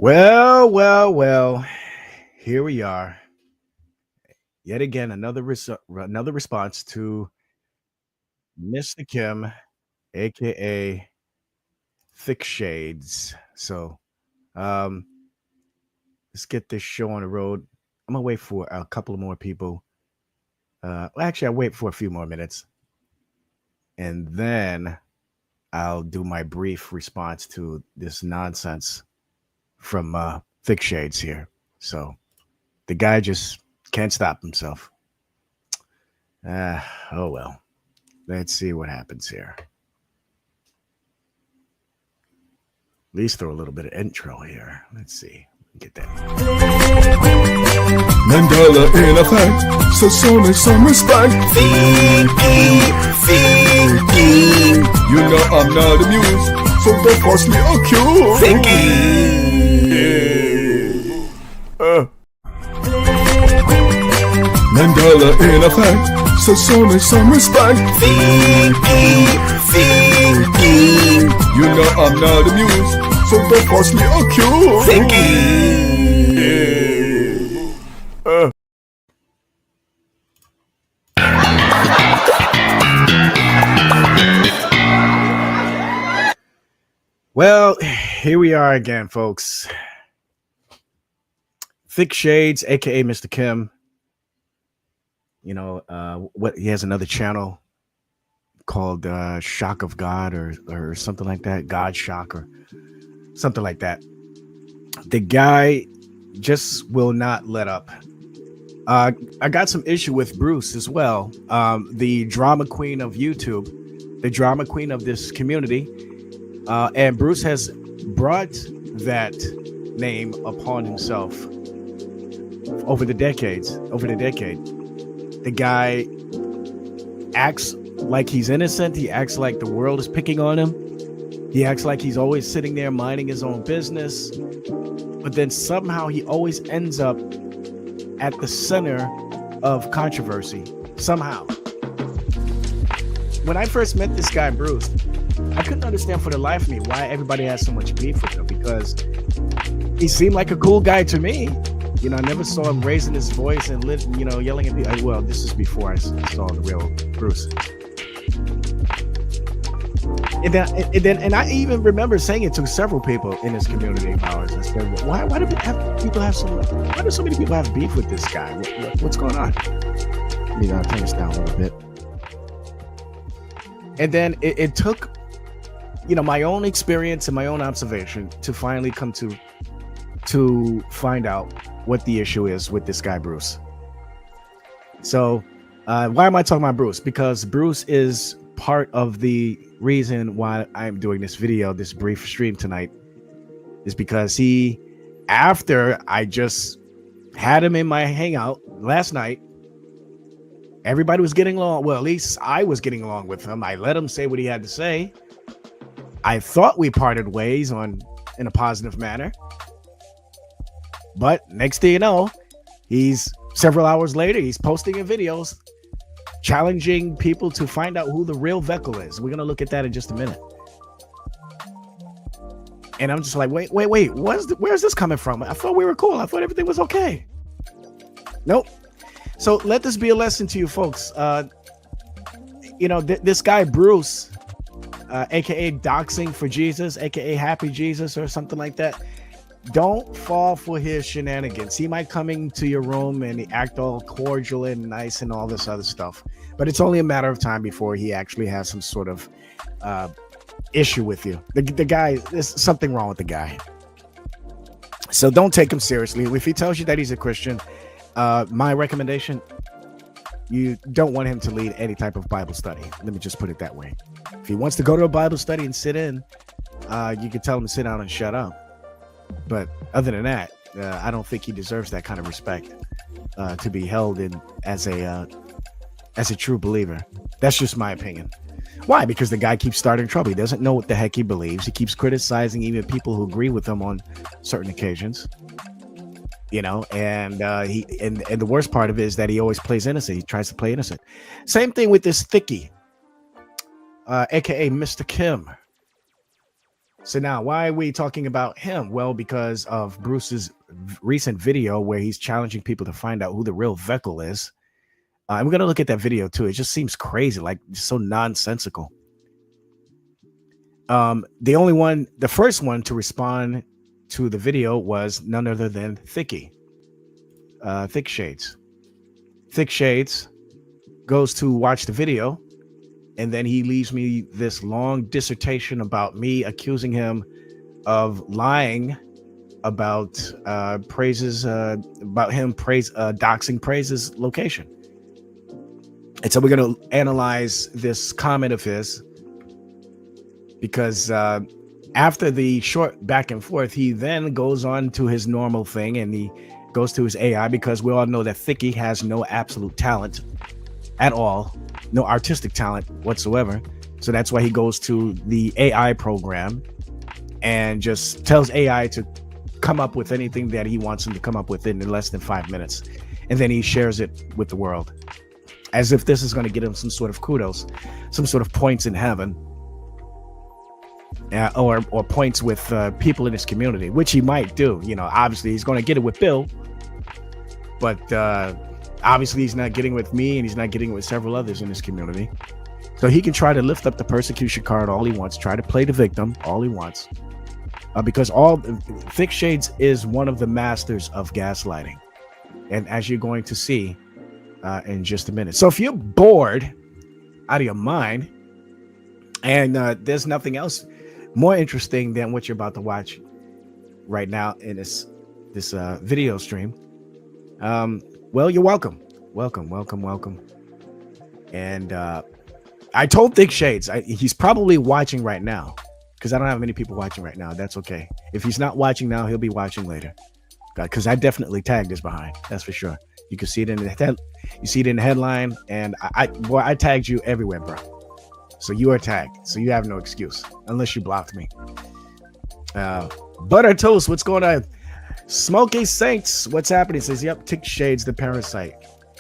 Well. Here we are. Yet again, another response to Mr. Kim, aka Thickshades. So, um, let's get this show on the road. I'm gonna wait for a couple of more people. Actually, I'll wait for a few more minutes, and then I'll do my brief response to this nonsense from Thickshades here. So, the guy just can't stop himself. Oh well. Let's see what happens here. At least throw a little bit of intro here. Let's see. Get that. Mandela in effect, so some respect. Thinking. You know I'm not amused, so don't force me accused. Mandela in effect, so some respect. Thinking. You know I'm not amused, so don't force me accused. Well, here we are again, folks. Thickshades, aka Mr. Kim. You know, what he has another channel called Shock of God or something like that, God Shock or something like that. The guy just will not let up. I got some issue with Bruce as well, the drama queen of YouTube, the drama queen of this community, and Bruce has brought that name upon himself over the decade. The guy acts like he's innocent. He acts like the world is picking on him. He acts like he's always sitting there minding his own business. But then somehow he always ends up at the center of controversy. Somehow. When I first met this guy, Bruce, I couldn't understand for the life of me why everybody has so much beef with him, because he seemed like a cool guy to me. You know, I never saw him raising his voice and yelling at me. Well, this is before I saw the real Bruce. And I even remember saying it to several people in this community of ours. I said, why do people have why do so many people have beef with this guy? What's going on? You know, turn this down a little bit. And then it took, my own experience and my own observation to finally come to find out what the issue is with this guy, Bruce. So why am I talking about Bruce? Because Bruce is part of the reason why I'm doing this video, this brief stream tonight, is because after I just had him in my hangout last night, everybody was getting along. Well, at least I was getting along with him. I let him say what he had to say. I thought we parted ways in a positive manner. But next thing you know, several hours later, he's posting in videos challenging people to find out who the real VEKL is. We're going to look at that in just a minute. And I'm just like, wait. Where's this coming from? I thought we were cool. I thought everything was okay. Nope. So let this be a lesson to you folks. This guy, Bruce, aka Doxing for Jesus, aka Happy Jesus or something like that. Don't fall for his shenanigans. He might come into your room and act all cordial and nice and all this other stuff, but it's only a matter of time before he actually has some sort of issue with you. The guy, there's something wrong with the guy. So don't take him seriously. If he tells you that he's a Christian, my recommendation, you don't want him to lead any type of Bible study. Let me just put it that way. If he wants to go to a Bible study and sit in, you can tell him to sit down and shut up. But other than that, I don't think he deserves that kind of respect to be held in as a true believer. That's just my opinion. Why? Because the guy keeps starting trouble. He doesn't know what the heck he believes. He keeps criticizing even people who agree with him on certain occasions. And the worst part of it is that he always plays innocent. He tries to play innocent. Same thing with this Thicky, aka Mr. Kim. So now, why are we talking about him? Well, because of Bruce's recent video where he's challenging people to find out who the real VEKL is. And we're going to look at that video too. It just seems crazy, like so nonsensical. The first one to respond to the video was none other than Thicky, Thickshades. Thickshades goes to watch the video, and then he leaves me this long dissertation about me accusing him of lying about doxing Praise's location. And so we're going to analyze this comment of his, because after the short back and forth, he then goes on to his normal thing, and he goes to his AI, because we all know that Thicky has no absolute talent at all, no artistic talent whatsoever. So that's why he goes to the AI program and just tells AI to come up with anything that he wants him to come up with in less than 5 minutes. And then he shares it with the world, as if this is going to get him some sort of kudos, some sort of points in heaven, or points with people in his community, which he might do. You know, obviously he's going to get it with Bill, but obviously he's not getting with me, and he's not getting with several others in his community. So he can try to lift up the persecution card all he wants, try to play the victim all he wants, because Thickshades is one of the masters of gaslighting, and as you're going to see in just a minute. So if you're bored out of your mind, and there's nothing else more interesting than what you're about to watch right now in this video stream, well, you're welcome. And I told Thickshades, he's probably watching right now, because I don't have many people watching right now. That's okay. If he's not watching now, he'll be watching later, because I definitely tagged his behind. That's for sure. You can see it in the headline, and I tagged you everywhere, bro. So you are tagged. So you have no excuse unless you blocked me. Butter Toast, what's going on? Smoky Saints, what's happening? Says, yep, Thickshades the parasite.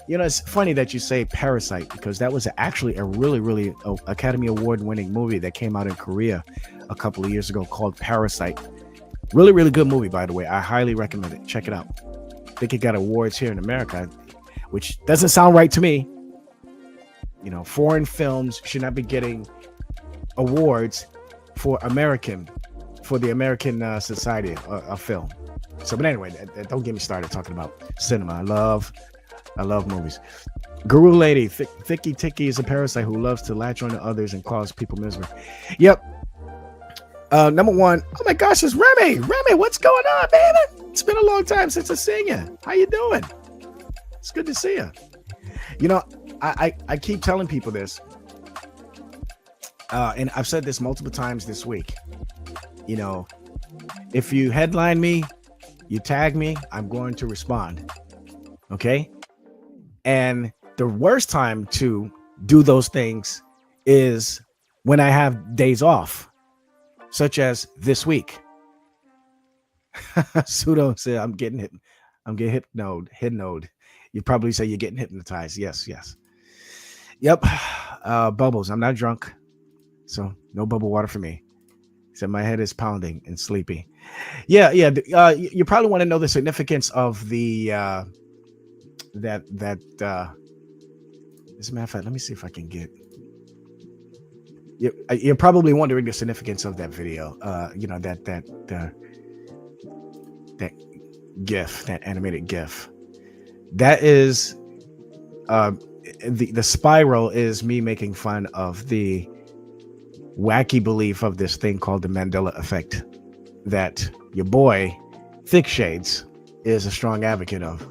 You know, it's funny that you say parasite, because that was actually a really Academy Award winning movie that came out in Korea a couple of years ago called Parasite. Really good movie, by the way. I highly recommend it. Check it out. I think it got awards here in America, which doesn't sound right to me. You know, foreign films should not be getting awards for the American Society of Film. So, but anyway, don't get me started talking about cinema. I love movies. Guru Lady, Thicky is a parasite who loves to latch on to others and cause people misery. Yep. Number one, oh my gosh, it's Remy. Remy, what's going on, baby? It's been a long time since I've seen you. How you doing? It's good to see you. You know, I keep telling people this, and I've said this multiple times this week. You know, if you headline me, you tag me, I'm going to respond. Okay? And the worst time to do those things is when I have days off, such as this week. Pseudo said, I'm getting hypnode. You probably say you're getting hypnotized. Yes. Yep. Bubbles. I'm not drunk, so no bubble water for me. So my head is pounding and sleepy. Yeah. You probably want to know the significance of the that. As a matter of fact, let me see if I can get. You're probably wondering the significance of that video. You know, that GIF, that animated GIF. That is the spiral is me making fun of the wacky belief of this thing called the Mandela effect that your boy Thickshades is a strong advocate of.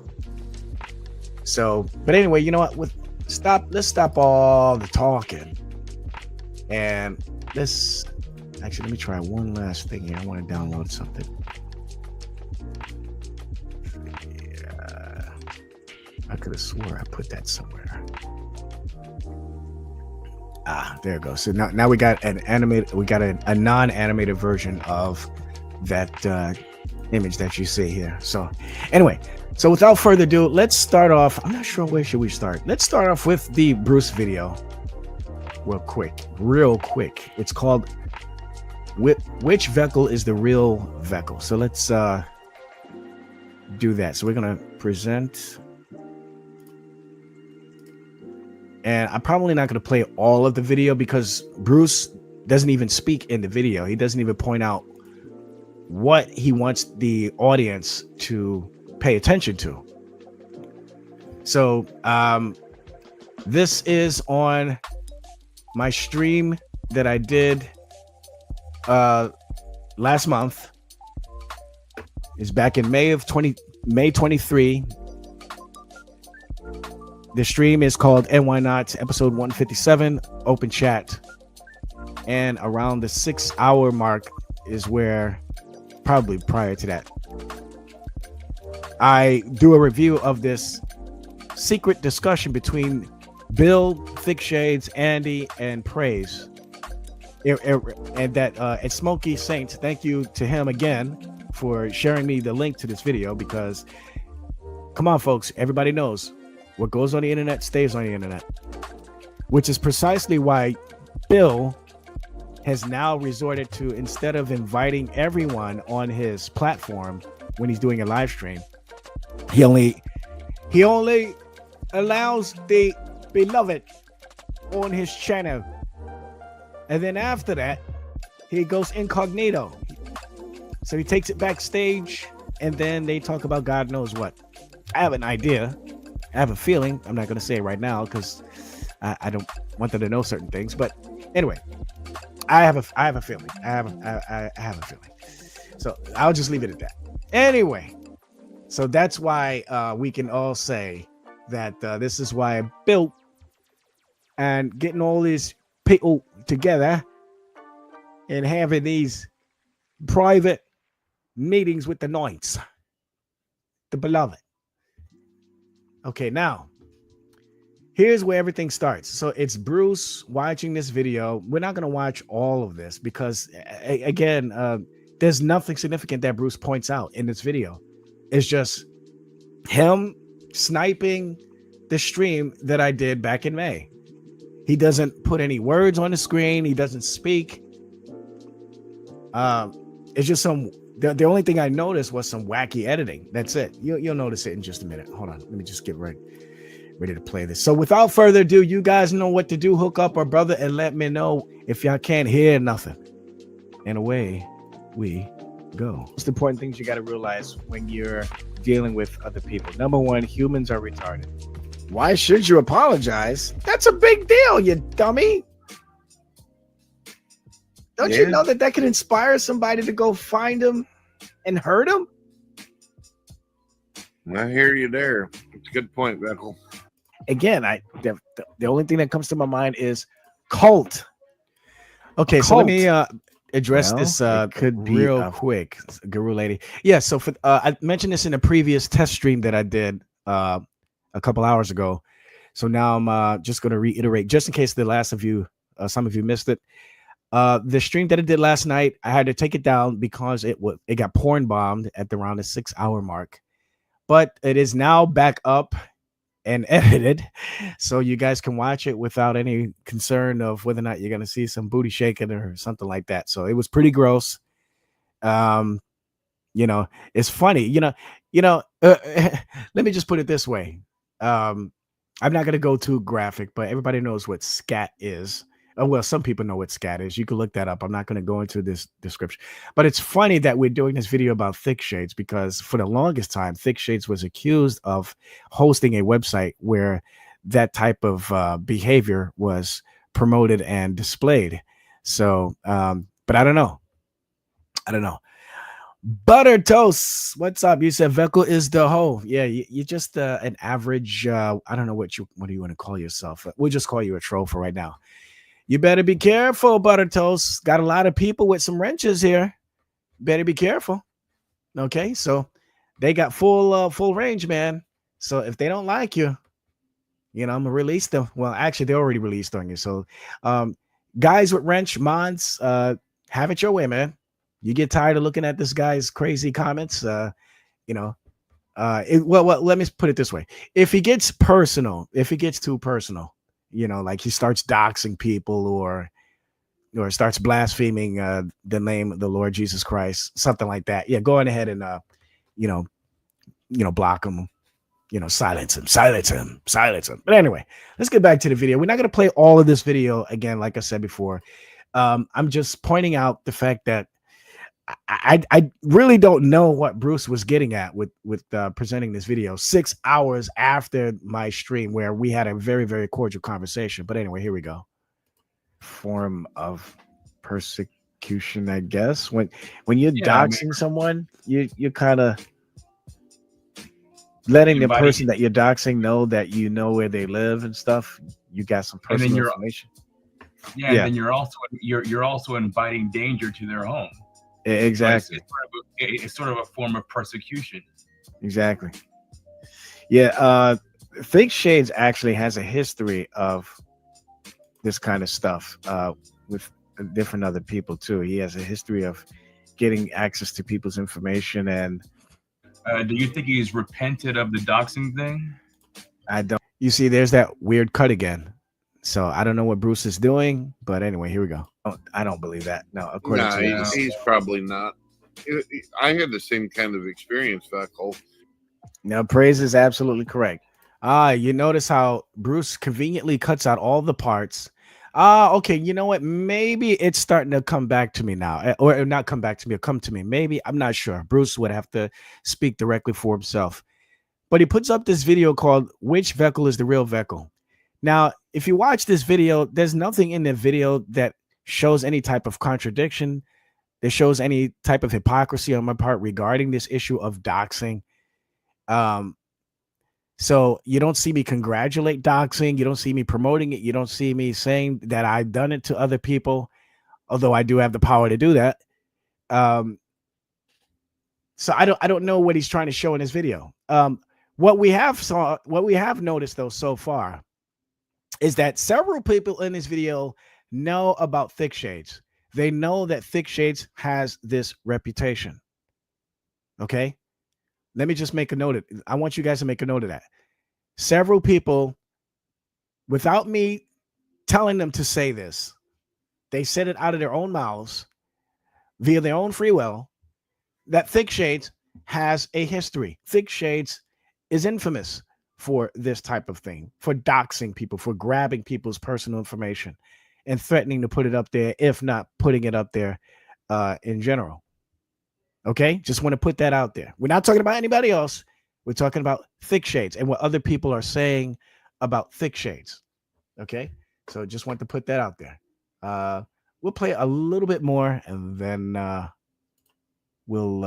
So, but anyway, you know what? Let's stop all the talking, and let me try one last thing here. I want to download something. Yeah, I could have swore I put that somewhere. There it goes. So now we got an animated, a non-animated version of that image that you see here. So anyway, so without further ado, let's start off. I'm not sure where should we start. Let's start off with the Bruce video real quick. It's called which VEKL is the real VEKL. So let's do that. So we're gonna present, and I'm probably not gonna play all of the video because Bruce doesn't even speak in the video. He doesn't even point out what he wants the audience to pay attention to. So this is on my stream that I did last month. Is back in May 23. The stream is called And Why Not, episode 157, open chat. And around the 6 hour mark is where, probably prior to that, I do a review of this secret discussion between Bill, Thickshades, Andy, and Praise. And Smokey Saints, thank you to him again for sharing me the link to this video, because come on folks, everybody knows what goes on the internet stays on the internet, which is precisely why Bill has now resorted to, instead of inviting everyone on his platform when he's doing a live stream, he only allows the beloved on his channel, and then after that he goes incognito. So he takes it backstage, and then they talk about God knows what. I have an idea, I have a feeling. I'm not going to say it right now because I don't want them to know certain things, but anyway, I have a feeling. I have a feeling. So I'll just leave it at that. Anyway, so that's why we can all say that this is why I built and getting all these people together and having these private meetings with the knights, the beloved. Okay, now here's where everything starts. So it's Bruce watching this video. We're not going to watch all of this because, again, there's nothing significant that Bruce points out in this video. It's just him sniping the stream that I did back in May. He doesn't put any words on the screen. He doesn't speak. It's just the only thing I noticed was some wacky editing. That's it. You'll notice it in just a minute. Hold on. Let me just get ready to play this. So without further ado, you guys know what to do. Hook up our brother and let me know if y'all can't hear nothing. And away we go. Most important things you got to realize when you're dealing with other people. Number one, humans are retarded. Why should you apologize? That's a big deal, you dummy. Don't you know that can inspire somebody to go find him and hurt him? I hear you there. It's a good point, VEKL. Again, the only thing that comes to my mind is cult. Okay, so let me address this could be real quick, Guru lady. Yeah, so for I mentioned this in a previous test stream that I did a couple hours ago. So now I'm just going to reiterate, just in case some of you missed it. The stream that I did last night, I had to take it down because it got porn bombed at around the 6 hour mark, but it is now back up and edited, so you guys can watch it without any concern of whether or not you're going to see some booty shaking or something like that. So it was pretty gross. It's funny, let me just put it this way. I'm not going to go too graphic, but everybody knows what scat is. Well, some people know what scat is. You can look that up. I'm not going to go into this description, but it's funny that we're doing this video about Thickshades because for the longest time, Thickshades was accused of hosting a website where that type of behavior was promoted and displayed. So, but I don't know. Butter Toast, what's up? You said VEKL is the hoe. Yeah, you're just an average. I don't know what do you want to call yourself? We'll just call you a troll for right now. You better be careful, Butter Toast. Got a lot of people with some wrenches here. Better be careful. Okay, so they got full range, man. So if they don't like you, I'm gonna release them. Well, actually, they already released on you. So, guys with wrench mods, have it your way, man. You get tired of looking at this guy's crazy comments, well, let me put it this way: if he gets too personal, like he starts doxing people or or starts blaspheming the name of the Lord Jesus Christ, something like that. Yeah, go on ahead and you know, block him. You know, silence him, silence him, silence him. But anyway, let's get back to the video. We're not going to play all of this video again, like I said before. I'm just pointing out the fact that I really don't know what Bruce was getting at with presenting this video 6 hours after my stream, where we had a very, very cordial conversation. But anyway, here we go. Form of persecution, I guess. When you're doxing someone, you kind of letting the person that you're doxing know that you know where they live and stuff. You got some personal information. Yeah, and then you're also inviting danger to their home. Exactly. It's sort of a form of persecution. Exactly. Yeah. THICKHADES actually has a history of this kind of stuff with different other people too. He has a history of getting access to people's information. And do you think he's repented of the doxing thing? I don't. You see, there's that weird cut again. So I don't know what Bruce is doing, but anyway, here we go. I don't believe that. No, according to he's probably not. I had the same kind of experience, VEKL. Now, praise is absolutely correct. You notice how Bruce conveniently cuts out all the parts. Okay, you know what? Maybe it's starting to come back to me now, or not come back to me, or come to me. Maybe, I'm not sure. Bruce would have to speak directly for himself. But he puts up this video called "Which VEKL is the Real VEKL?" Now, if you watch this video, there's nothing in the video that shows any type of contradiction, that shows any type of hypocrisy on my part regarding this issue of doxing. So you don't see me congratulate doxing. You don't see me promoting it. You don't see me saying that I've done it to other people, although I do have the power to do that. So I don't know what he's trying to show in his video. What we have noticed though so far is that several people in this video know about THICKHADES. They know that THICKHADES has this reputation. Okay. Let me just make a note of it. I want you guys to make a note of that. Several people, without me telling them to say this, they said it out of their own mouths via their own free will that THICKHADES has a history. THICKHADES is infamous for this type of thing, for doxing people, for grabbing people's personal information and threatening to put it up there, if not putting it up there in general. Okay, just want to put that out there. We're not talking about anybody else. We're talking about THICKHADES and what other people are saying about THICKHADES. Okay, so just want to put that out there. We'll play a little bit more and then we'll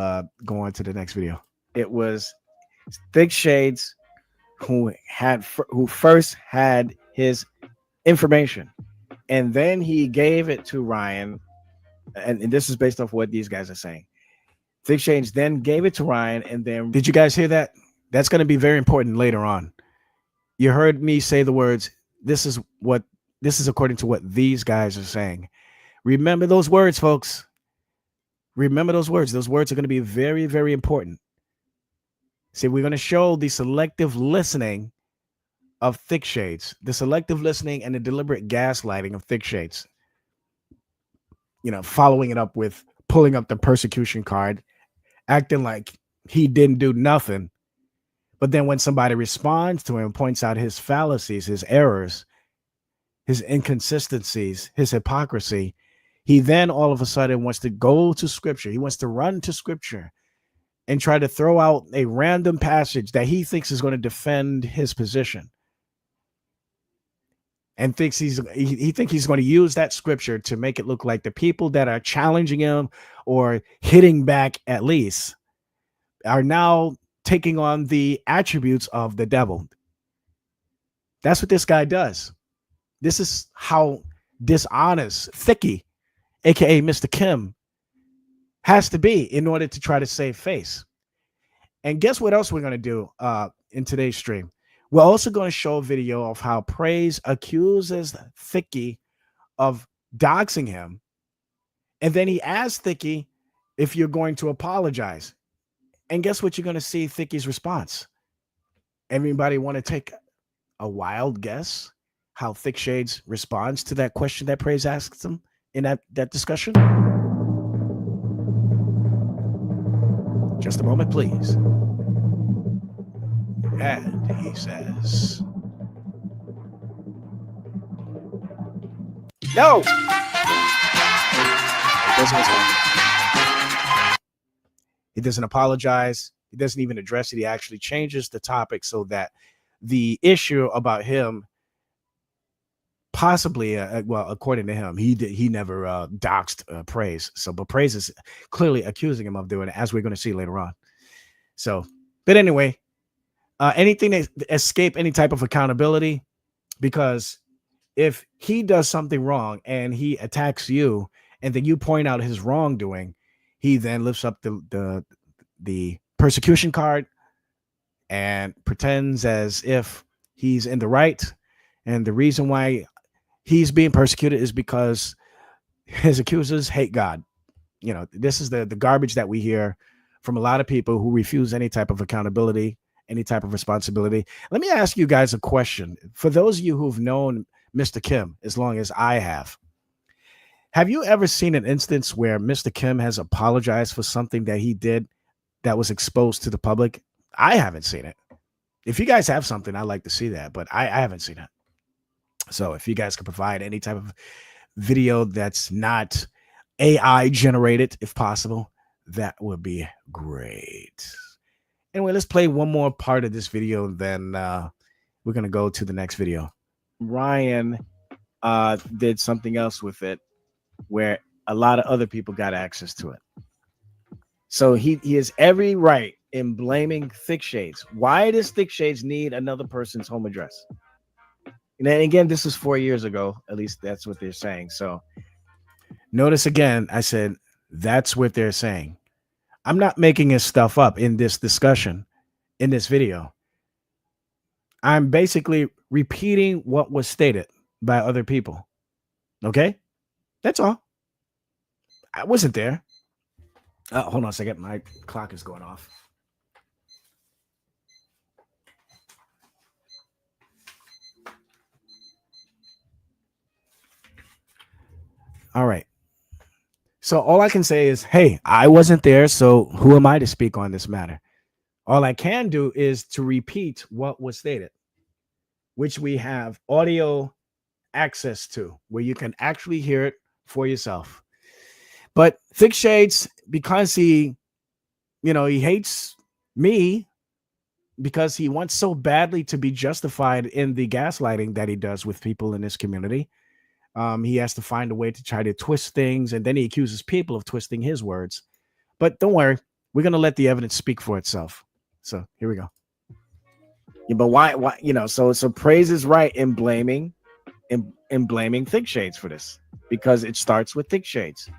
go on to the next video. It was THICKHADES who first had his information, and then he gave it to Ryan, and this is based off what these guys are saying. THICKHADES then gave it to Ryan, and then did you guys hear that? That's going to be very important later on. You heard me say the words, this is according to what these guys are saying. Remember those words, folks. Remember those words. Those words are going to be very, very important. See, we're going to show the selective listening of THICKHADES, the selective listening and the deliberate gaslighting of THICKHADES. You know, following it up with pulling up the persecution card, acting like he didn't do nothing. But then when somebody responds to him, points out his fallacies, his errors, his inconsistencies, his hypocrisy, he then all of a sudden wants to go to scripture. He wants to run to scripture and try to throw out a random passage that he thinks is going to defend his position. And thinks he thinks he's going to use that scripture to make it look like the people that are challenging him or hitting back at least are now taking on the attributes of the devil. That's what this guy does. This is how dishonest Thicky, aka Mr. Kim, has to be in order to try to save face. And guess what else we're going to do in today's stream? We're also going to show a video of how Praise accuses Thicky of doxing him. And then he asks Thicky if you're going to apologize. And guess what you're going to see Thicky's response? Everybody want to take a wild guess how THICKHADES responds to that question that Praise asks him? in that discussion? Just a moment, please. And he says, no. He doesn't apologize. He doesn't even address it. He actually changes the topic so that the issue about him possibly, well, according to him, he never doxed Praise. So, but Praise is clearly accusing him of doing it, as we're going to see later on. So, but anyway, anything to escape any type of accountability, because if he does something wrong and he attacks you, and then you point out his wrongdoing, he then lifts up the persecution card and pretends as if he's in the right. And the reason why he's being persecuted is because his accusers hate God. You know, this is the garbage that we hear from a lot of people who refuse any type of accountability, any type of responsibility. Let me ask you guys a question. For those of you who've known Mr. Kim as long as I have you ever seen an instance where Mr. Kim has apologized for something that he did that was exposed to the public? I haven't seen it. If you guys have something, I'd like to see that, but I haven't seen it. So if you guys could provide any type of video that's not AI generated, if possible, that would be great. Anyway, let's play one more part of this video, then we're going to go to the next video. Ryan did something else with it where a lot of other people got access to it. So he has every right in blaming Thickshades. Why does Thickshades need another person's home address? And then again, this is 4 years ago. At least that's what they're saying. So notice again, I said, that's what they're saying. I'm not making this stuff up in this discussion, in this video. I'm basically repeating what was stated by other people. Okay? That's all. I wasn't there. Hold on a second. My clock is going off. All right. So all I can say is, hey, I wasn't there, so who am I to speak on this matter? All I can do is to repeat what was stated, which we have audio access to, where you can actually hear it for yourself. But Thickshades, because he hates me, because he wants so badly to be justified in the gaslighting that he does with people in this community, he has to find a way to try to twist things, and then he accuses people of twisting his words. But don't worry, we're going to let the evidence speak for itself. So here we go. Yeah, but why, so Praise is right in blaming Thickshades for this, because it starts with Thickshades.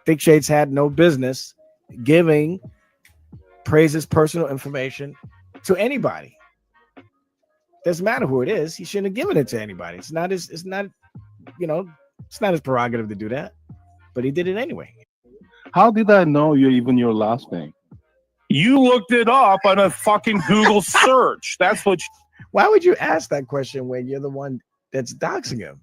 Thickshades had no business giving Praise's personal information to anybody. Doesn't matter who it is. He shouldn't have given it to anybody. It's not his prerogative to do that, but he did it anyway. How did I know even your last name? You looked it up on a fucking Google search. That's what. Why would you ask that question when you're the one that's doxing him?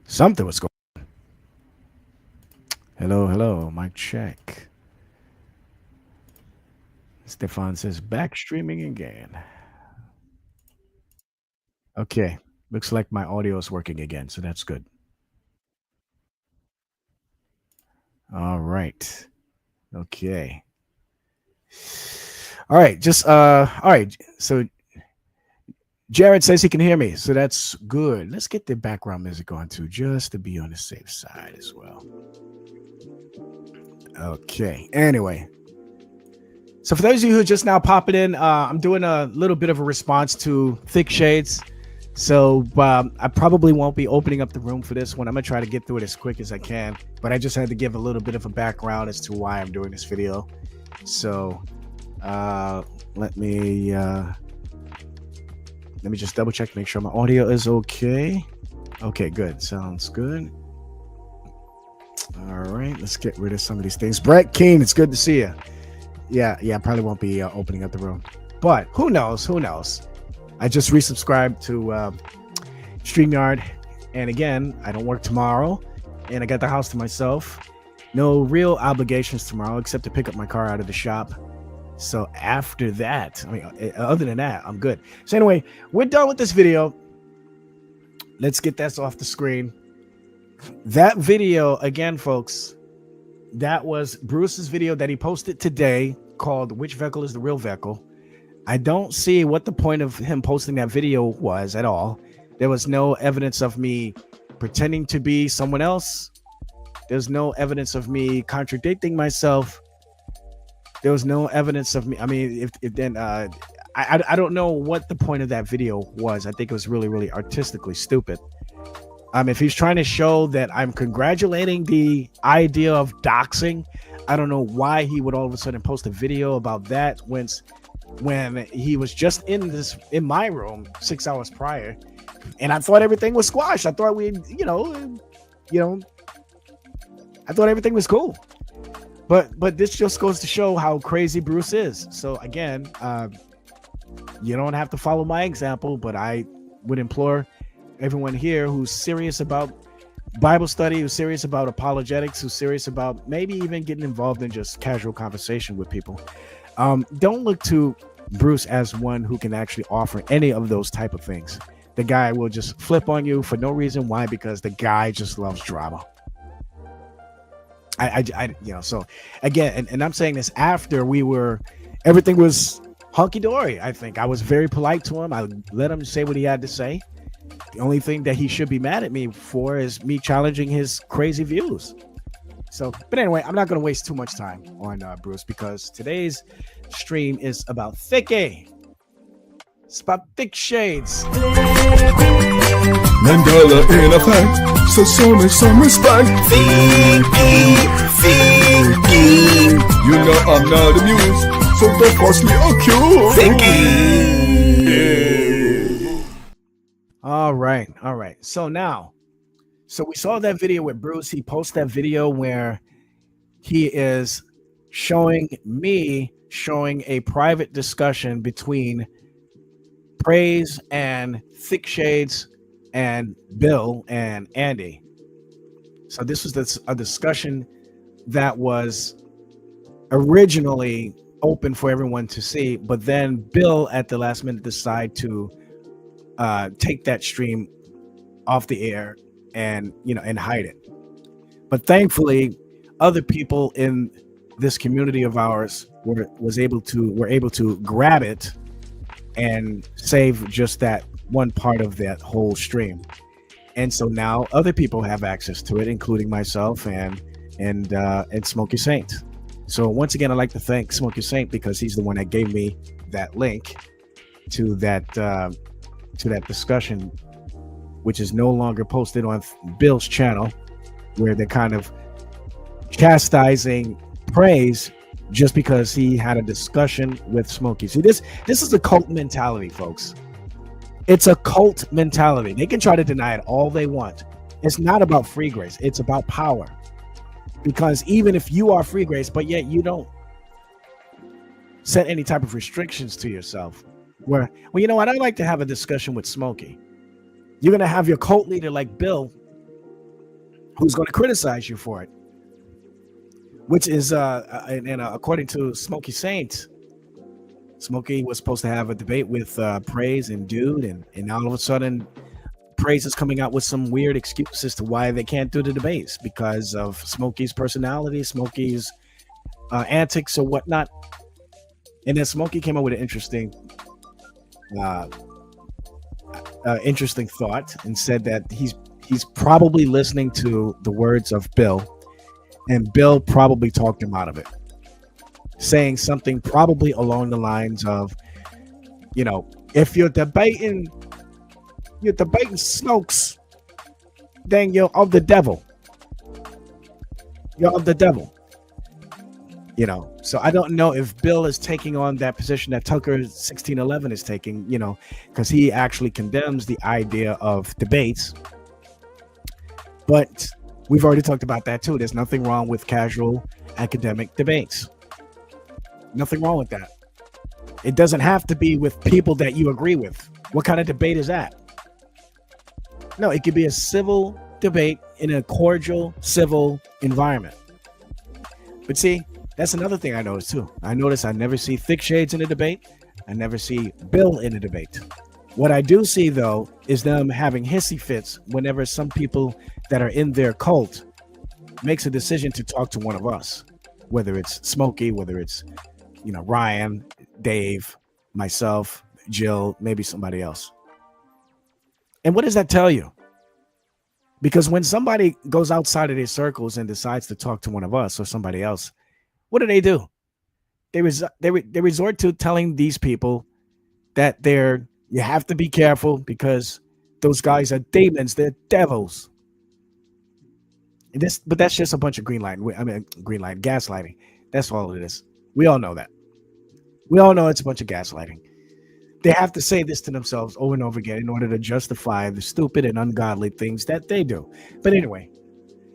Something was going on. Hello, hello, mic check. Stefan says back streaming again. Okay, looks like my audio is working again, so that's good. All right. Okay. All right, just all right. So Jared says he can hear me, so that's good. Let's get the background music on too, just to be on the safe side as well. Okay. Anyway, so for those of you who are just now popping in, I'm doing a little bit of a response to Thickshades. So I probably won't be opening up the room for this one. I'm gonna try to get through it as quick as I can, but I just had to give a little bit of a background as to why I'm doing this video. So let me just double check, make sure my audio is okay. Okay, good. Sounds good. All right, let's get rid of some of these things. Brett Keene, it's good to see you. Yeah, I probably won't be opening up the room, but who knows? Who knows? I just resubscribed to StreamYard, and again, I don't work tomorrow, and I got the house to myself. No real obligations tomorrow except to pick up my car out of the shop. So after that, I mean, other than that, I'm good. So anyway, we're done with this video. Let's get that off the screen. That video, again, folks, that was Bruce's video that he posted today called Which VEKL is the Real VEKL? I don't see what the point of him posting that video was at all. There was no evidence of me pretending to be someone else. There's no evidence of me contradicting myself. There was no evidence of me. I mean, if then I don't know what the point of that video was. I think it was really, really artistically stupid. If he's trying to show that I'm congratulating the idea of doxing, I don't know why he would all of a sudden post a video about that when he was just in my room 6 hours prior, and I thought everything was squashed. I thought I thought everything was cool. But this just goes to show how crazy Bruce is. So again, you don't have to follow my example, but I would implore everyone here who's serious about Bible study, who's serious about apologetics, who's serious about maybe even getting involved in just casual conversation with people. Don't look to Bruce as one who can actually offer any of those type of things. The guy will just flip on you for no reason. Why? Because the guy just loves drama. So again, and I'm saying this after everything was hunky-dory. I think I was very polite to him. I let him say what he had to say. The only thing that he should be mad at me for is me challenging his crazy views. So, but anyway, I'm not going to waste too much time on Bruce, because today's stream is about Thicky. It's about Thickshades. Mandela in effect, so show me some respect. Thicky. You know I'm not amused, so don't force me accused. Thicky. All right. So we saw that video with Bruce. He posted that video where he is showing a private discussion between Praise and Thickshades and Bill and Andy. So this was a discussion that was originally open for everyone to see, but then Bill at the last minute decided to take that stream off the air and hide it. But thankfully, other people in this community of ours were able to grab it and save just that one part of that whole stream. And so now other people have access to it, including myself and Smokey Saint. So once again, I'd like to thank Smokey Saint, because he's the one that gave me that link to that discussion, which is no longer posted on Bill's channel, where they're kind of chastising Praise just because he had a discussion with Smokey. See, this is a cult mentality, folks. It's a cult mentality. They can try to deny it all they want. It's not about free grace. It's about power. Because even if you are free grace, but yet you don't set any type of restrictions to yourself, well, you know what? I'd like to have a discussion with Smokey. You're going to have your cult leader like Bill who's going to criticize you for it, which is according to Smokey Saint, Smokey was supposed to have a debate with Praise and Dude, and all of a sudden Praise is coming out with some weird excuse as to why they can't do the debates because of Smokey's personality, Smokey's antics or whatnot. And then Smokey came up with an interesting thought and said that he's probably listening to the words of Bill, and Bill probably talked him out of it, saying something probably along the lines of, you know, if you're debating Smokes, then you're of the devil. You're of the devil. You know, so I don't know if Bill is taking on that position that Tucker 1611 is taking, you know, because he actually condemns the idea of debates. But we've already talked about that too. There's nothing wrong with casual academic debates. Nothing wrong with that. It doesn't have to be with people that you agree with. What kind of debate is that? No, it could be a civil debate in a cordial, civil environment. But see, that's another thing I noticed too. I never see Thickshades in a debate. I never see Bill in a debate. What I do see though is them having hissy fits whenever some people that are in their cult makes a decision to talk to one of us, whether it's Smokey, whether it's, you know, Ryan, Dave, myself, Jill, maybe somebody else. And what does that tell you? Because when somebody goes outside of their circles and decides to talk to one of us or somebody else, what do? They resort to telling these people that you have to be careful because those guys are demons, they're devils. But that's just a bunch of gaslighting. That's all it is. We all know that. We all know it's a bunch of gaslighting. They have to say this to themselves over and over again in order to justify the stupid and ungodly things that they do. But anyway,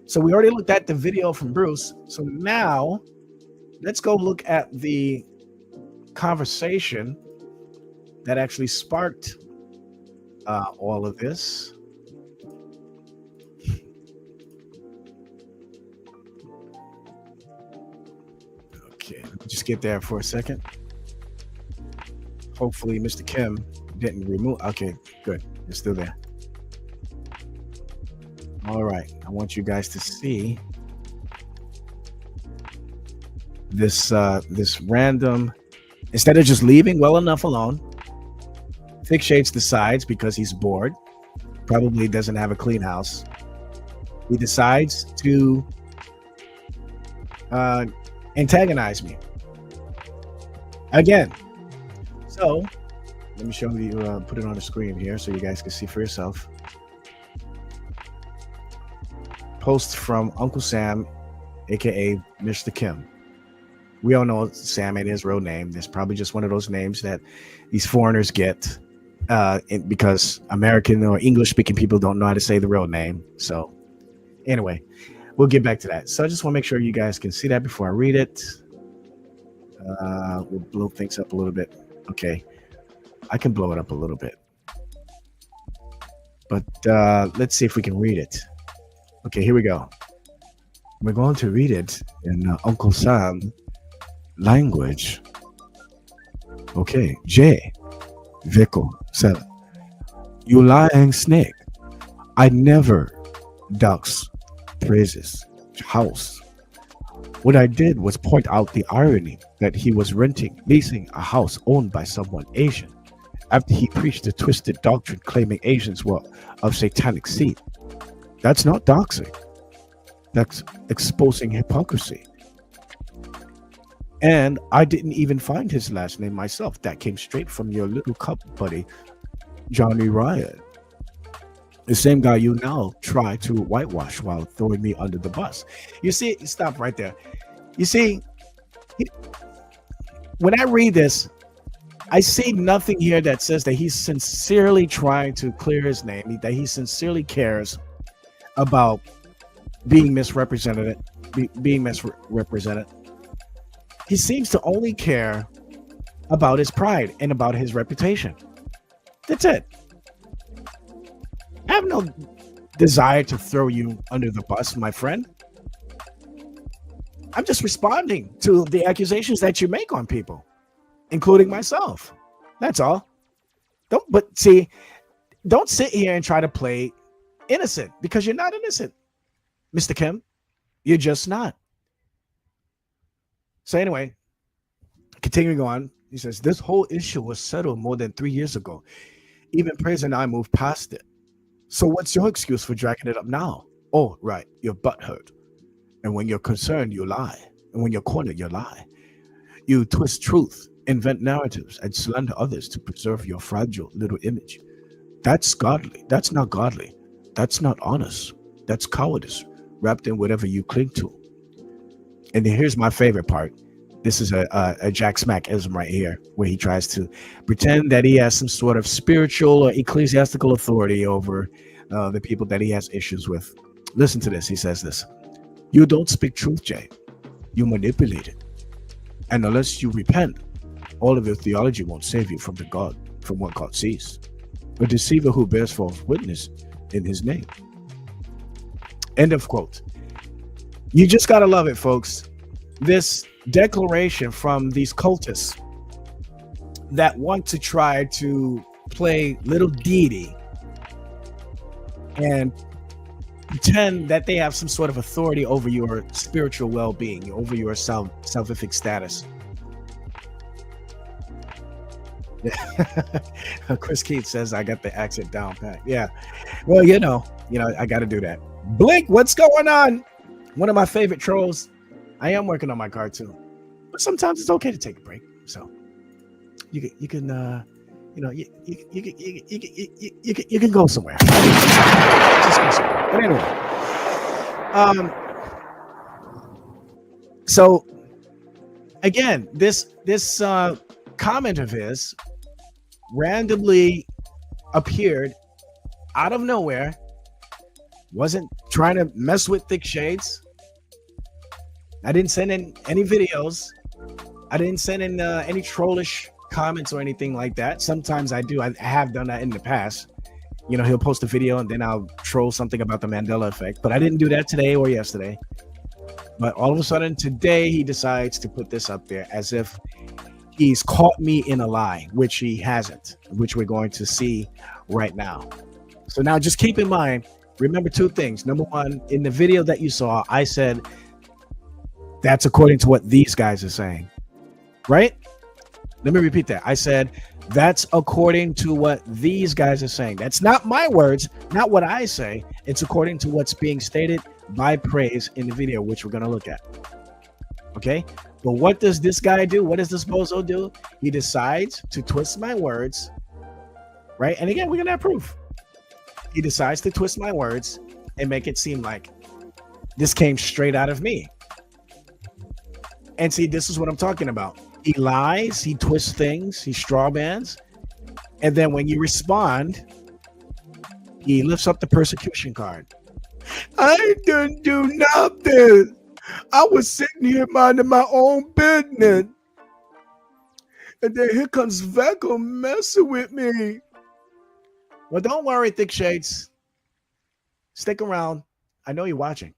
so we already looked at the video from Bruce. So now let's go look at the conversation that actually sparked all of this. Okay, let me just get there for a second. Hopefully Mr. Kim didn't remove. Okay, good. It's still there. All right. I want you guys to see this random, instead of just leaving well enough alone, Thickshades decides, because he's bored, probably doesn't have a clean house, he decides to antagonize me again. So let me show you, put it on the screen here so you guys can see for yourself. Post from Uncle Sam, aka Mr. Kim. We all know Sam ain't his real name. It's probably just one of those names that these foreigners get because American or English speaking people don't know how to say the real name. So anyway, we'll get back to that. So I just want to make sure you guys can see that before I read it. We'll blow things up a little bit. Okay, I can blow it up a little bit, but let's see if we can read it. Okay, here we go. We're going to read it in Uncle Sam language. Okay, J. VEKL 7. You lying snake. I never ducks Praise's house. What I did was point out the irony that he was leasing a house owned by someone Asian after he preached a twisted doctrine claiming Asians were of satanic seed. That's not doxing. That's exposing hypocrisy. And I didn't even find his last name myself. That came straight from your little cup buddy, Johnny Ryan. The same guy you now try to whitewash while throwing me under the bus. You see, stop right there. You see, when I read this, I see nothing here that says that he's sincerely trying to clear his name, that he sincerely cares about being misrepresented. He seems to only care about his pride and about his reputation. That's it. I have no desire to throw you under the bus, my friend. I'm just responding to the accusations that you make on people, including myself. That's all. Don't sit here and try to play innocent, because you're not innocent, Mr. Kim. You're just not. So anyway, continuing on, he says, this whole issue was settled more than 3 years ago. Even Praise and I moved past it. So what's your excuse for dragging it up now? Oh, right, you're butthurt. And when you're concerned, you lie. And when you're cornered, you lie. You twist truth, invent narratives, and slander others to preserve your fragile little image. That's godly. That's not godly. That's not honest. That's cowardice, wrapped in whatever you cling to. And then here's my favorite part. This is a Jack Smack-ism right here, where he tries to pretend that he has some sort of spiritual or ecclesiastical authority over the people that he has issues with. Listen to this. He says this. You don't speak truth, Jay. You manipulate it. And unless you repent, all of your theology won't save you from what God sees. A deceiver who bears false witness in his name. End of quote. You just gotta love it, folks. This declaration from these cultists that want to try to play little deity and pretend that they have some sort of authority over your spiritual well-being, over your salvific status. Yeah. Chris Keith says I got the accent down pat. Yeah. Well, you know, I got to do that. Blink, what's going on? One of my favorite trolls. I am working on my cartoon, but sometimes it's okay to take a break. So you can you can go somewhere. Just go somewhere. But anyway, so again, this comment of his randomly appeared out of nowhere. Wasn't trying to mess with Thickshades. I didn't send in any videos. I didn't send in any trollish comments or anything like that. Sometimes I do. I have done that in the past. He'll post a video and then I'll troll something about the Mandela effect. But I didn't do that today or yesterday. But all of a sudden today he decides to put this up there as if he's caught me in a lie, which he hasn't, which we're going to see right now. So now just keep in mind, remember two things. Number one, in the video that you saw, I said that's according to what these guys are saying, right? Let me repeat that. I said that's according to what these guys are saying. That's not my words, not what I say. It's according to what's being stated by Praise in the video, which we're going to look at. Okay? But what does this guy do? What does this bozo do? He decides to twist my words, right? And again, we're going to have proof. He decides to twist my words and make it seem like this came straight out of me. And see, this is what I'm talking about. He lies, he twists things, he strawmans, and then when you respond, he lifts up the persecution card. I didn't do nothing. I was sitting here minding my own business. And then here comes VEKL messing with me. Well, don't worry, Thickshades. Stick around. I know you're watching.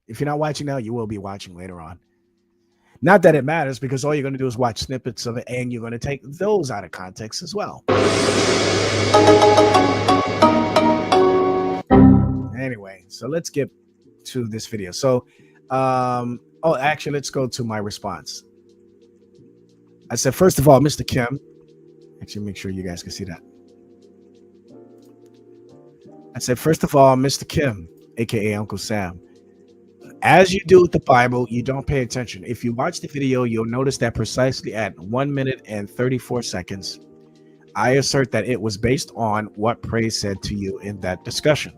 If you're not watching now, you will be watching later on. Not that it matters, because all you're going to do is watch snippets of it, and you're going to take those out of context as well. Anyway, so let's get to this video. So, actually, let's go to my response. I said, first of all, Mr. Kim, actually, make sure you guys can see that. I said, first of all, Mr. Kim, aka Uncle Sam, as you do with the Bible, you don't pay attention. If you watch the video, you'll notice that precisely at 1 minute and 34 seconds, I assert that it was based on what Praise said to you in that discussion.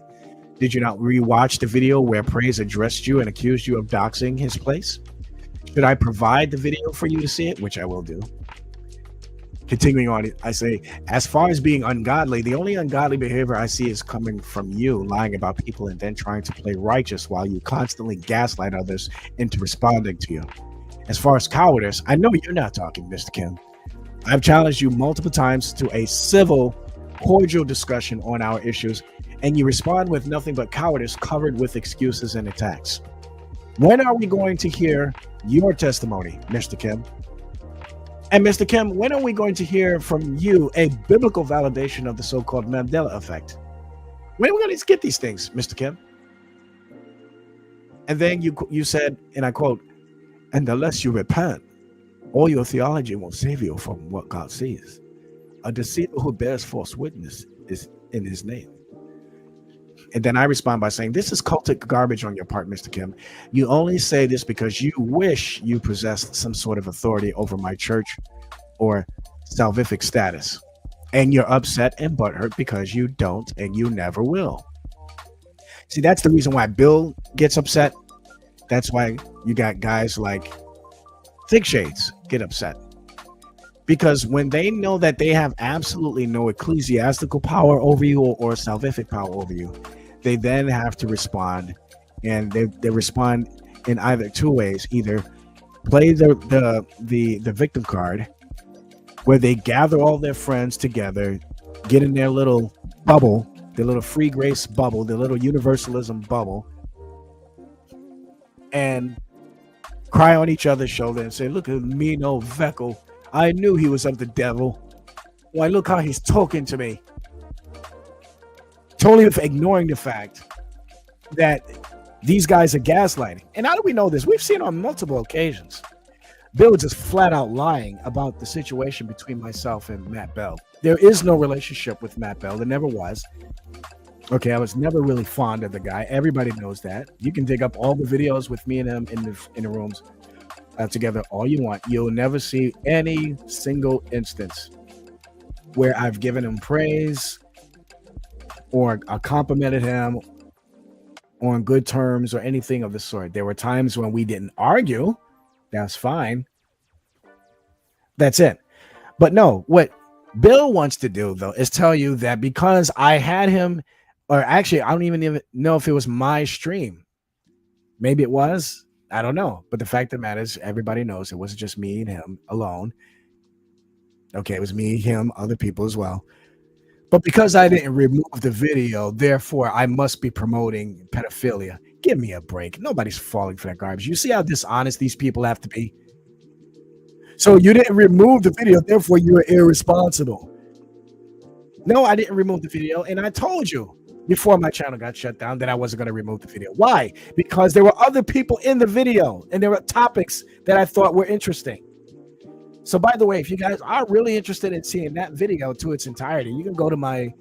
Did you not rewatch the video where Praise addressed you and accused you of doxing his place? Should I provide the video for you to see it? Which I will do. Continuing on, I say, as far as being ungodly, the only ungodly behavior I see is coming from you, lying about people and then trying to play righteous while you constantly gaslight others into responding to you. As far as cowardice, I know you're not talking, Mr. Kim. I've challenged you multiple times to a civil, cordial discussion on our issues, and you respond with nothing but cowardice covered with excuses and attacks. When are we going to hear your testimony, Mr. Kim? And Mr. Kim, when are we going to hear from you a biblical validation of the so-called Mandela effect? When are we going to get these things, Mr. Kim? And then you said, and I quote, and unless you repent, all your theology won't save you from what God sees. A deceiver who bears false witness is in his name. And then I respond by saying, this is cultic garbage on your part, Mr. Kim. You only say this because you wish you possessed some sort of authority over my church or salvific status. And you're upset and butthurt because you don't and you never will. See, that's the reason why Bill gets upset. That's why you got guys like Thickshades get upset. Because when they know that they have absolutely no ecclesiastical power over you or salvific power over you, they then have to respond, and they respond in either two ways: either play the victim card, where they gather all their friends together, get in their little bubble, their little free grace bubble, their little universalism bubble, and cry on each other's shoulder and say, "Look at me, no VEKL. I knew he was of the devil. Why, look how he's talking to me." Totally ignoring the fact that these guys are gaslighting. And how do we know this? We've seen on multiple occasions Bill just flat out lying about the situation between myself and Matt Bell. There is no relationship with Matt Bell. There never was. Okay, I was never really fond of the guy. Everybody knows that. You can dig up all the videos with me and him in the rooms together all you want. You'll never see any single instance where I've given him praise or I complimented him on good terms or anything of the sort. There were times when we didn't argue. That's fine. That's it. But no, what Bill wants to do, though, is tell you that because I had him, or actually, I don't even know if it was my stream. Maybe it was. I don't know. But the fact of the matter is, everybody knows it wasn't just me and him alone. Okay, it was me, him, other people as well. But because I didn't remove the video, therefore I must be promoting pedophilia. Give me a break. Nobody's falling for that garbage. You see how dishonest these people have to be? So you didn't remove the video, therefore you're irresponsible. No, I didn't remove the video, and I told you before my channel got shut down that I wasn't going to remove the video. Why? Because there were other people in the video, and there were topics that I thought were interesting. So, by the way, if you guys are really interested in seeing that video to its entirety, you can go to my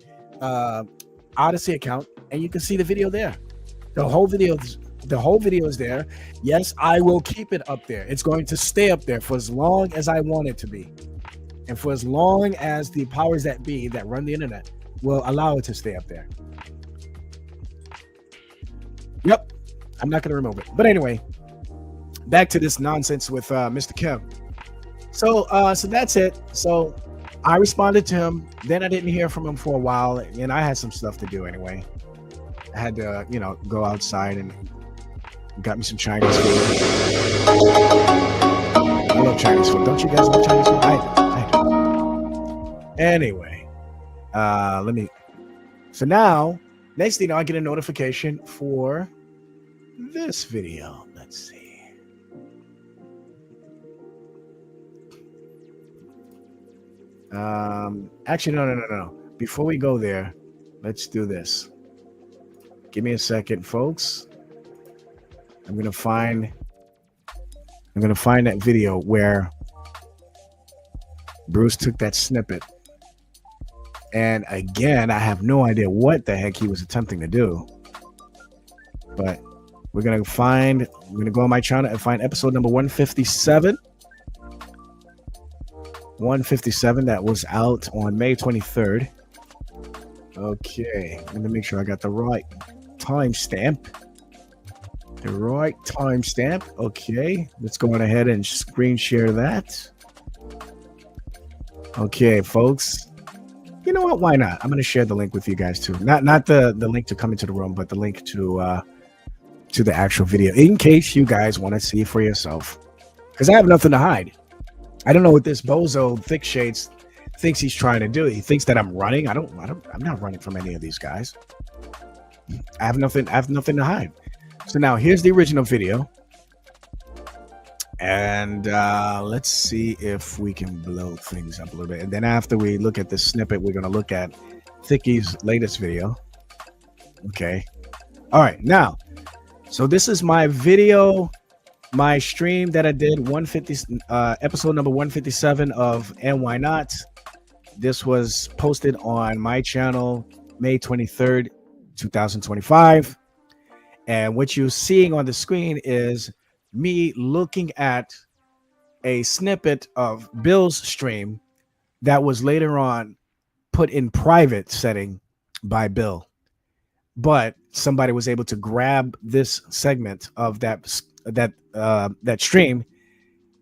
Odyssey account and you can see the video there. The whole video is there. Yes, I will keep it up there. It's going to stay up there for as long as I want it to be, and for as long as the powers that be that run the internet will allow it to stay up there. Yep, I'm not going to remove it. But anyway, back to this nonsense with Mr. Kim. So that's it. So I responded to him. Then I didn't hear from him for a while, and I had some stuff to do anyway. I had to, go outside and got me some Chinese food. I love Chinese food. Don't you guys love Chinese food? I do. Anyway, so now, next thing I get a notification for this video. Let's see. Actually, no. Before we go there, let's do this. Give me a second, folks. I'm gonna find that video where Bruce took that snippet. And again, I have no idea what the heck he was attempting to do. But we're gonna go on my channel and find episode number 157. 157 that was out on May 23rd. Okay, let me make sure I got the right timestamp. Okay, let's go on ahead and screen share that. Okay, folks. You know what? Why not? I'm going to share the link with you guys too. Not the link to come into the room, but the link to the actual video in case you guys want to see for yourself. Because I have nothing to hide. I don't know what this bozo Thickshades thinks he's trying to do. He thinks that I'm running. I'm not running from any of these guys. I have nothing to hide. So now here's the original video. And let's see if we can blow things up a little bit. And then after we look at this snippet, we're going to look at Thicky's latest video. Okay. All right. Now, so this is my video, my stream that I did, episode number 157 of And Why Not. This was posted on my channel May 23rd, 2025. And what you're seeing on the screen is me looking at a snippet of Bill's stream that was later on put in private setting by Bill, but somebody was able to grab this segment of that stream,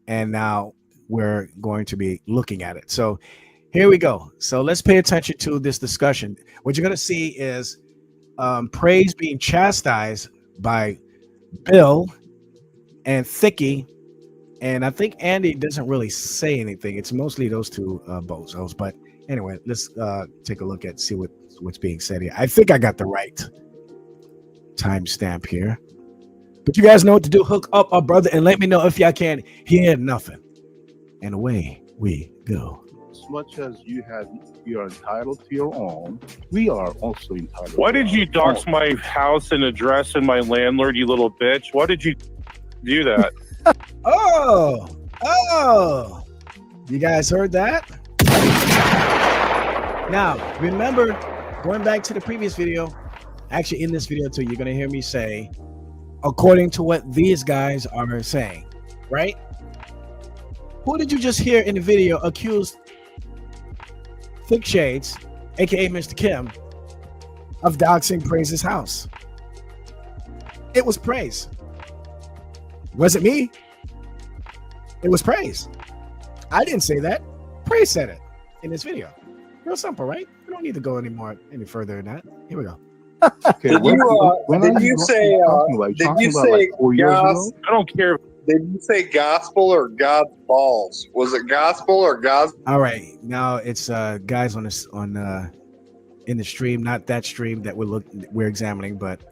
and now we're going to be looking at it. So here we go. So let's pay attention to this discussion. What you're going to see is praise being chastised by Bill and Thicky, and I think Andy doesn't really say anything. It's mostly those two bozos. But anyway, let's take a look at see what's being said here. I think I got the right timestamp here, but you guys know what to do. Hook up our brother and let me know if y'all can hear nothing. And away we go. As much as you're entitled to your own, we are also entitled. Why did you dox my house and address and my landlord, you little bitch? Why did you do that? Oh, you guys heard that? Now, remember, going back to the previous video, actually in this video too, you're going to hear me say, according to what these guys are saying, right? Who did you just hear in the video accuse Thickshades, aka Mr. Kim, of doxing Praise's house? It was Praise. Was it me? It was Praise. I didn't say that. Praise said it in this video. Real simple, right? We don't need to go any further than that. Here we go. Okay, Did you say I don't care. Did you say gospel or God's balls? Was it gospel or God's? All right, now it's guys in the stream, not that stream that we're examining, but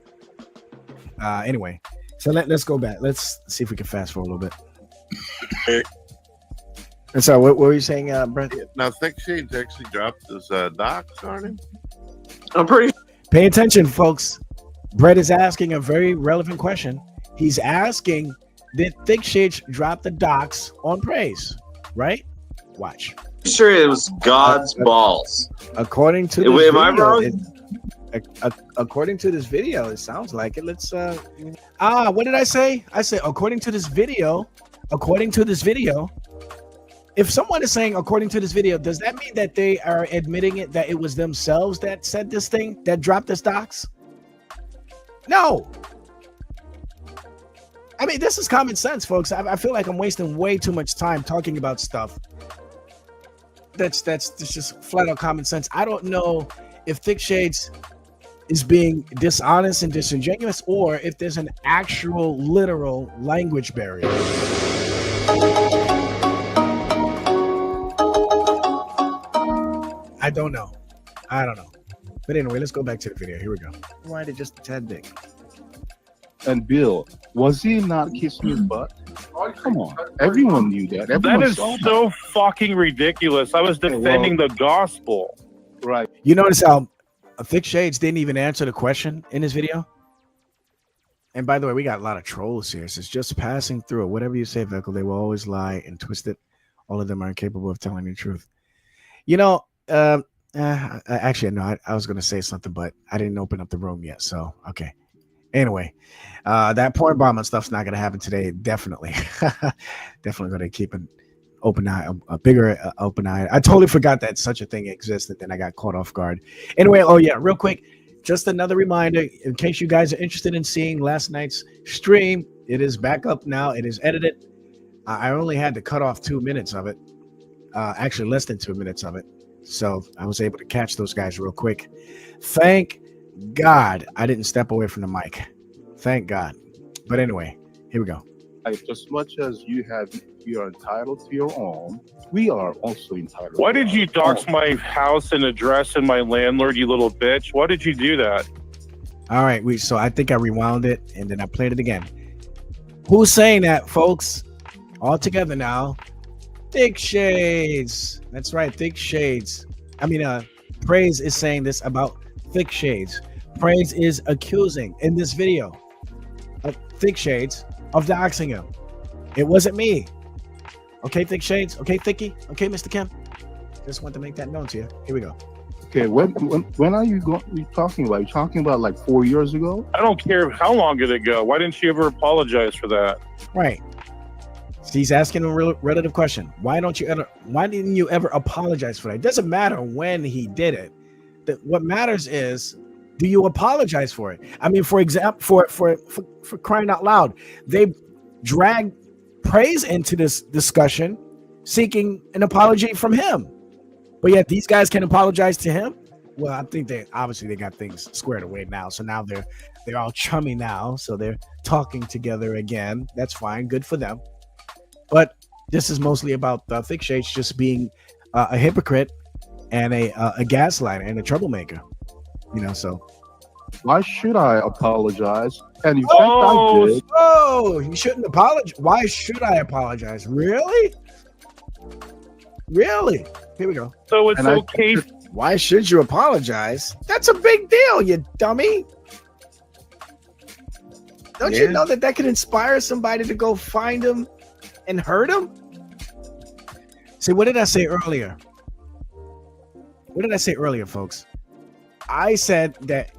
anyway. So let's go back. Let's see if we can fast forward a little bit. And so what were you saying, Brent? Now, Thickshades actually dropped his docs on him. I'm pretty. Pay attention, folks. Brett is asking a very relevant question. He's asking, did Thickshades drop the docs on Praise? Right? Watch. Sure, it was God's balls. According to this Am I wrong? According to this video, it sounds like it. Let's what did I say? I said according to this video, if someone is saying according to this video, does that mean that they are admitting it, that it was themselves that said this thing, that dropped this docs? No. I mean, this is common sense, folks. I feel like I'm wasting way too much time talking about stuff that's just flat out common sense. I don't know if Thickshades is being dishonest and disingenuous, or if there's an actual literal language barrier. I don't know. But anyway, let's go back to the video. Here we go. Why did just a tad big? And Bill, was he not kissing his butt? Come on, everyone knew that. Everyone That is saw so fucking ridiculous. I was defending the gospel. right. You notice how Thickshades didn't even answer the question in this video? And by the way, we got a lot of trolls here. So it's just passing through. Whatever you say, VEKL, they will always lie and twist it. All of them are incapable of telling the truth. You know, actually, no, I was going to say something, but I didn't open up the room yet. So, okay. Anyway, that porn bomb and stuff's not going to happen today. Definitely. Definitely going to keep an open eye, a bigger open eye. I totally forgot that such a thing existed. Then I got caught off guard. Anyway, oh yeah, real quick. Just another reminder, in case you guys are interested in seeing last night's stream, it is back up now. It is edited. I only had to cut off 2 minutes of it. Actually, less than 2 minutes of it. So I was able to catch those guys real quick. Thank God I didn't step away from the mic. Thank God. But anyway, here we go. As much as you are entitled to your own, we are also entitled. Why to did you our dox own. my house and address and my landlord, you little bitch? Why did you do that? All right, so I think I rewound it and then I played it again. Who's saying that, folks? All together now. Thickshades. That's right, Thickshades. I mean, Praise is saying this about Thickshades. Praise is accusing in this video of Thickshades of doxing him. It wasn't me. Okay, Thickshades. Okay, Thicky. Okay, Mr. Kim. Just want to make that known to you. Here we go. Okay, when are you talking about? You're talking about like 4 years ago? I don't care how long did it go. Why didn't you ever apologize for that? Right. He's asking a relative question. Why didn't you ever apologize for that? It doesn't matter when he did it. What matters is, do you apologize for it? I mean, for example, for crying out loud, they dragged Praise into this discussion, seeking an apology from him. But yet these guys can apologize to him. Well, I think they got things squared away now. So now they're all chummy now. So they're talking together again. That's fine. Good for them. But this is mostly about Thickshades just being a hypocrite and a gaslighter and a troublemaker. So why should I apologize? And in fact, I did. Oh, you shouldn't apologize. Why should I apologize? Really? Really? Here we go. So it's okay. Why should you apologize? That's a big deal, you dummy. Don't you know that could inspire somebody to go find him and hurt him? See, what did I say earlier? What did I say earlier, folks? I said that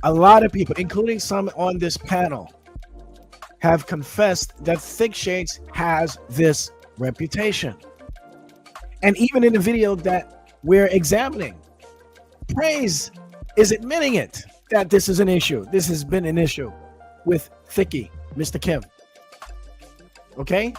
a lot of people, including some on this panel, have confessed that Thickshades has this reputation. And even in the video that we're examining, Praise is admitting it, that this is an issue. This has been an issue with Thicky, Mr. Kim. Okay?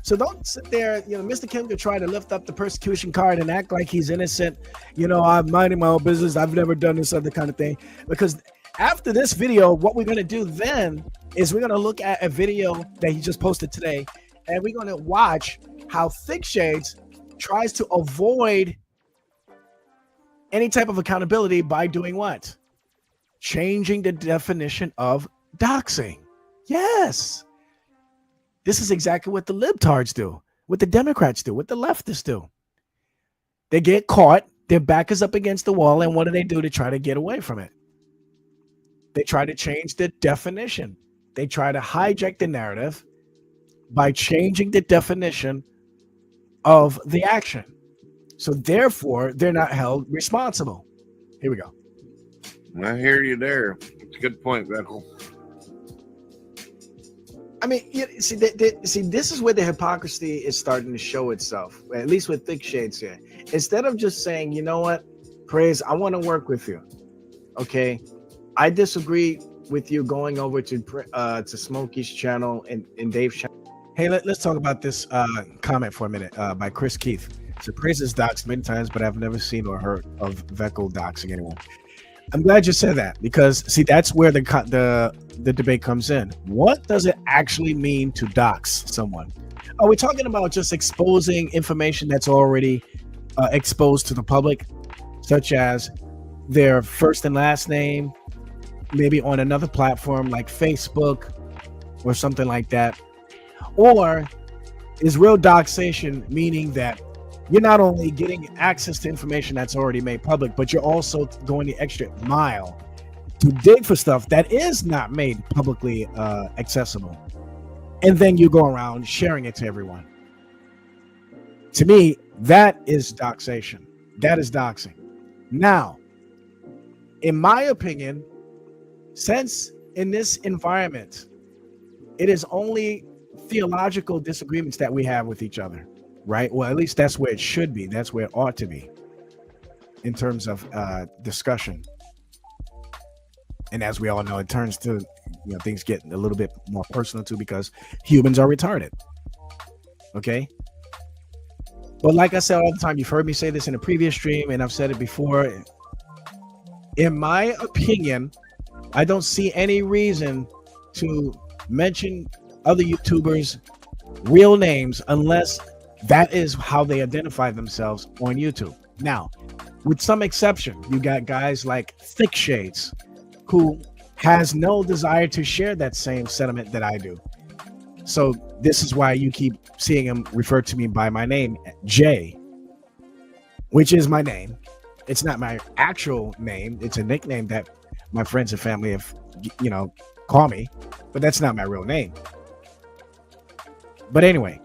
So don't sit there, Mr. Kim could try to lift up the persecution card and act like he's innocent. I'm minding my own business. I've never done this other kind of thing. Because after this video, what we're going to do then is we're going to look at a video that he just posted today, and we're going to watch how Thickshades tries to avoid any type of accountability by doing what? Changing the definition of doxing. Yes. This is exactly what the libtards do, what the Democrats do, what the leftists do. They get caught, their back is up against the wall, and what do they do to try to get away from it? They try to change the definition. They try to hijack the narrative by changing the definition of the action. So therefore, they're not held responsible. Here we go. I hear you there. It's a good point, VEKL. I mean, see, this is where the hypocrisy is starting to show itself, at least with Thickshades here. Instead of just saying, you know what, Praise, I want to work with you. Okay, I disagree with you going over to Smokey's channel and Dave's channel. Hey, let's talk about this comment for a minute by Chris Keith. So Praise is doxed many times, but I've never seen or heard of VEKL doxing anyone. I'm glad you said that, because see, that's where the debate comes in. What does it actually mean to dox someone? Are we talking about just exposing information that's already exposed to the public, such as their first and last name, maybe on another platform like Facebook or something like that? Or is real doxation meaning that you're not only getting access to information that's already made public, but you're also going the extra mile to dig for stuff that is not made publicly accessible, and then you go around sharing it to everyone? To me, that is doxation. That is doxing. Now, in my opinion, since in this environment, it is only theological disagreements that we have with each other, right? Well, at least that's where it should be. That's where it ought to be in terms of discussion. And as we all know, it turns to, things get a little bit more personal too, because humans are retarded. Okay. But like I said all the time, you've heard me say this in a previous stream, and I've said it before. In my opinion, I don't see any reason to mention other YouTubers' real names unless that is how they identify themselves on YouTube. Now, with some exception, you got guys like Thickshades, who has no desire to share that same sentiment that I do. So this is why you keep seeing him refer to me by my name, Jay, which is my name. It's not my actual name. It's a nickname that my friends and family have, call me, but that's not my real name. But anyway,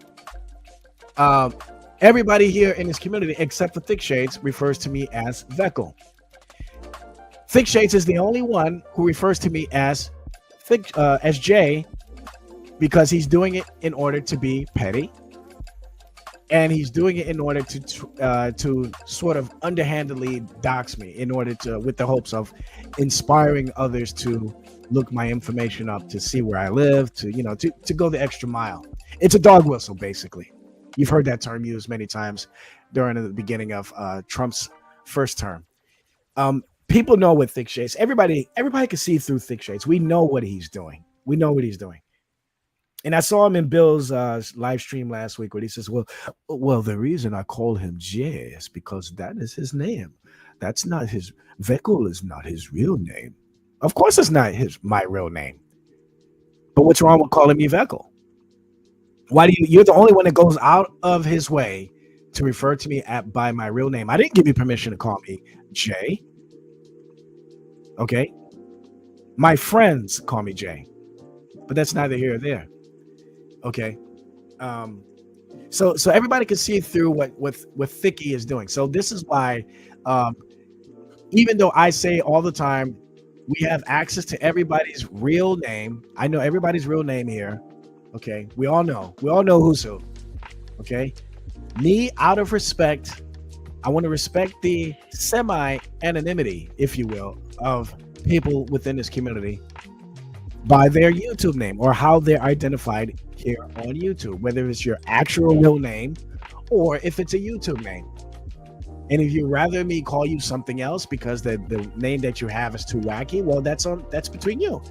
everybody here in this community, except for Thickshades, refers to me as VEKL. Thickshades is the only one who refers to me as Jay, because he's doing it in order to be petty, and he's doing it in order to sort of underhandedly dox me, in order to, with the hopes of inspiring others to look my information up, to see where I live, to go the extra mile. It's a dog whistle, basically. You've heard that term used many times during the beginning of Trump's first term. People know what Thickshades. Everybody can see through Thickshades. We know what he's doing. We know what he's doing. And I saw him in Bill's live stream last week where he says, well, the reason I call him Jay is because that is his name. That's not his. VEKL is not his real name. Of course, it's not my real name. But what's wrong with calling me VEKL? Why do you're the only one that goes out of his way to refer to me by my real name? I didn't give you permission to call me Jay. Okay. My friends call me Jay, but that's neither here or there. Okay. So everybody can see through what Thicky is doing. So this is why, even though I say all the time, we have access to everybody's real name. I know everybody's real name here. Okay. We all know who's who. Okay. Me, out of respect, I want to respect the semi-anonymity, if you will, of people within this community by their YouTube name or how they're identified here on YouTube, whether it's your actual real name or if it's a YouTube name. And if you rather me call you something else because the name that you have is too wacky, well, that's between you.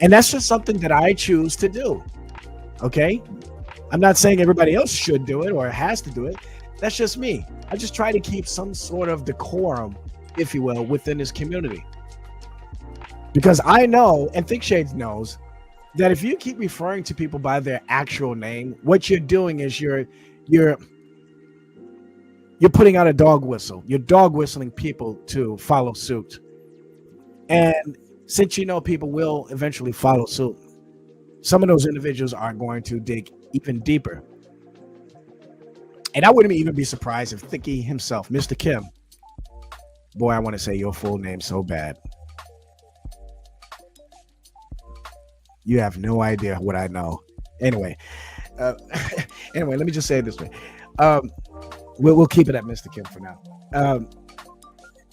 And that's just something that I choose to do. Okay? I'm not saying everybody else should do it or has to do it. That's just me. I just try to keep some sort of decorum, if you will, within this community. Because I know, and Thickshades knows, that if you keep referring to people by their actual name, what you're doing is you're putting out a dog whistle. You're dog whistling people to follow suit. And since you know people will eventually follow suit, some of those individuals are going to dig even deeper. And I wouldn't even be surprised if Thicky himself, Mr. Kim, boy, I want to say your full name so bad. You have no idea what I know. Anyway, let me just say it this way. We'll keep it at Mr. Kim for now.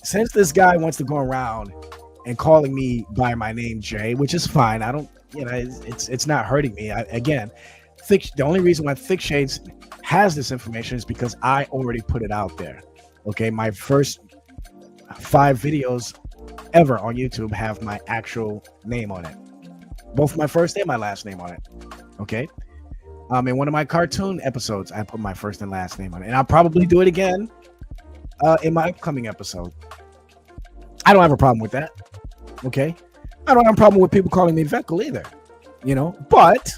Since this guy wants to go around and calling me by my name Jay, which is fine. I don't, it's not hurting me. The only reason why Thickshades has this information is because I already put it out there. Okay, my first 5 videos ever on YouTube have my actual name on it. Both my first and my last name on it. Okay. In one of my cartoon episodes, I put my first and last name on it. And I'll probably do it again in my upcoming episode. I don't have a problem with that. Okay. I don't have a problem with people calling me VEKL either. But,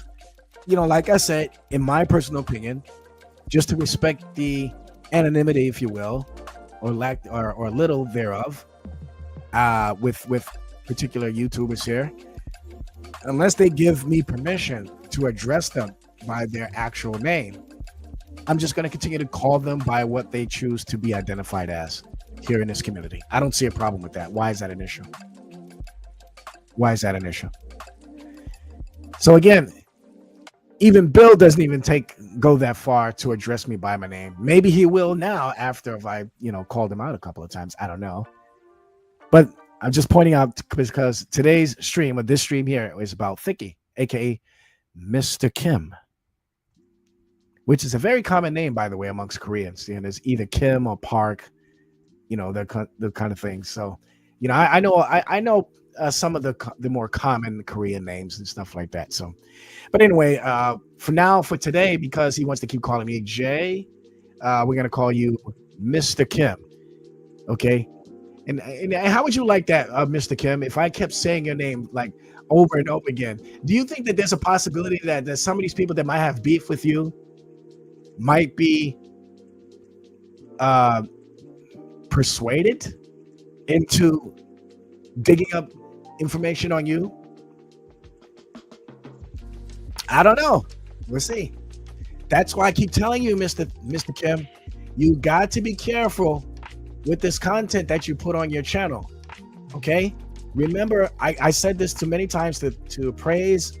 like I said, in my personal opinion, just to respect the anonymity, if you will, or lack or little thereof, with particular YouTubers here, unless they give me permission to address them by their actual name, I'm just going to continue to call them by what they choose to be identified as here in this community. I don't see a problem with that. Why is that an issue? So again, even Bill doesn't even go that far to address me by my name. Maybe he will now after I called him out a couple of times. I don't know. But I'm just pointing out because today's stream, or this stream here, is about Thicky, aka Mr. Kim, which is a very common name, by the way, amongst Koreans. There's either Kim or Park, the kind of things. So, I know some of the more common Korean names and stuff like that. So, but anyway, for today, because he wants to keep calling me Jay, we're gonna call you Mr. Kim. Okay. And how would you like that, Mr. Kim, if I kept saying your name like over and over again? Do you think that there's a possibility that some of these people that might have beef with you might be persuaded into digging up information on you? I don't know. We'll see. That's why I keep telling you, Mr. Kim, you got to be careful with this content that you put on your channel. Okay? Remember, I said this to many times to praise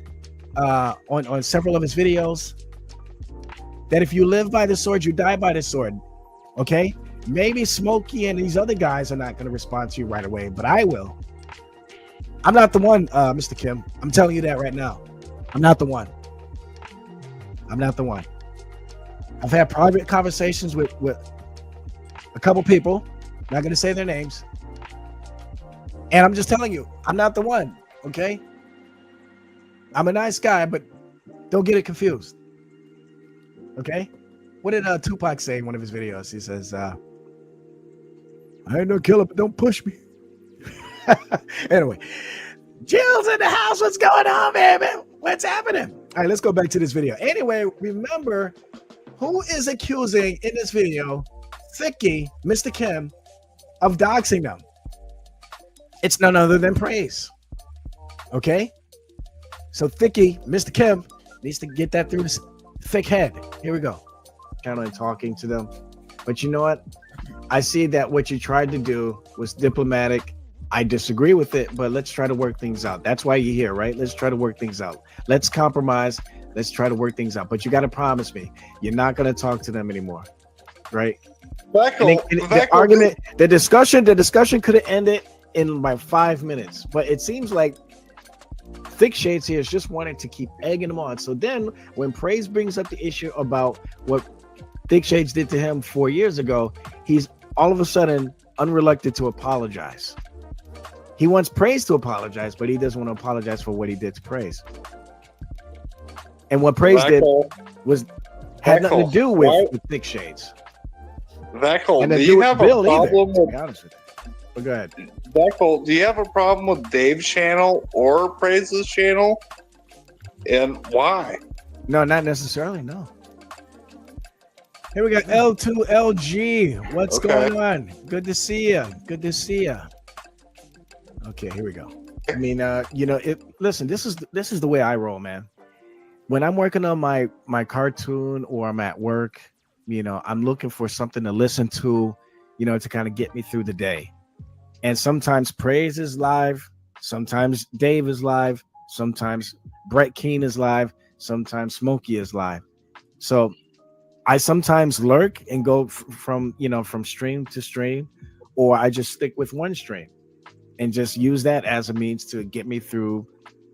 on several of his videos, that if you live by the sword, you die by the sword. Okay? Maybe Smokey and these other guys are not going to respond to you right away, but I will. I'm not the one, Mr. Kim. I'm telling you that right now. I'm not the one. I'm not the one. I've had private conversations with a couple people. Not going to say their names. And I'm just telling you, I'm not the one. Okay? I'm a nice guy, but don't get it confused. Okay? What did Tupac say in one of his videos? He says, I ain't no killer, but don't push me. Anyway, Jill's in the house. What's going on, baby? What's happening? All right, let's go back to this video. Anyway, remember who is accusing in this video Thicky, Mr. Kim, of doxing them. It's none other than Praise. Okay? So Thicky, Mr. Kim, needs to get that through his thick head. Here we go. Kind of talking to them. But you know what? I see that what you tried to do was diplomatic. I disagree with it, but let's try to work things out. That's why you're here, right? Let's try to work things out. Let's compromise. Let's try to work things out. But you got to promise me you're not going to talk to them anymore, right? The discussion could have ended in like 5 minutes, but it seems like Thickshades here is just wanting to keep egging them on. So then when Praise brings up the issue about what Thickshades did to him 4 years ago, he's all of a sudden unreluctant to apologize. He wants Praise to apologize, but he doesn't want to apologize for what he did to Praise. And what Praise did had nothing to do with Thickshades. VEKL, do you have a problem with? Go ahead. VEKL, do you have a problem with Dave's channel or Praise's channel, and why? No, not necessarily. No. Here we got L2LG. What's going on? Good to see you. Good to see you. Okay, here we go. I mean, listen, this is the way I roll, man. When I'm working on my cartoon or I'm at work, I'm looking for something to listen to, to kind of get me through the day. And sometimes Praise is live, sometimes Dave is live, sometimes Brett Keane is live, sometimes Smokey is live. So I sometimes lurk and go from stream to stream, or I just stick with one stream and just use that as a means to get me through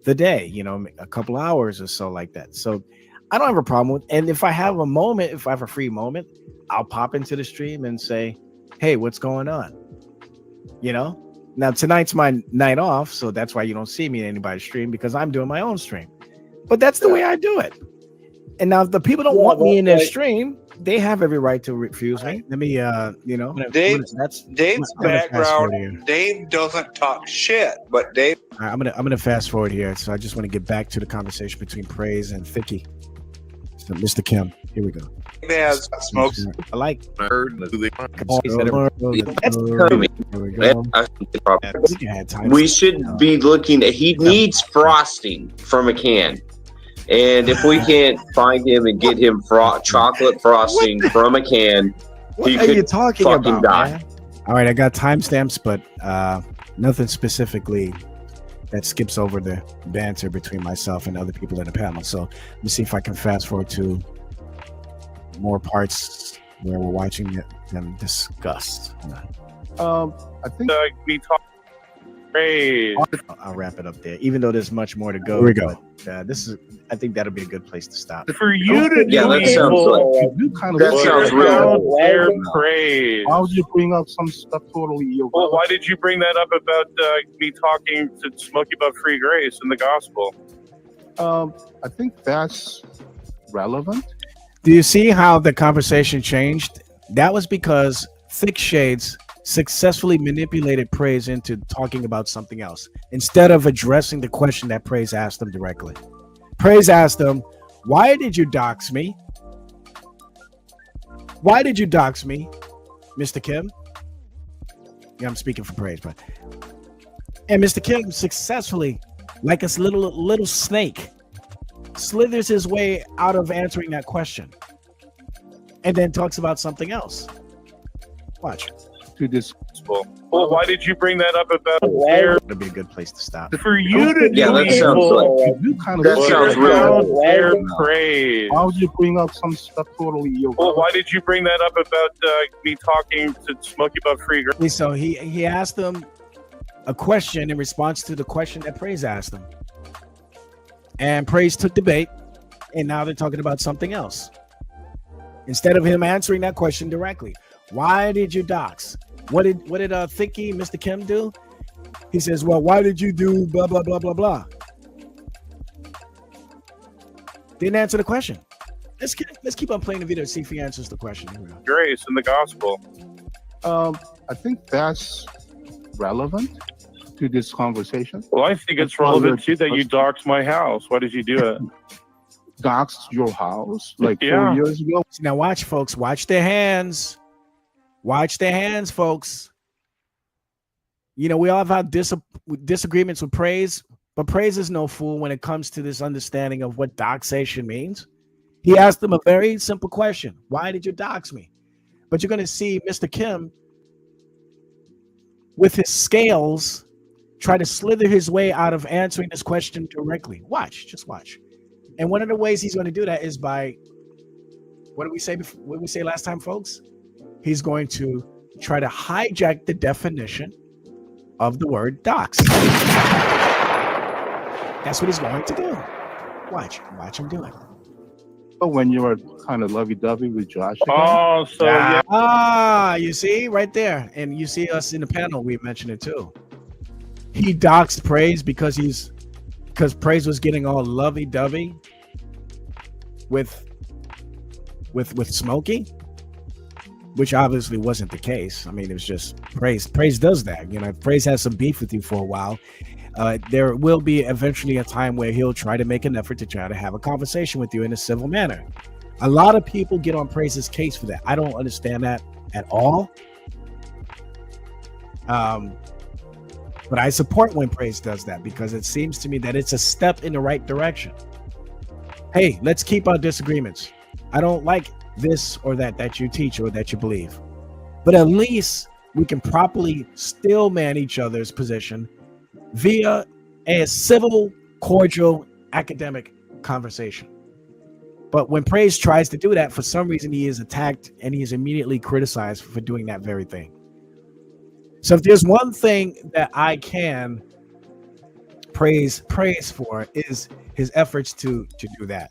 the day, a couple hours or so like that. So I don't have a problem with, and if I have a moment, if I have a free moment, I'll pop into the stream and say, hey, what's going on? Now tonight's my night off, so that's why you don't see me in anybody's stream, because I'm doing my own stream. But that's the way I do it. And now if the people don't want me in their stream, they have every right to refuse me. Let me, Dave's background. Dave doesn't talk shit, but Dave. I'm gonna fast forward here. So I just want to get back to the conversation between Praise and Thicky. So Mr. Kim, here we go. Has smokes. I like. We should be looking at. He needs frosting from a can. And if we can't find him and get him chocolate frosting from a can, he could you talking fucking about, die. Man? All right, I got timestamps, but nothing specifically that skips over the banter between myself and other people in the panel. So let me see if I can fast forward to more parts where we're watching them discuss. I think we talked. Praise. I'll wrap it up there, even though there's much more to go. Here we go. But, I think that'll be a good place to stop. For you to Yeah, do that sounds evil, like You kind that of sounds real. their praise. Why would you bring up some stuff totally irrelevant? Well, why did you bring that up about me talking to Smokey about free grace in the gospel? I think that's relevant. Do you see how the conversation changed? That was because Thickshades successfully manipulated Praise into talking about something else instead of addressing the question that Praise asked him directly. Praise asked him, "Why did you dox me? Why did you dox me, Mr. Kim?" Yeah, I'm speaking for Praise, but and Mr. Kim successfully, like a little snake, slithers his way out of answering that question, and then talks about something else. Watch. To this, Well, why did you bring that up about That'd be a good place to stop. for you to Yeah, do that sounds evil? like you kind of that sounds real. Their praise. Why would you bring up some stuff totally irrelevant? Well, why did you bring that up about me talking to Smokey about free grace? So he asked them a question in response to the question that Praise asked him, and Praise took the bait, and now they're talking about something else instead of him answering that question directly. Why did you dox? What did Thicky, Mr. Kim, do? He says, "Well, why did you do blah blah blah blah blah?" Didn't answer the question. Let's keep on playing the video to see if he answers the question. Here we go. Grace in the gospel. I think that's relevant to this conversation. Well, I think it's relevant too that you doxed my house. Why did you do it? Doxed your house like Yeah. 4 years ago. Now watch, folks. Watch their hands. Watch their hands, folks. You know, we all have had disagreements with Praise, but Praise is no fool when it comes to this understanding of what doxation means. He asked them a very simple question. Why did you dox me? But you're going to see Mr. Kim, with his scales, try to slither his way out of answering this question directly. Watch, just watch. And one of the ways he's going to do that is by, what did we say before? What did we say last time, folks? He's going to try to hijack the definition of the word dox. That's what he's going to do. Watch him do it. When you were kind of lovey-dovey with Josh again. Oh, so yeah. Ah, you see right there. And you see us in the panel, we mentioned it too. He doxed Praise because Praise was getting all lovey-dovey with Smokey, which obviously wasn't the case. I mean, it was just Praise does that. You know, if Praise has some beef with you for a while, there will be eventually a time where he'll try to make an effort to try to have a conversation with you in a civil manner. A lot of people get on Praise's case for that. I don't understand that at all. But I support when Praise does that because it seems to me that it's a step in the right direction. Hey, let's keep our disagreements. I don't like this or that you teach or that you believe, but at least we can properly still man each other's position via a civil, cordial, academic conversation. But when Praise tries to do that, for some reason he is attacked and he is immediately criticized for doing that very thing. So if there's one thing that I can praise for is his efforts to do that.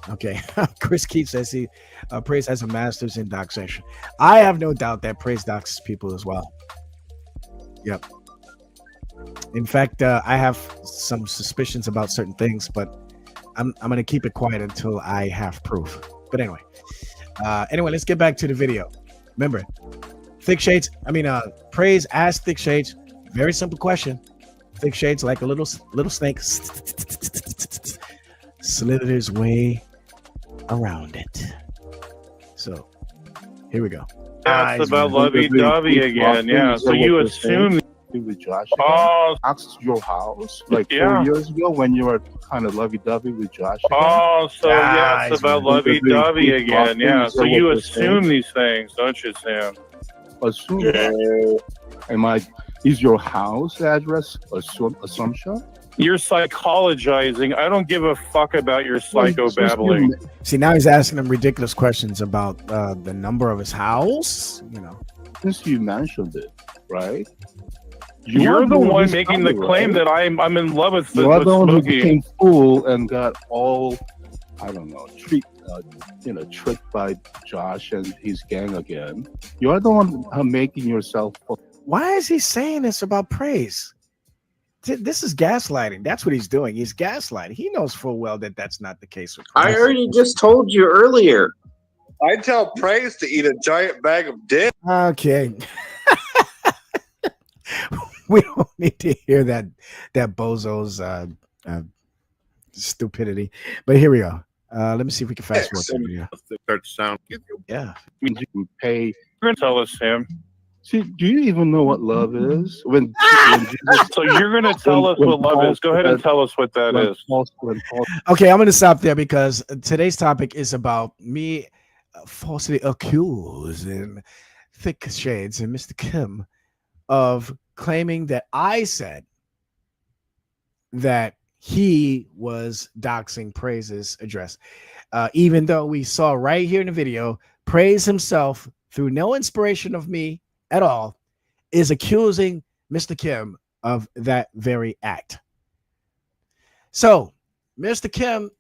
Okay, Chris Keith says Praise has a master's in doxation. I have no doubt that Praise doxes people as well. Yep. In fact, I have some suspicions about certain things, but I'm going to keep it quiet until I have proof. But anyway, let's get back to the video. Remember, Praise asked Thickshades, very simple question. Thickshades, like a little snake, slithered his way around it. So here we go. That's about lovey-dovey again. Yeah. So you assume with Josh again. Oh, Doxed your house like 4 years ago when you were kind of lovey-dovey with Josh again. oh, so yeah, it's about lovey-dovey again. Yeah. So you assume these things, don't you, Sam? Assume. Is your house address assumption? You're psychologizing. I don't give a fuck about your psychobabbling. See, now he's asking him ridiculous questions about the number of his house. You know, Since you mentioned it, right? You're the one who's making the funny, claim right? that I'm in love with You are the one who Smokey. became fool and got all, I don't know, tricked by Josh and his gang again. You're the one making yourself. Why is he saying this about praise? This is gaslighting. That's what he's doing. He's gaslighting. He knows full well that that's not the case with I Christ. already just told you earlier. I tell Praise to eat a giant bag of dick. Okay. We don't need to hear that bozo's stupidity. But here we go. Let me see if we can fast forward the video. Start to sound. Yeah. Means you can pay. You're gonna tell us, Sam. See, do you even know what love is? When so you're gonna tell us what love is. Go ahead and tell us what that is. Okay, I'm going to stop there because today's topic is about me falsely accusing Thickshades and Mr. Kim of claiming that I said that he was doxing Praise's address. Even though we saw right here in the video, Praise himself, through no inspiration of me at all, is accusing Mr. Kim of that very act. So, Mr. Kim,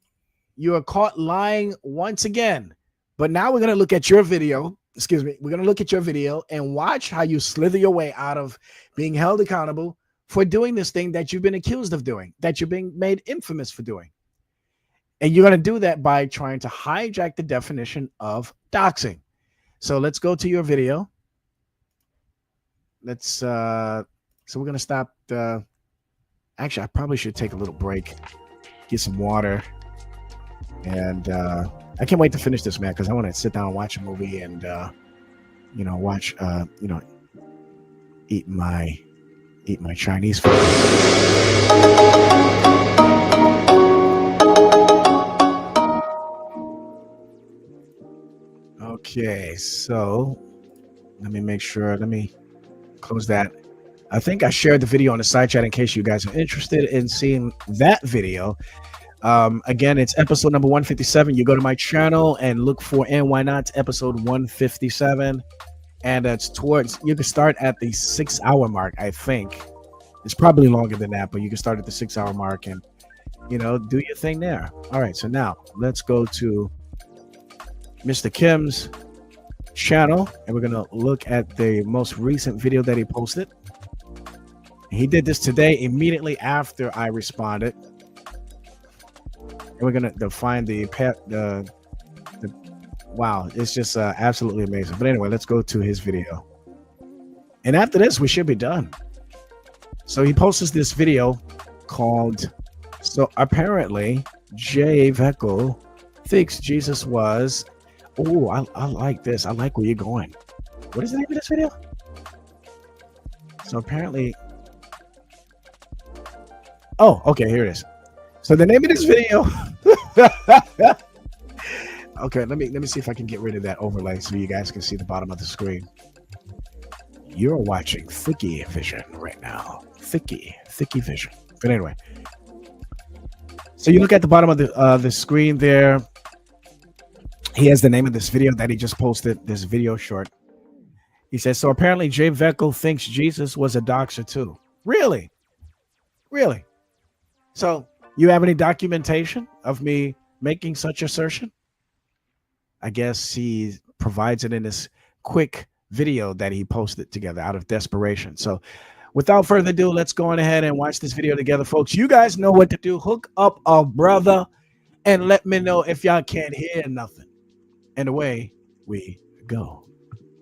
you are caught lying once again. But now we're going to look at your video. Excuse me. We're going to look at your video and watch how you slither your way out of being held accountable for doing this thing that you've been accused of doing, that you're being made infamous for doing. And you're going to do that by trying to hijack the definition of doxing. So let's go to your video. Let's so we're going to stop. Actually, I probably should take a little break, get some water. And I can't wait to finish this, man, because I want to sit down and watch a movie and watch eat my Chinese food. Okay, so let me make sure. Let me close that. I think I shared the video on the side chat in case you guys are interested in seeing that video. Again, it's episode number 157. You go to my channel and look for And Why Not episode 157. And it's towards, you can start at the 6 hour mark, I think. It's probably longer than that, but you can start at the 6 hour mark and, do your thing there. All right, so now let's go to Mr. Kim's channel and we're going to look at the most recent video that he posted. He did this today immediately after I responded. And we're going to define the wow, it's just absolutely amazing. But anyway, let's go to his video. And after this, we should be done. So he posts this video called, so apparently VEKL thinks Jesus was, oh, I like this. I like where you're going. What is the name of this video? So apparently, oh, okay, here it is. So the name of this video, okay, let me see if I can get rid of that overlay so you guys can see the bottom of the screen. You're watching Thicky Vision right now. Thicky Vision. But anyway, so you look at the bottom of the screen there. He has the name of this video that he just posted, this video short. He says, so apparently VEKL thinks Jesus was a doxer too. Really? Really? So you have any documentation of me making such assertion? I guess he provides it in this quick video that he posted together out of desperation. So without further ado, let's go on ahead and watch this video together, folks. You guys know what to do. Hook up a brother and let me know if y'all can't hear nothing. And away we go.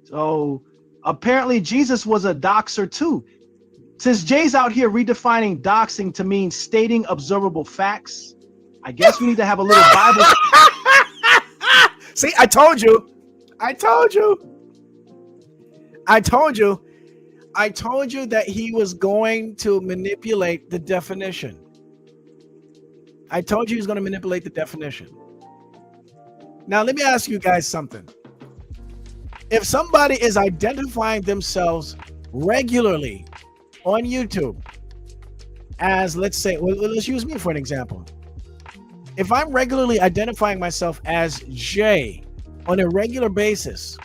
So apparently Jesus was a doxer too. Since Jay's out here redefining doxing to mean stating observable facts, I guess we need to have a little Bible. See, I told you that he was going to manipulate the definition. I told you he was going to manipulate the definition. Now, let me ask you guys something. If somebody is identifying themselves regularly on YouTube as, let's say, well, let's use me for an example. If I'm regularly identifying myself as Jay on a regular basis,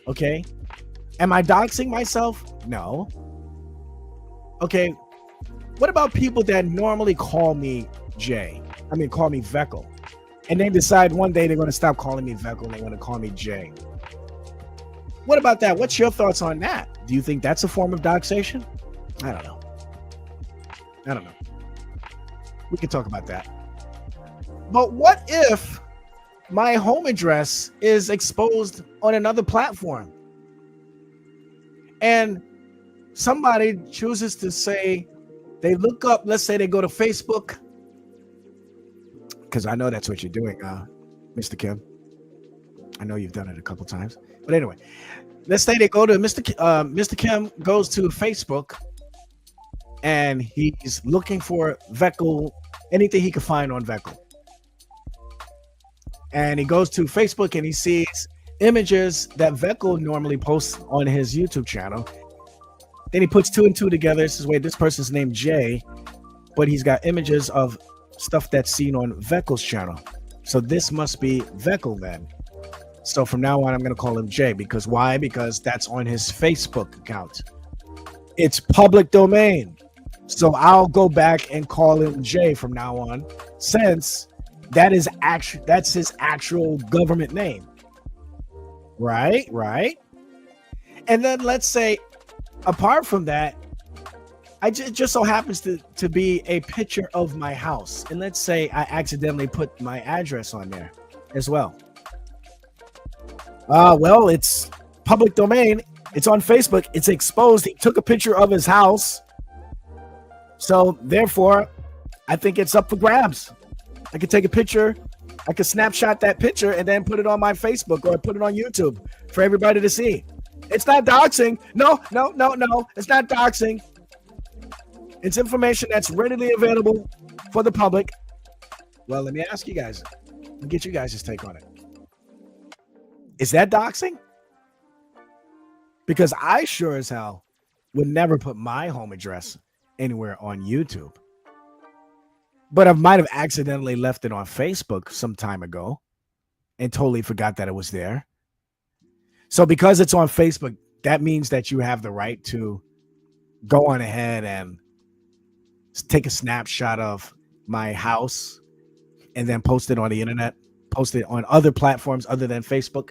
okay, am I doxing myself? No. Okay, what about people that normally call me Jay? I mean, call me VEKL, and they decide one day they're going to stop calling me VEKL and they're going to call me Jay. What about that? What's your thoughts on that? Do you think that's a form of doxation? I don't know. We can talk about that. But what if my home address is exposed on another platform and somebody chooses to say, they look up, let's say they go to Facebook, because I know that's what you're doing, Mr. Kim. I know you've done it a couple times. But anyway, let's say they go to Mr. Kim goes to Facebook and he's looking for VEKL, anything he can find on VEKL. And he goes to Facebook and he sees images that VEKL normally posts on his YouTube channel. Then he puts 2 and 2 together. This is where this person's named Jay, but he's got images of stuff that's seen on VEKL's channel. So this must be VEKL then. So from now on, I'm going to call him Jay. Because why? Because that's on his Facebook account. It's public domain. So I'll go back and call him Jay from now on, since that's his actual government name. Right? And then let's say, apart from that, it just so happens to be a picture of my house. And let's say I accidentally put my address on there as well. Well, it's public domain. It's on Facebook. It's exposed. He took a picture of his house. So therefore, I think it's up for grabs. I could take a picture. I could snapshot that picture and then put it on my Facebook or put it on YouTube for everybody to see. It's not doxing. No. It's not doxing. It's information that's readily available for the public. Well, let me ask you guys. Let me get you guys' take on it. Is that doxing? Because I sure as hell would never put my home address anywhere on YouTube. But I might have accidentally left it on Facebook some time ago and totally forgot that it was there. So because it's on Facebook, that means that you have the right to go on ahead and take a snapshot of my house and then post it on the internet, post it on other platforms other than Facebook,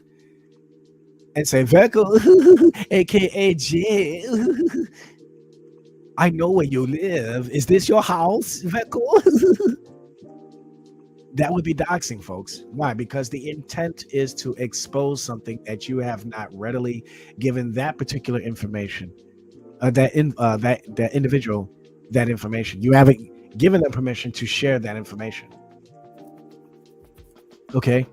and say, VEKL, aka Jay, I know where you live. Is this your house, VEKL? That would be doxing, folks. Why? Because the intent is to expose something that you have not readily given that particular information, that individual that information. You haven't given them permission to share that information. Okay?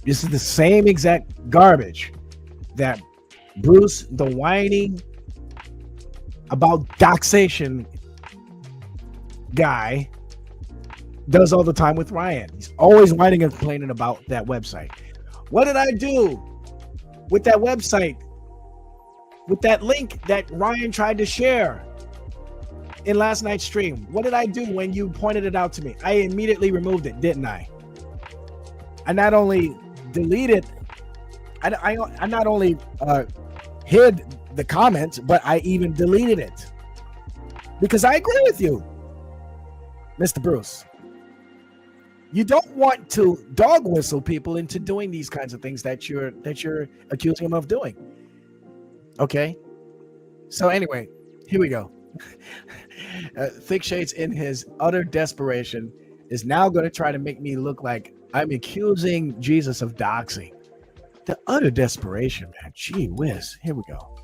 This is the same exact garbage that Bruce, the whining about doxation guy, does all the time with Ryan. He's always whining and complaining about that website. What did I do with that website? With that link that Ryan tried to share in last night's stream? What did I do when you pointed it out to me? I immediately removed it, didn't I? I not only deleted, I not only hid the comment, but I even deleted it. Because I agree with you, Mr. Bruce. You don't want to dog whistle people into doing these kinds of things that you're accusing them of doing. Okay? So anyway, here we go. Thickshades, in his utter desperation, is now going to try to make me look like I'm accusing Jesus of doxing. The utter desperation, man. Gee whiz. Here we go.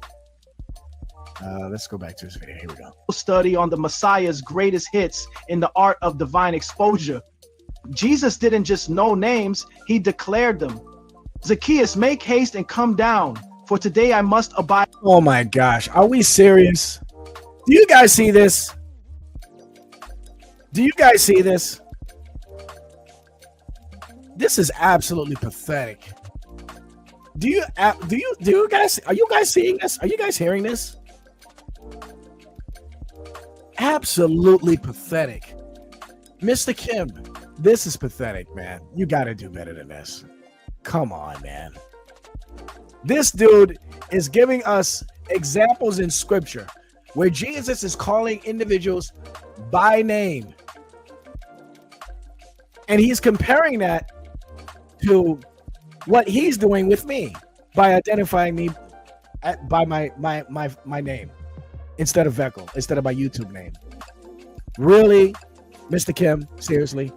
Let's go back to this video. Here we go. Study on the Messiah's greatest hits in the art of divine exposure. Jesus didn't just know names, he declared them. Zacchaeus, make haste and come down, for today I must abide. Oh my gosh, are we serious? Do you guys see this? Do you guys see this? This is absolutely pathetic. Do you guys, are you guys seeing this? Are you guys hearing this? Absolutely pathetic. Mr. Kim, this is pathetic, man. You got to do better than this. Come on, man. This dude is giving us examples in scripture where Jesus is calling individuals by name. And he's comparing that to what he's doing with me by identifying me by my name instead of VEKL, instead of my YouTube name. Really, Mr. Kim? Seriously?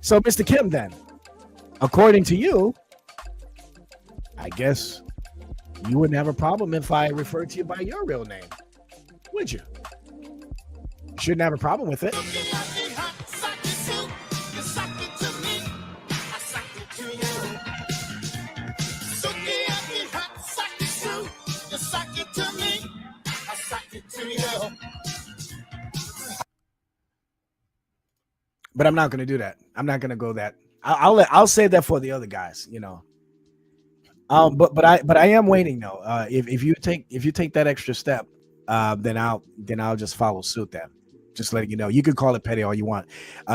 So, Mr. Kim, then, according to you, I guess you wouldn't have a problem if I referred to you by your real name, would you? You shouldn't have a problem with it. But I'm not going to do that. I'm not going to go that. I'll save that for the other guys, you know. But I am waiting though. If you take that extra step, then I'll just follow suit. Then, just letting you know, you can call it petty all you want.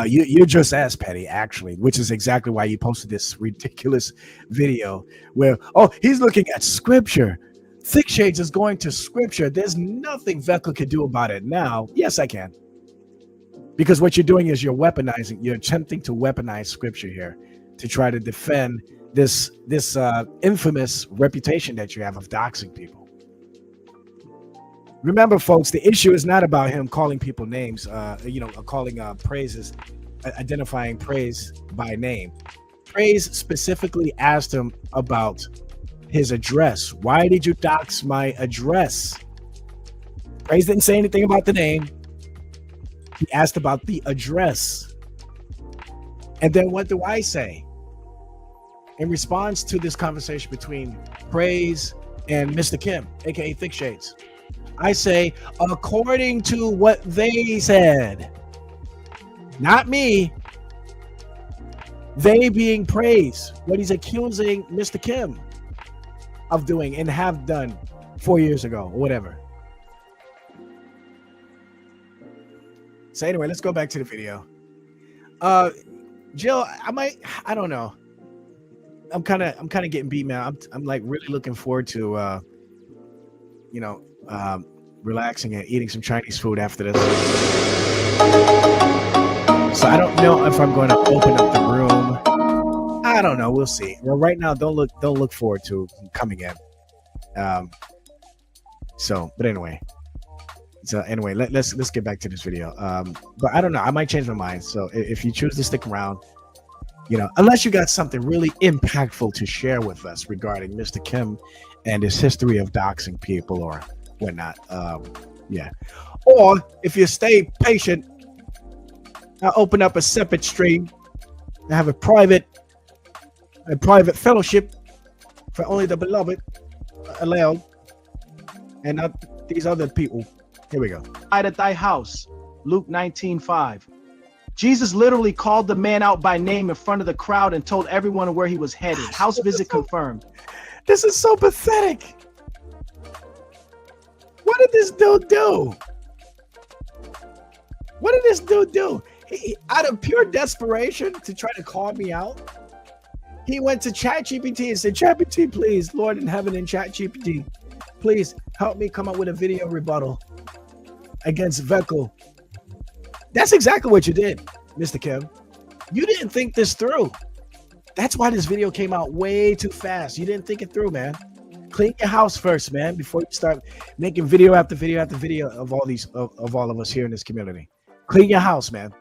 You're just as petty actually, which is exactly why you posted this ridiculous video where he's looking at scripture. Thickshades is going to scripture. There's nothing VEKL could do about it now. Yes, I can. Because what you're doing is you're attempting to weaponize scripture here to try to defend this infamous reputation that you have of doxing people. Remember, folks, the issue is not about him calling people names, calling praises, identifying praise by name. Praise specifically asked him about his address. Why did you dox my address? Praise didn't say anything about the name. He asked about the address. And then what do I say? In response to this conversation between Praise and Mr. Kim, aka Thickshades, I say, according to what they said, not me, they being Praise, what he's accusing Mr. Kim of doing and have done 4 years ago or whatever. So anyway, let's go back to the video. Jill, I don't know. I'm kind of getting beat, man. I'm like really looking forward to relaxing and eating some Chinese food after this. So I don't know if I'm going to open up the room. I don't know. We'll see. Well, right now, don't look forward to coming in. But anyway. So anyway, let's get back to this video. But I don't know. I might change my mind. So if you choose to stick around, unless you got something really impactful to share with us regarding Mr. Kim and his history of doxing people or whatnot, yeah. Or if you stay patient, I'll open up a separate stream. I have a private fellowship for only the beloved allowed, and not these other people. Here we go. At thy house, Luke 19:5. Jesus literally called the man out by name in front of the crowd and told everyone where he was headed. House visit confirmed. This is so pathetic. What did this dude do? What did this dude do? He, out of pure desperation to try to call me out, he went to ChatGPT and said, ChatGPT, please, Lord in heaven and ChatGPT, please help me come up with a video rebuttal against VEKL. That's exactly what you did, Mr. Kim. You didn't think this through. That's why this video came out way too fast. You didn't think it through, man. Clean your house first, man, before you start making video after video after video of all these of all of us here in this community. Clean your house, man.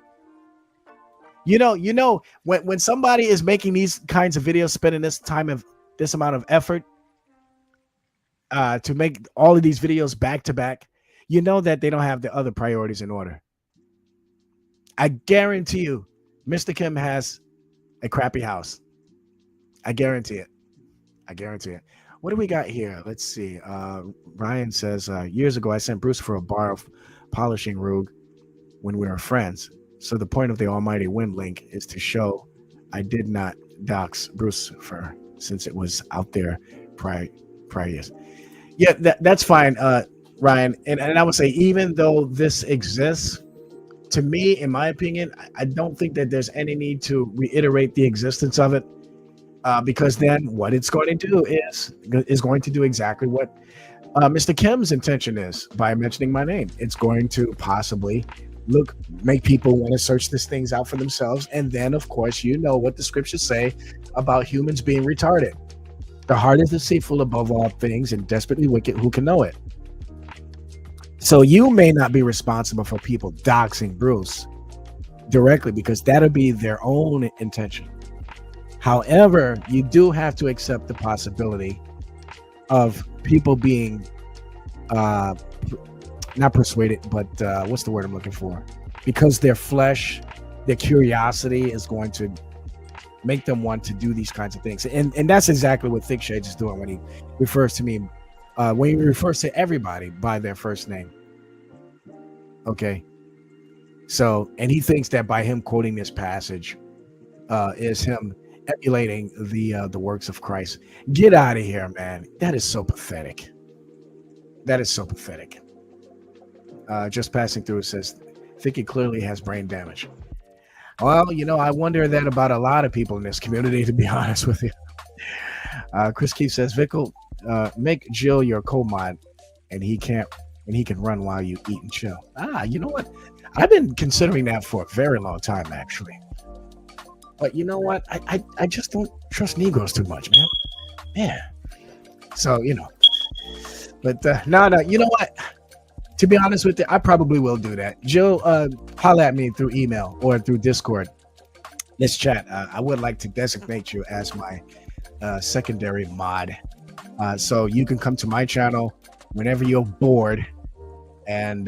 You know, when somebody is making these kinds of videos, spending this amount of effort to make all of these videos back to back, you know that they don't have the other priorities in order. I guarantee you, Mr. Kim has a crappy house. I guarantee it. I guarantee it. What do we got here? Let's see. Ryan says, years ago, I sent Bruce for a bar of polishing Rug when we were friends. So the point of the Almighty Wind link is to show I did not dox Bruce for, since it was out there prior years. Yeah, that's fine, Ryan. And I would say, even though this exists, to me, in my opinion, I don't think that there's any need to reiterate the existence of it, because then what it's going to do is going to do exactly what Mr. Kim's intention is, by mentioning my name, it's going to possibly make people want to search these things out for themselves. And then, of course, you know what the scriptures say about humans being retarded. The heart is deceitful above all things and desperately wicked. Who can know it? So you may not be responsible for people doxing Bruce directly, because that'll be their own intention. However, you do have to accept the possibility of people being not persuaded, but what's the word I'm looking for? Because their flesh, their curiosity is going to make them want to do these kinds of things. And that's exactly what Thickshades is doing when he refers to me, when he refers to everybody by their first name. Okay. So, and he thinks that by him quoting this passage is him emulating the works of Christ. Get out of here, man. That is so pathetic. That is so pathetic. Just passing through, it says, Thicky clearly has brain damage. Well, you know, I wonder that about a lot of people in this community, to be honest with you. Chris Keith says, VEKL, make Jill your co-mod, and he can run while you eat and chill. You know what? I've been considering that for a very long time, actually. But you know what? I just don't trust Negroes too much, man. Yeah. So, you know. But no, you know what? To be honest with you, I probably will do that. Jill, holla at me through email or through Discord. Let's chat. I would like to designate you as my secondary mod. So you can come to my channel whenever you're bored and,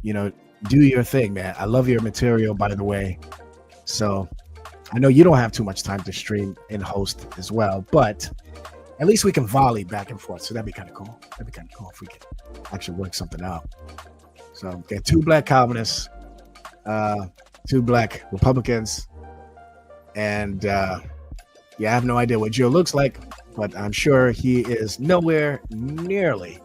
you know, do your thing, man. I love your material, by the way. So I know you don't have too much time to stream and host as well, but at least we can volley back and forth. So that'd be kind of cool. That'd be kind of cool if we could actually work something out. So get 2 black Calvinists, 2 black Republicans, and yeah, I have no idea what Joe looks like, but I'm sure he is nowhere nearly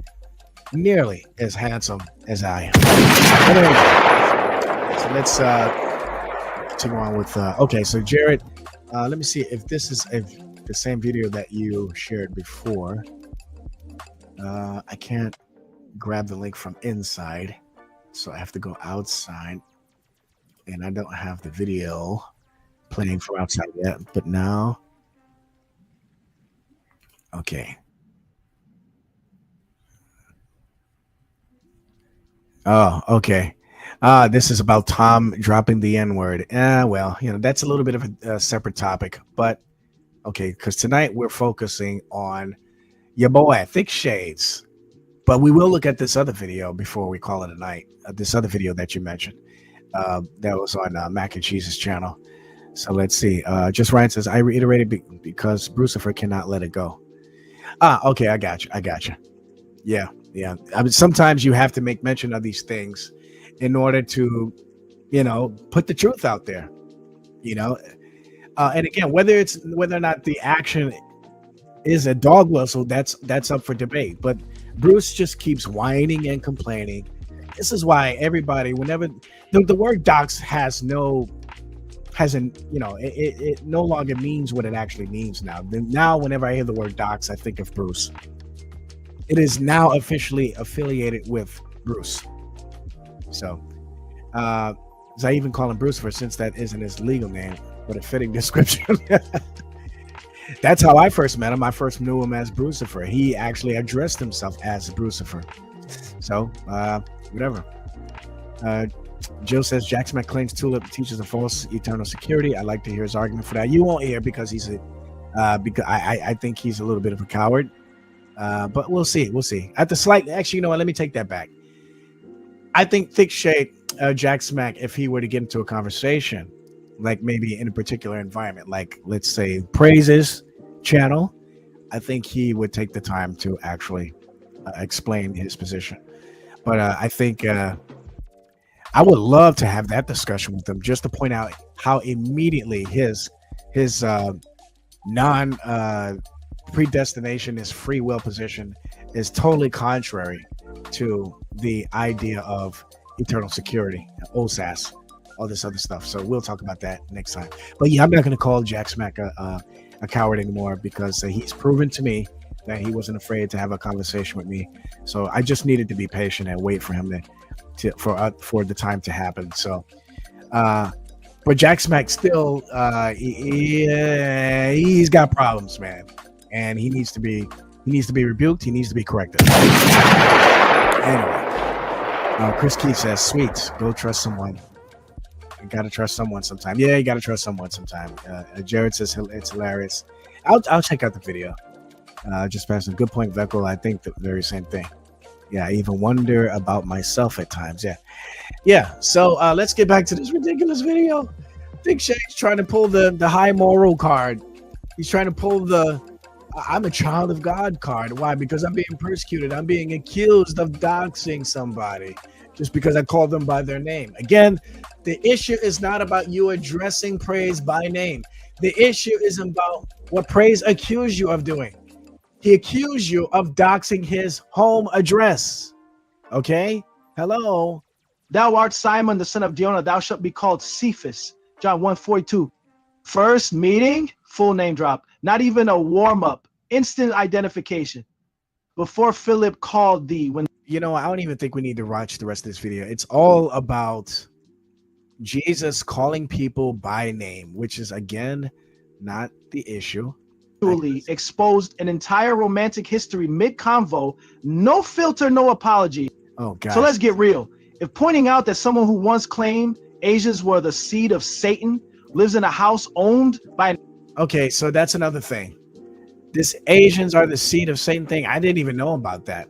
as handsome as I am. But anyway, so let's continue on with okay, so Jared, let me see if this is the same video that you shared before. I can't grab the link from inside, so I have to go outside, and I don't have the video playing from outside yet, but now, okay. Oh, okay. This is about Tom dropping the N-word. Well, you know, that's a little bit of a separate topic, but okay, because tonight we're focusing on your boy, Thickshades. But we will look at this other video before we call it a night. This other video that you mentioned that was on Mac and Cheese's channel. So let's see. Just Ryan says, I reiterated because Brucifer cannot let it go. Okay, I got you. Yeah. I mean, sometimes you have to make mention of these things in order to, you know, put the truth out there, you know. And again, whether or not the action is a dog whistle, that's up for debate. But Bruce just keeps whining and complaining. This is why everybody, whenever the word dox it no longer means what it actually means now. Now, whenever I hear the word dox, I think of Bruce. It is now officially affiliated with Bruce. So, I even call him Brucifer since that isn't his legal name, but a fitting description. That's how I first met him. I first knew him as Brucifer. He actually addressed himself as Brucifer. So, whatever. Joe says Jack Smack claims Tulip teaches a false eternal security. I like to hear his argument for that. You won't hear because he's because I think he's a little bit of a coward. But we'll see. Actually, you know what? Let me take that back. I think Thickshade, Jack Smack, if he were to get into a conversation, like maybe in a particular environment, like let's say Praise's channel, I think he would take the time to actually explain his position. But I think I would love to have that discussion with him, just to point out how immediately his non predestination, his free will position is totally contrary to the idea of eternal security, OSAS, all this other stuff. So we'll talk about that next time. But yeah, I'm not going to call Jack Smack a coward anymore, because he's proven to me that he wasn't afraid to have a conversation with me. So I just needed to be patient and wait for him for the time to happen. So, but Jack Smack still, he's got problems, man, and he needs to be rebuked. He needs to be corrected. Anyway, Chris Keith says, "Sweet, go trust someone. You gotta trust someone sometime." Yeah, you gotta trust someone sometime. Jared says it's hilarious. I'll check out the video. Just passing. Good point, VEKL. I think the very same thing. Yeah, I even wonder about myself at times. Yeah. So let's get back to this ridiculous video. Thickshades trying to pull the high moral card. He's trying to pull the I'm a child of God card. Why? Because I'm being persecuted. I'm being accused of doxing somebody just because I called them by their name. Again, the issue is not about you addressing Praise by name. The issue is about what Praise accused you of doing. He accused you of doxing his home address. Okay? Hello? Thou art Simon, the son of Jonah. Thou shalt be called Cephas. John 1:42. First meeting, full name drop. Not even a warm-up. Instant identification. Before Philip called thee. When I don't even think we need to watch the rest of this video. It's all about Jesus calling people by name, which is, again, not the issue. Exposed an entire romantic history mid-convo. No filter, no apology. Oh, God. So let's get real. If pointing out that someone who once claimed Asians were the seed of Satan lives in a house owned by... Okay, so that's another thing. This Asians are the seed of Satan thing. I didn't even know about that.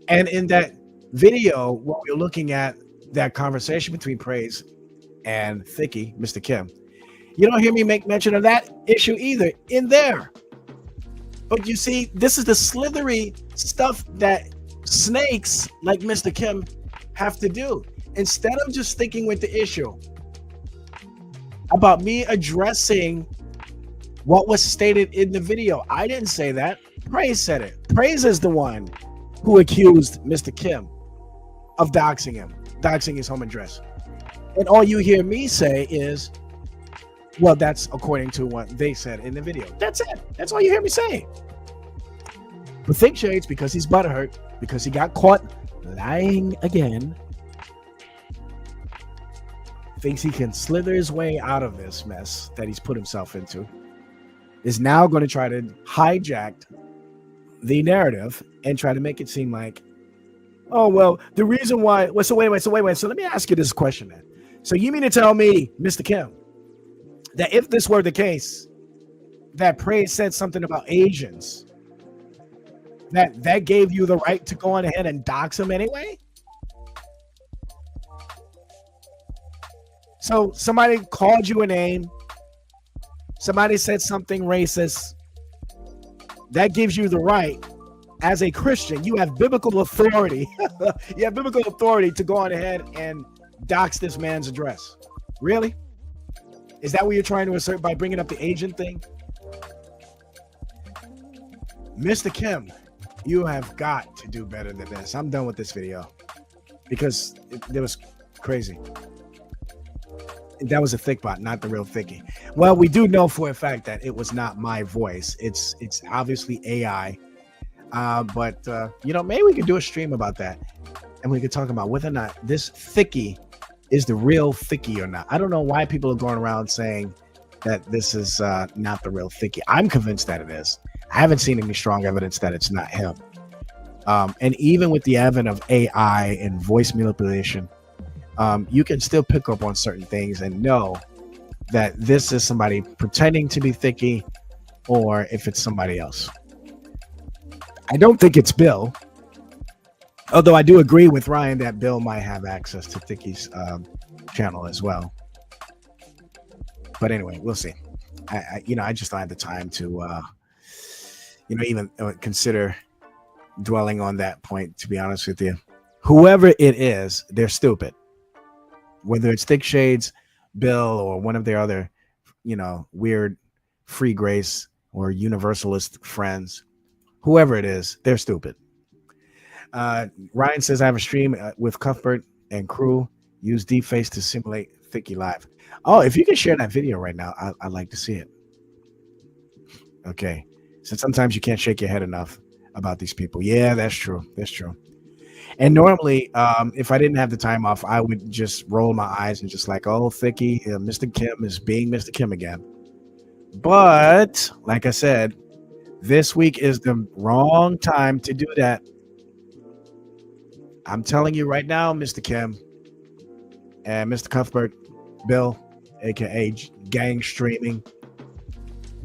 And in that video, when we're looking at that conversation between Praise and Thicky, Mr. Kim, you don't hear me make mention of that issue either in there. But you see, this is the slithery stuff that snakes like Mr. Kim have to do. Instead of just sticking with the issue about me addressing what was stated in the video. I didn't say that. Praise said it. Praise is the one who accused Mr. Kim of doxing him, doxing his home address. And all you hear me say is, well, that's according to what they said in the video. That's it. That's all you hear me say. But Thickshades, because he's butthurt, because he got caught lying again, thinks he can slither his way out of this mess that he's put himself into, is now going to try to hijack the narrative and try to make it seem like, oh, well, the reason why... Well, so wait. So let me ask you this question then. So you mean to tell me, Mr. Kim, that if this were the case, that Praise said something about Asians, that gave you the right to go on ahead and dox him anyway? So somebody called you a name. Somebody said something racist. That gives you the right, as a Christian, you have biblical authority. You have biblical authority to go on ahead and dox this man's address. Really? Is that what you're trying to assert by bringing up the agent thing? Mr. Kim, you have got to do better than this. I'm done with this video because it was crazy. That was a thick bot, not the real Thicky. Well, we do know for a fact that it was not my voice. It's obviously AI. But maybe we could do a stream about that, and we could talk about whether or not this Thicky is the real Thicky or not. I don't know why people are going around saying that this is not the real Thicky. I'm convinced that it is. I haven't seen any strong evidence that it's not him. And even with the advent of AI and voice manipulation, you can still pick up on certain things and know that this is somebody pretending to be Thicky, or if it's somebody else. I don't think it's Bill, although I do agree with Ryan that Bill might have access to Thicky's channel as well. But anyway, we'll see. I just don't have the time to even consider dwelling on that point, to be honest with you. Whoever it is, they're stupid. Whether it's Thickshades, Bill, or one of their other, weird free grace or universalist friends, whoever it is, they're stupid. Ryan says, I have a stream with Cuthbert and crew. Use deepface to simulate Thicky live. Oh, if you can share that video right now, I'd like to see it. Okay. So sometimes you can't shake your head enough about these people. Yeah, that's true. That's true. And normally, if I didn't have the time off, I would just roll my eyes and just like, oh, Thicky, Mr. Kim is being Mr. Kim again. But like I said, this week is the wrong time to do that. I'm telling you right now, Mr. Kim and Mr. Cuthbert, Bill, aka Gang Streaming.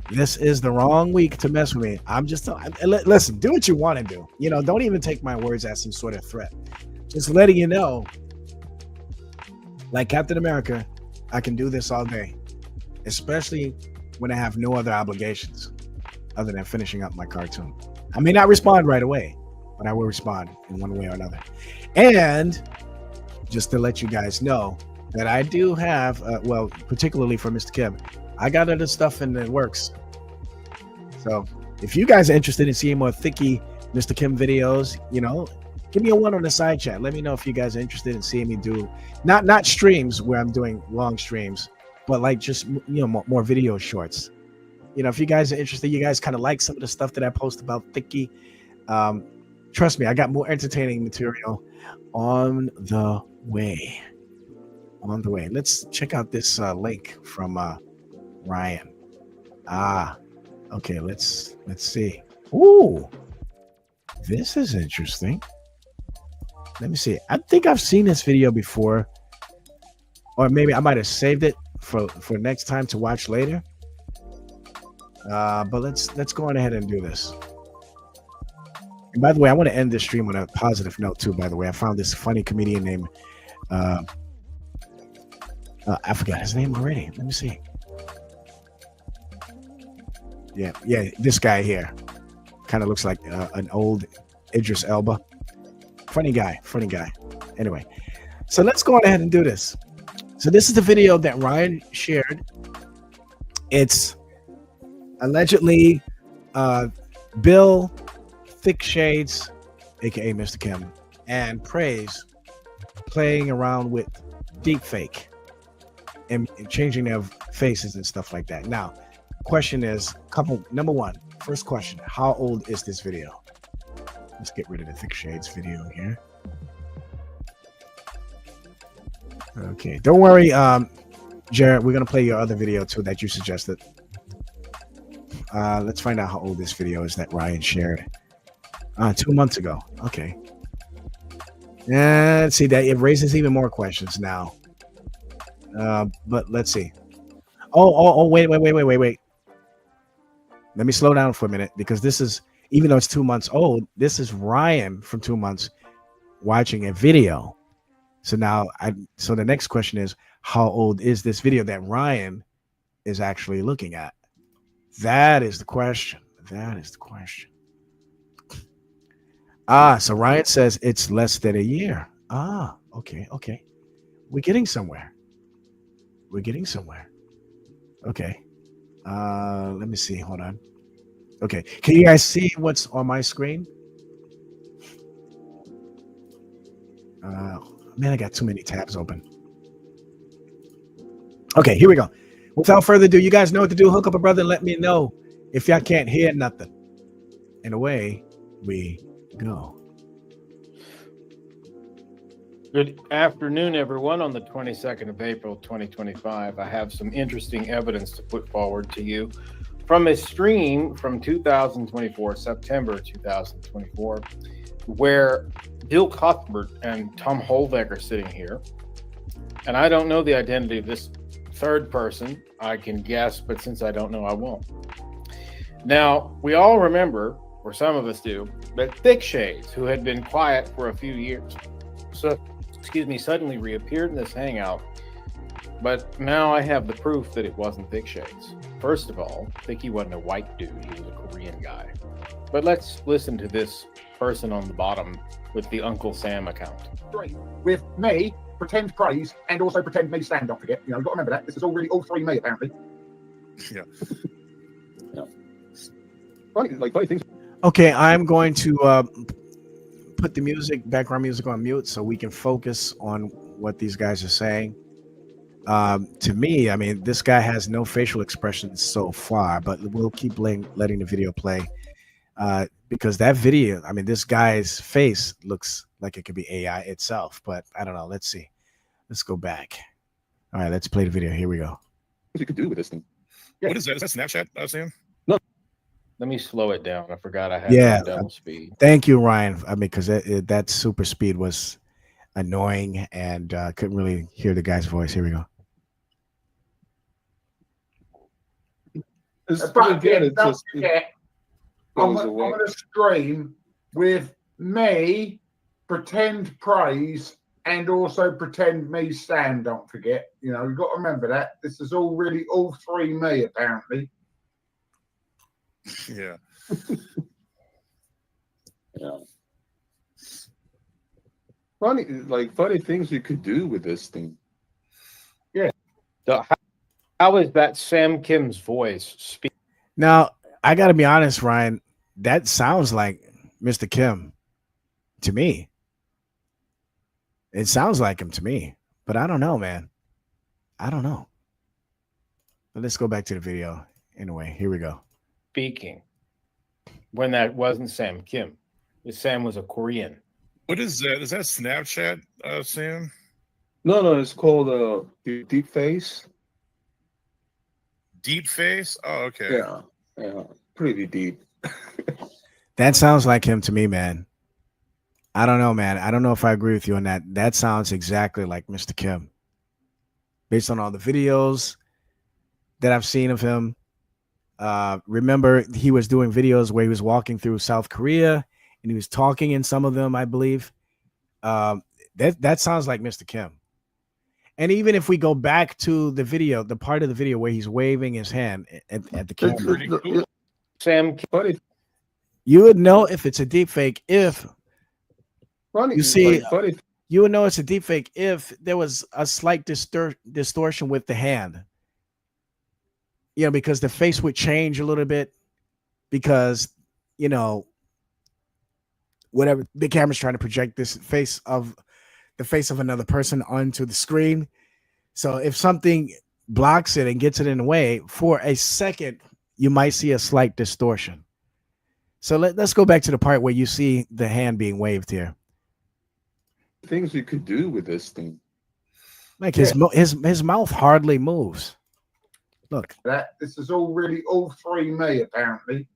This is the wrong week to mess with me. I'm just listen, do what you want to do. You know, don't even take my words as some sort of threat. Just letting you know, like Captain America, I can do this all day, especially when I have no other obligations other than finishing up my cartoon. I may not respond right away, but I will respond in one way or another. And just to let you guys know that I do have, well, particularly for Mr. Kim, I got other stuff in the works. So if you guys are interested in seeing more Thicky Mr. Kim videos, you know, give me a one on the side chat. Let me know if you guys are interested in seeing me do not streams where I'm doing long streams, but like just, you know, more video shorts. You know, if you guys are interested, you guys kind of like some of the stuff that I post about Thicky. Trust me, I got more entertaining material on the way. On the way. Let's check out this link from Ryan. Okay, let's see. Ooh, this is interesting. Let me see. I think I've seen this video before, or maybe I might have saved it for next time to watch later. But let's go on ahead and do this. And by the way, I want to end this stream on a positive note too. By the way, I found this funny comedian named I forgot his name already. Let me see. Yeah, this guy here kind of looks like an old Idris Elba. Funny guy. Anyway, so let's go on ahead and do this. So this is the video that Ryan shared. It's allegedly Bill Thickshades, aka Mr. Kim, and Praise playing around with deepfake and changing their faces and stuff like that. Now, question is, number one, first question, how old is this video? Let's get rid of the Thickshades video here. Okay, don't worry, Jared, we're gonna play your other video too that you suggested. Let's find out how old this video is that Ryan shared. 2 months ago. Okay. And see that it raises even more questions now. But let's see. Oh, wait. Let me slow down for a minute, because this is, even though it's 2 months old, this is Ryan from 2 months watching a video. So now so the next question is, how old is this video that Ryan is actually looking at? That is the question. So Ryan says it's less than a year. Okay. We're getting somewhere. Okay. Let me see. Hold on. Okay. Can you guys see what's on my screen? Man, I got too many tabs open. Okay, here we go. Without further ado, you guys know what to do. Hook up a brother and let me know if y'all can't hear nothing. And away we go. Good afternoon, everyone. On the 22nd of April, 2025, I have some interesting evidence to put forward to you from a stream from 2024, September 2024, where Bill Cuthbert and Tom Holbeck are sitting here. And I don't know the identity of this third person. I can guess, but since I don't know, I won't. Now, we all remember, or some of us do, that Thickshades, who had been quiet for a few years, suddenly reappeared in this hangout. But now I have the proof that it wasn't Thickshades. First of all, Thicky wasn't a white dude, he was a Korean guy. But let's listen to this person on the bottom with the Uncle Sam account. With me, pretend Praise, and also pretend me stand, don't forget. You know, you've got to remember that. This is all really all three me, apparently. Yeah. Okay, I'm going to put the background music on mute so we can focus on what these guys are saying. To me, I mean, this guy has no facial expressions so far, but we'll keep letting the video play because that video, I mean, this guy's face looks like it could be AI itself, but I don't know. Let's see. Let's go back. All right, let's play the video. Here we go. What you could do with this thing? Yeah. What is that? Is that Snapchat, Sam? Let me slow it down. I forgot I had Yeah, double speed. thank you, Ryan. I mean, because that super speed was annoying and couldn't really hear the guy's voice. Here we go. But again, don't forget, I'm going to stream with me, pretend praise, and also pretend me stand. Don't forget, you know, you've got to remember that this is all really all three me apparently. Yeah. Yeah. Funny things you could do with this thing. Yeah. How is that Sam Kim's voice speak? Now, I got to be honest, Ryan. That sounds like Mr. Kim to me. It sounds like him to me, but I don't know, man. I don't know. But let's go back to the video. Anyway, here we go. Speaking when that wasn't Sam Kim. Sam was a Korean. What is that? Is that Snapchat, Sam? No, it's called Deep Face. Deep Face? Oh, okay. Yeah, pretty deep. That sounds like him to me, man. I don't know, man. I don't know if I agree with you on that. That sounds exactly like Mr. Kim. Based on all the videos that I've seen of him. Remember, he was doing videos where he was walking through South Korea and he was talking in some of them, I believe. That sounds like Mr. Kim. And even if we go back to the video, the part of the video where he's waving his hand at the camera, Cool. Sam Kim. You would know if it's a deep fake if you see. You would know it's a deep fake if there was a slight distortion with the hand. You know, because the face would change a little bit because, you know, whatever the camera's trying to project the face of another person onto the screen. So if something blocks it and gets it in the way for a second, you might see a slight distortion. So let's go back to the part where you see the hand being waved here. Things you could do with this thing. Like his mouth hardly moves. Look. This is all really all three me apparently.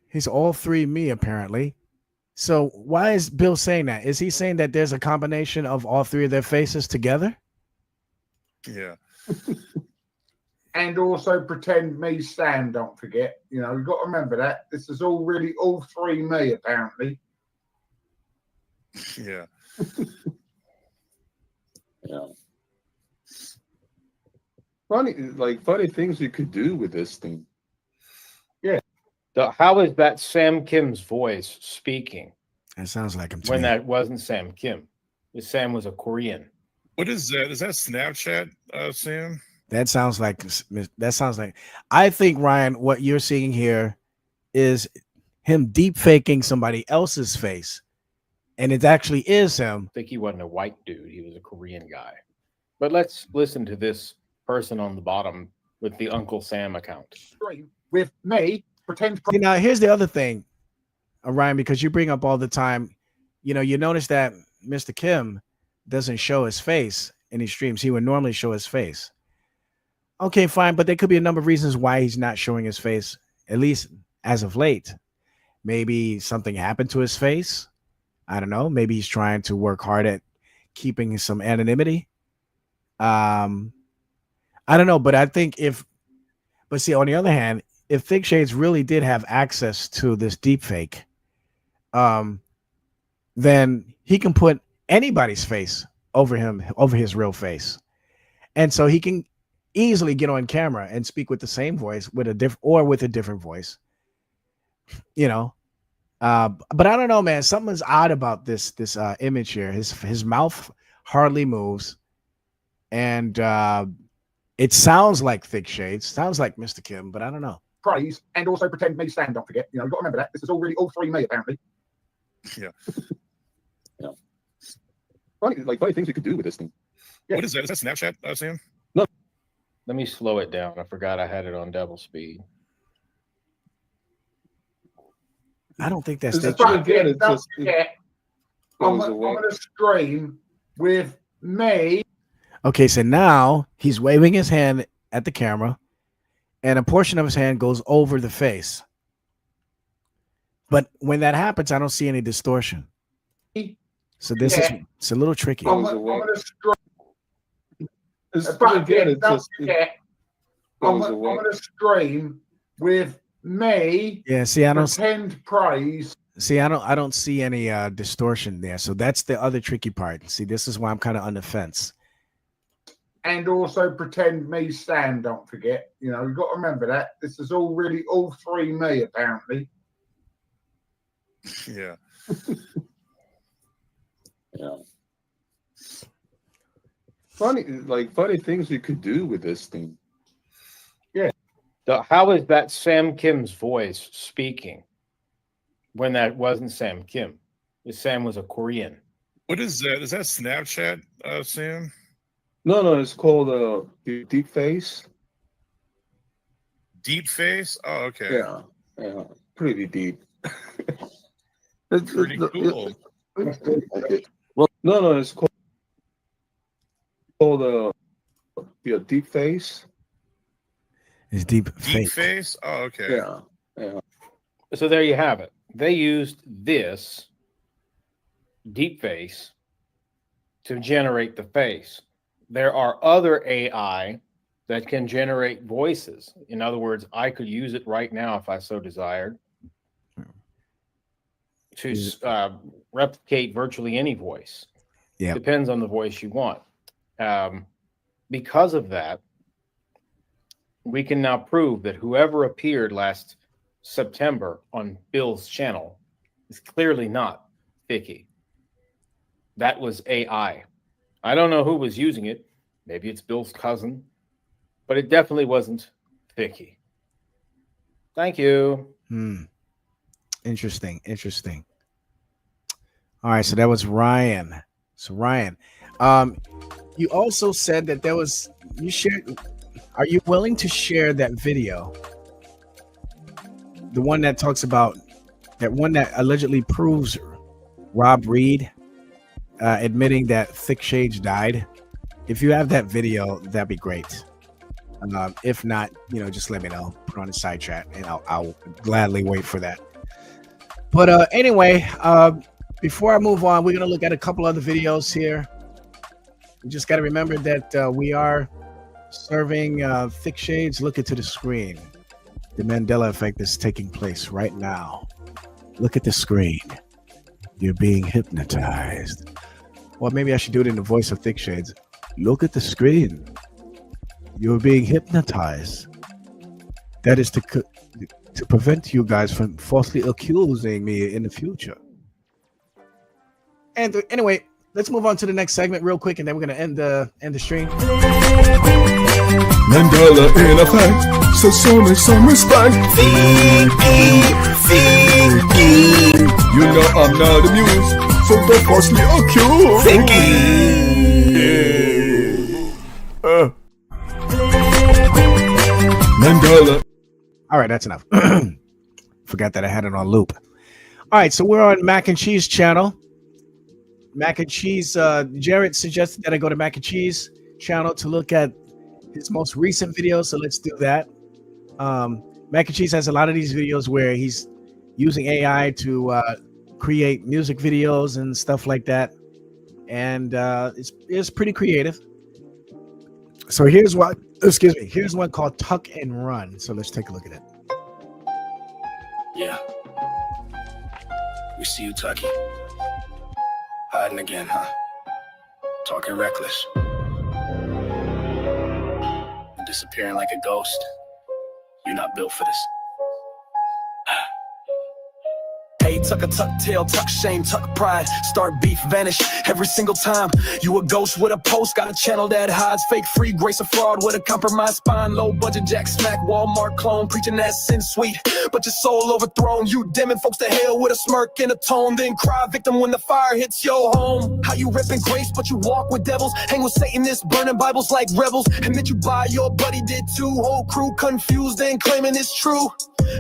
He's all three me apparently. So why is Bill saying that? Is he saying that there's a combination of all three of their faces together? Yeah. And also pretend me stand. Don't forget, you know, you've got to remember that this is all really all three me apparently. Yeah. Yeah. Funny things you could do with this thing. Yeah. How is that Sam Kim's voice speaking? That sounds like him to when me. that wasn't Sam Kim. Sam was a Korean. What is that? Is that Snapchat, Sam? That sounds like I think, Ryan, what you're seeing here is him deep faking somebody else's face. And it actually is him. I think he wasn't a white dude. He was a Korean guy. But let's listen to this person on the bottom with the Uncle Sam account. With me, pretend. See, now here's the other thing, Ryan, because you bring up all the time, you know, you notice that Mr. Kim doesn't show his face in his streams. He would normally show his face. Okay, fine, but there could be a number of reasons why he's not showing his face, at least as of late. Maybe something happened to his face. I don't know. Maybe he's trying to work hard at keeping some anonymity. I don't know, but I think but see, on the other hand, if Thickshades really did have access to this deepfake, then he can put anybody's face over his real face. And so he can easily get on camera and speak with the same voice with a different voice, you know. But I don't know, man. Something's odd about this image here. His mouth hardly moves, and it sounds like Thickshades, sounds like Mr. Kim, but I don't know. Praise and also pretend me stand. Don't forget, you know, you've got to remember that this is all really all three me apparently. Yeah. Yeah. funny things we could do with this thing. What is that? Is that Snapchat, Sam? No. Let me slow it down. I forgot I had it on double speed. I don't think that's Don't that. forget, I'm going to stream with me. Okay, so now he's waving his hand at the camera, and a portion of his hand goes over the face. But when that happens, I don't see any distortion. So this is it's a little tricky. I'm going to stream. I'm going to stream with me. Yeah, see, I don't pretend praise. See, I don't see any distortion there. So that's the other tricky part. See, this is why I'm kind of on the fence. And also pretend me stand, don't forget. You know, you've got to remember that. This is all really all three me, apparently. Yeah. Yeah. Funny things we could do with this thing. Yeah. So how is that Sam Kim's voice speaking when that wasn't Sam Kim? Sam was a Korean. What is that? Is that Snapchat, Sam? No, it's called deep face. Deep face? Oh, okay. Yeah, pretty deep. It's pretty cool. Well, no, it's called deep face. It's deep face. Oh, okay. Yeah. So there you have it. They used this deep face to generate the face. There are other AI that can generate voices. In other words, I could use it right now if I so desired to replicate virtually any voice. Yeah, depends on the voice you want. Because of that, we can now prove that whoever appeared last September on Bill's channel is clearly not Thicky. That was AI. I don't know who was using it. Maybe it's Bill's cousin, but it definitely wasn't Thicky. Thank you. Interesting. All right, so that was Ryan. So Ryan, you also said that there was you shared. Are you willing to share that video? The one that talks about that one that allegedly proves Rob Reed admitting that Thickshades died. If you have that video, that'd be great. If not, just let me know. Put on the side chat, and I'll gladly wait for that. But anyway, before I move on, we're gonna look at a couple other videos here. We just got to remember that we are serving Thickshades. Look into the screen. The Mandela effect is taking place right now. Look at the screen. You're being hypnotized. Well, maybe I should do it in the voice of Thickshades. Look at the screen. You're being hypnotized. That is to prevent you guys from falsely accusing me in the future. And anyway, let's move on to the next segment real quick, and then we're gonna end the stream. Mandela in effect, so show me some respect. You know I'm not amused, so don't falsely accuse. Mandela. All right, that's enough. Forgot that I had it on loop. All right, so we're on Mac and Cheese channel. Mac and Cheese. Jared suggested that I go to Mac and Cheese channel to look at his most recent videos, so let's do that. Mac and Cheese has a lot of these videos where he's using AI to create music videos and stuff like that, and it's pretty creative. So here's what, here's one called Tuck and Run. So let's take a look at it. Yeah, we see you, Tucky. Hiding again, huh? Talking reckless. And disappearing like a ghost. You're not built for this. Hey, tuck a tuck tail, tuck shame, tuck pride. Start beef, vanish every single time. You a ghost with a post, got a channel that hides fake free grace of fraud with a compromised spine. Low budget jack smack, Walmart clone, preaching that sin sweet, but your soul overthrown. You damning folks to hell with a smirk and a tone, then cry victim when the fire hits your home. How you reppin' grace, but you walk with devils, hang with Satanists, burning Bibles like rebels. Admit you buy, your buddy did too. Whole crew confused and claiming it's true.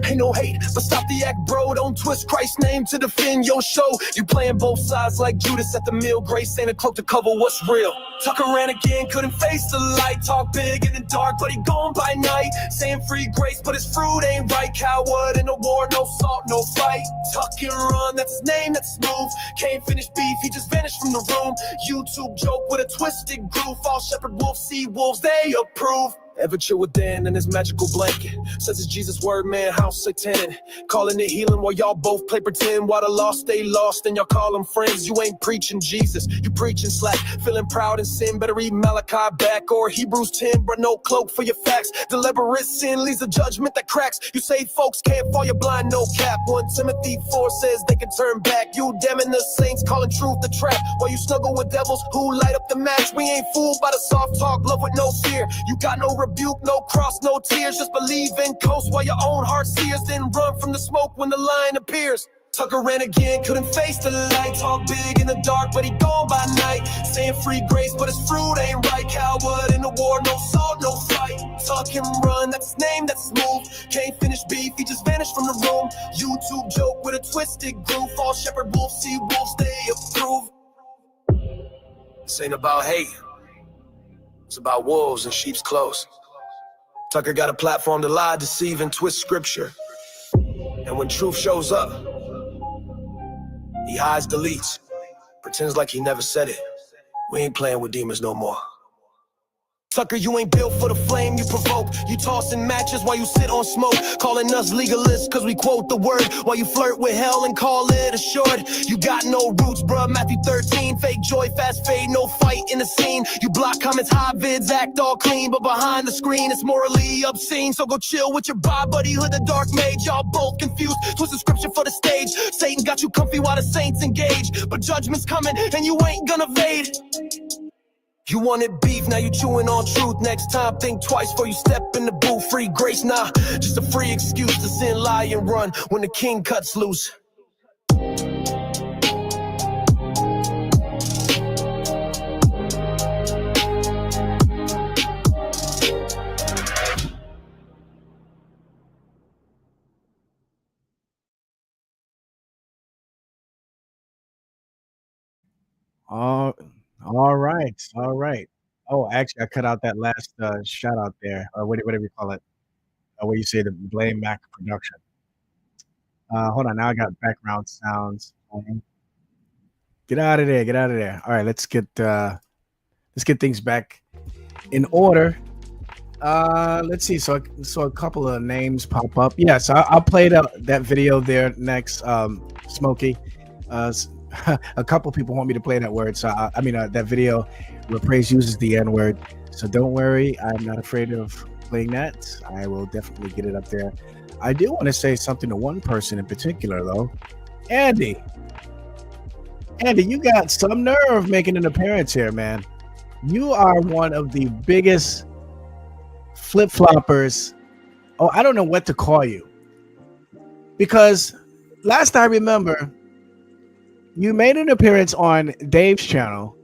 Ain't no hate, but stop the act, bro. Don't twist Christ's name to defend your show. You playing both sides like Judas at the meal. Grace ain't a cloak to cover what's real. Tucker ran again, couldn't face the light. Talk big in the dark, but he gone by night. Saying free grace, but his fruit ain't right. Coward in the war, no salt, no fight. Tuck and run, that's his name, that's his move. Can't finish beef, he just vanished from the room. YouTube joke with a twisted groove. False shepherd, wolf, see wolves, they approve. Ever chill with Dan in his magical blanket? Says it's Jesus' word, man, house satanic. Calling it healing while y'all both play pretend. While the lost stay lost and y'all call them friends. You ain't preaching Jesus, you preaching slack. Feeling proud in sin, better read Malachi back. Or Hebrews 10, but no cloak for your facts. Deliberate sin leads a judgment that cracks. You say folks can't fall, you're blind, no cap. 1 Timothy 4 says they can turn back. You damning the saints, calling truth the trap. While you snuggle with devils who light up the match. We ain't fooled by the soft talk, love with no fear. You got no rebuke, no cross, no tears. Just believe and coast while your own heart sears. Then run from the smoke when the lion appears. Tucker ran again, couldn't face the light. Talk big in the dark, but he gone by night. Saying free grace, but his fruit ain't right. Coward in the war, no salt, no fight. Tuck and run, that's his name, that's his move. Can't finish beef, he just vanished from the room. YouTube joke with a twisted groove. False shepherd, wolf, see wolves, they approve. This ain't about hate, it's about wolves in sheep's clothes. Tucker got a platform to lie, deceive, and twist scripture. And when truth shows up, he hides, deletes, pretends like he never said it. We ain't playing with demons no more. Tucker, you ain't built for the flame you provoke. You tossing matches while you sit on smoke. Calling us legalists cause we quote the word. While you flirt with hell and call it assured. You got no roots, bruh, Matthew 13. Fake joy, fast fade, no fight in the scene. You block comments, high vids, act all clean. But behind the screen it's morally obscene. So go chill with your bi buddy, hood the dark mage. Y'all both confused, twisted scripture for the stage. Satan got you comfy while the saints engage. But judgment's coming and you ain't gonna evade. You wanted beef, now you chewing on truth. Next time, think twice before you step in the booth. Free grace, nah, just a free excuse to sin, lie, and run when the king cuts loose. All right. Oh, actually, I cut out that last shout out there, or whatever you call it, where you say the Blame Mac production. Hold on, now I got background sounds. Get out of there. All right, let's get things back in order. Let's see. So a couple of names pop up. Yeah, so I'll play that video there next. Smokey. A couple people want me to play that word, so that video where Praise uses the N-word. So don't worry, I'm not afraid of playing that. I will definitely get it up there. I do want to say something to one person in particular, though. Andy, you got some nerve making an appearance here, man. You are one of the biggest flip-floppers. Oh, I don't know what to call you, because last I remember, you made an appearance on Dave's channel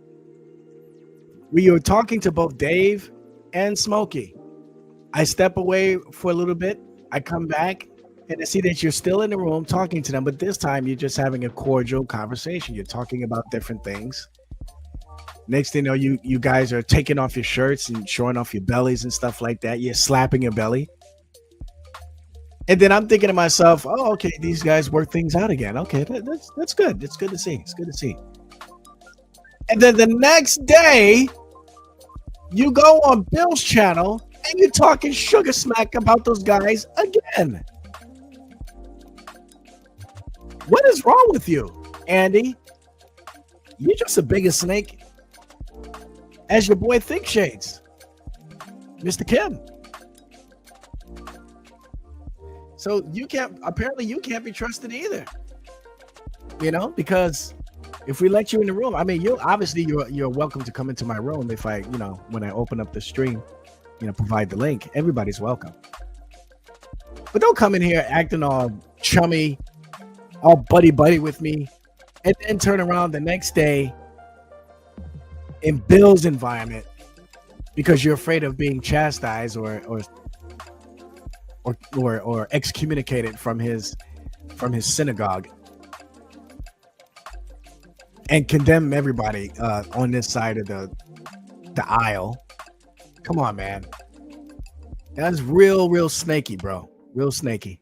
where you were talking to both Dave and Smokey. I step away for a little bit. I come back and I see that you're still in the room talking to them, but this time you're just having a cordial conversation. You're talking about different things. Next thing you know, you guys are taking off your shirts and showing off your bellies and stuff like that. You're slapping your belly. And then I'm thinking to myself, oh, okay, these guys work things out again. Okay, that's good. It's good to see. It's good to see. And then the next day, you go on Bill's channel and you're talking sugar smack about those guys again. What is wrong with you, Andy? You're just a bigger snake as your boy Thickshades, Mr. Kim. So apparently you can't be trusted either. You know, because if we let you in the room, I mean, you're welcome to come into my room if I, you know, when I open up the stream, you know, provide the link. Everybody's welcome. But don't come in here acting all chummy, all buddy with me, and then turn around the next day in Bill's environment because you're afraid of being chastised or excommunicated from his synagogue, and condemn everybody on this side of the aisle. Come on, man. That's real snaky, bro. Real snaky.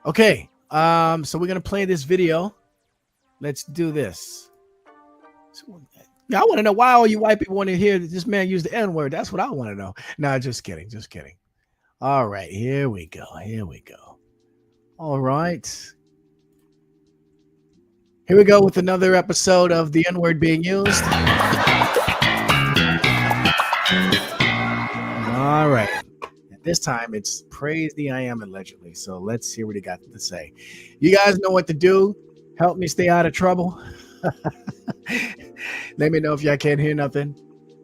Okay, so we're gonna play this video. Let's do this. Yeah, I want to know why all you white people want to hear this man use the N-word. That's what I want to know. No, just kidding. All right, here we go. All right. Here we go with another episode of the N-word being used. All right. This time it's praise the I am allegedly. So let's hear what he got to say. You guys know what to do. Help me stay out of trouble. Let me know if y'all can't hear nothing.